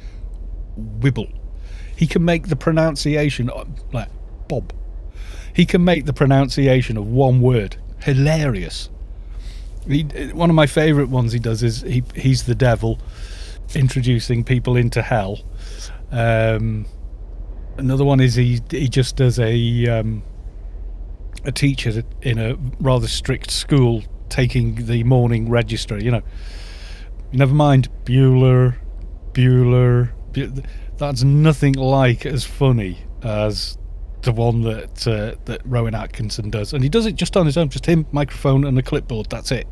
Wibble. He can make the pronunciation like Bob. He can make the pronunciation of one word. Hilarious. One of my favourite ones he does is he's the devil introducing people into hell. Another one is he just does a teacher in a rather strict school taking the morning register. Never mind Bueller. That's nothing like as funny as the one that Rowan Atkinson does, and he does it just on his own, just him, microphone and a clipboard. That's it.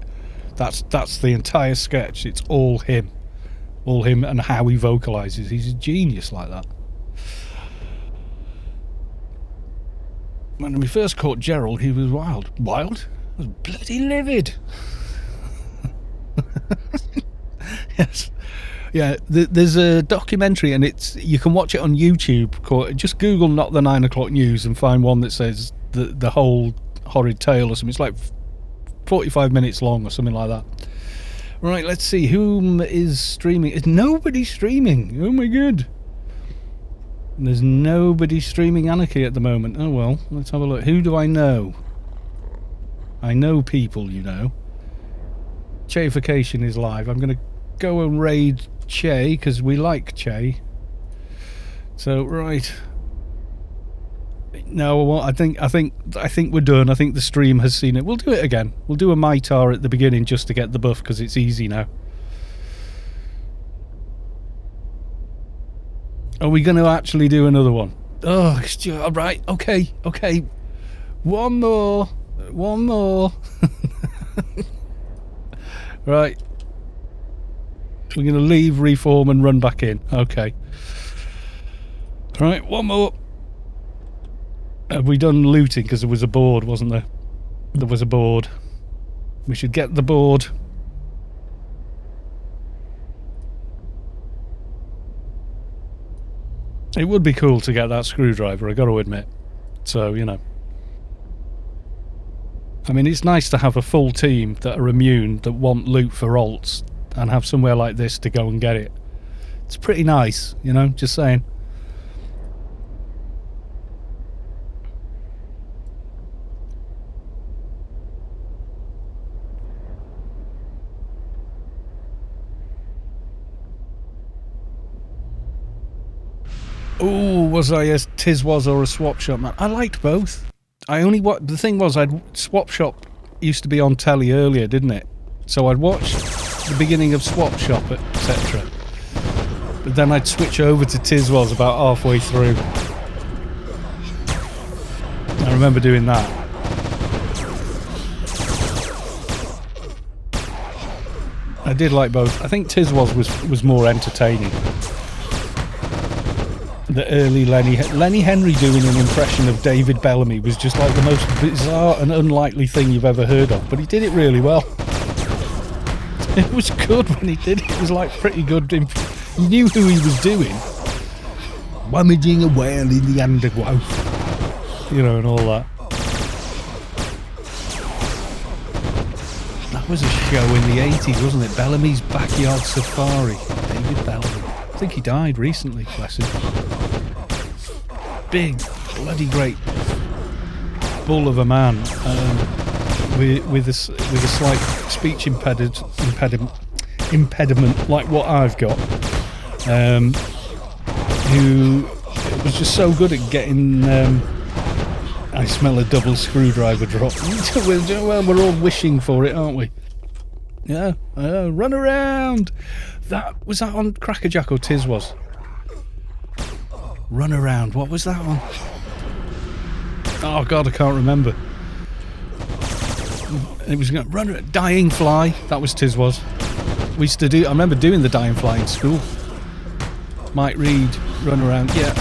That's the entire sketch. It's all him and how he vocalizes. He's a genius like that. When we first caught Gerald, he was wild. He was bloody livid. Yes. Yeah, there's a documentary, and you can watch it on YouTube. Just Google Not the 9 O'Clock News and find one that says the whole horrid tale or something. It's like 45 minutes long or something like that. Right, let's see. Whom is streaming? Is nobody streaming? Oh my god. There's nobody streaming Anarchy at the moment. Oh well, let's have a look. Who do I know? I know people, Cheification is live. I'm going to go and raid Che because we like Che. So right. No, I think we're done. I think the stream has seen it. We'll do it again. We'll do a Mitaar at the beginning just to get the buff because it's easy now. Are we going to actually do another one? Oh, right. Okay. One more. Right. We're going to leave, reform and run back in. Okay. Right, one more. Have we done looting? Because there was a board, wasn't there? There was a board. We should get the board. It would be cool to get that screwdriver, I got to admit. So, I mean, it's nice to have a full team that are immune, that want loot for alts, and have somewhere like this to go and get it. It's pretty nice, just saying. Oh, was I a Tiswas or a Swap Shop man? I liked both. The thing was, Swap Shop used to be on telly earlier, didn't it? So I'd watch the beginning of Swap Shop, etc. But then I'd switch over to Tiswas about halfway through. I remember doing that. I did like both. I think Tiswas was more entertaining. The early Lenny Henry doing an impression of David Bellamy was just like the most bizarre and unlikely thing you've ever heard of, but he did it really well. It was good when he did it. It was like pretty good. He knew who he was doing. Rummaging a whale in the undergrowth, and all that. That was a show in the 80s, wasn't it? Bellamy's Backyard Safari. David Bellamy. I think he died recently, bless him. Big, bloody great bull of a man, with a slight speech impediment like what I've got, who was just so good at getting. I smell a double screwdriver drop. Well, we're all wishing for it, aren't we? Yeah, run around. Was that on Crackerjack or Tiswas? Run around. What was that one? Oh God, I can't remember. It was going to run, dying fly. That was Tiswas. We used to do. I remember doing the dying fly in school. Might read, run around. Yeah.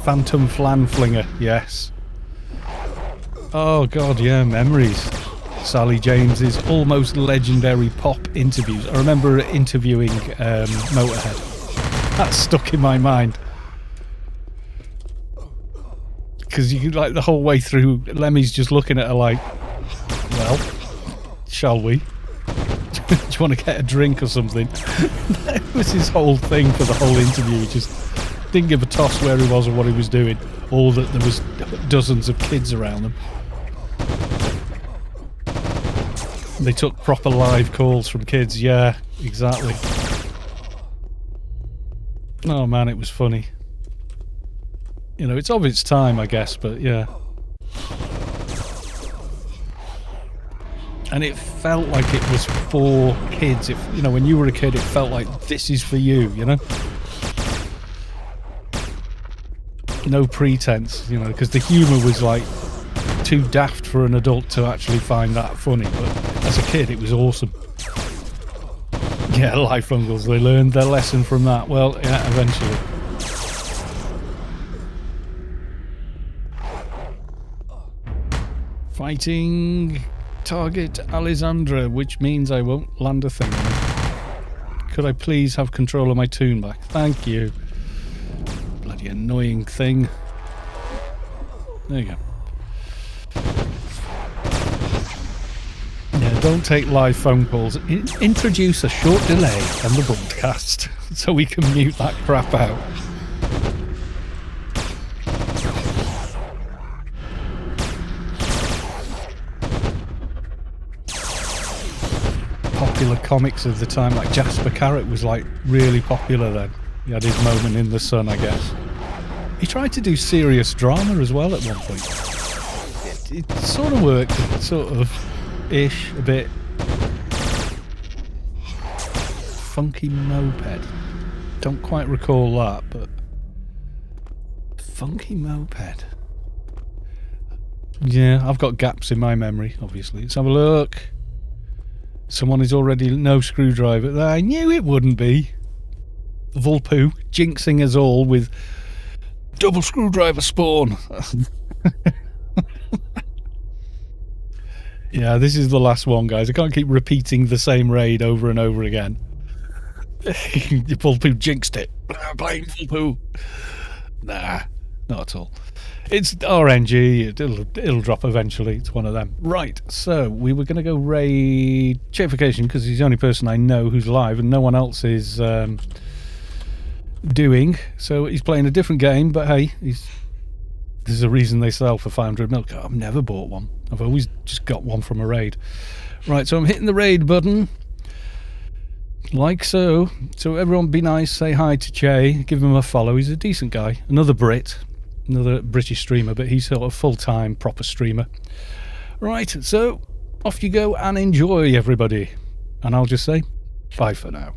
Phantom Flan Flinger. Yes. Oh God, yeah, memories. Sally James's almost legendary pop interviews. I remember interviewing Motorhead. That stuck in my mind. Because you like the whole way through, Lemmy's just looking at her like, well, shall we? Do you want to get a drink or something? That was his whole thing for the whole interview. He just didn't give a toss where he was or what he was doing, or that there was dozens of kids around them. They took proper live calls from kids. Yeah, exactly. Oh man, it was funny. You know, it's of its time, I guess, but yeah. And it felt like it was for kids. If you know, when you were a kid, it felt like this is for you, you know? No pretense, you know, because the humour was like too daft for an adult to actually find that funny, but as a kid it was awesome. Yeah, life uncles, they learned their lesson from that. Well, yeah, eventually. Fighting target Alessandra, which means I won't land a thing. Could I please have control of my toon back? Thank you. Bloody annoying thing. There you go. Yeah, don't take live phone calls. Introduce a short delay on the broadcast so we can mute that crap out. Popular comics of the time, like Jasper Carrot was like really popular then. He had his moment in the sun, I guess. He tried to do serious drama as well at one point. It sort of worked, sort of ish, a bit. Funky Moped. Don't quite recall that, but Funky Moped. Yeah, I've got gaps in my memory, obviously. Let's have a look. Someone is already no screwdriver. I knew it wouldn't be. Vulpoo jinxing us all with double screwdriver spawn. Yeah, this is the last one, guys. I can't keep repeating the same raid over and over again. Vulpoo jinxed it. Blame Vulpoo. Nah, not at all. It's RNG. It'll drop eventually. It's one of them. Right, so we were going to go raid Chaification because he's the only person I know who's live and no one else is doing. So he's playing a different game, but hey, there's a reason they sell for 500 mil. I've never bought one. I've always just got one from a raid. Right, so I'm hitting the raid button. Like so. So everyone be nice, say hi to Che, give him a follow. He's a decent guy. Another Brit. Another British streamer, but he's sort of full-time, proper streamer. Right, so off you go and enjoy, everybody. And I'll just say, bye for now.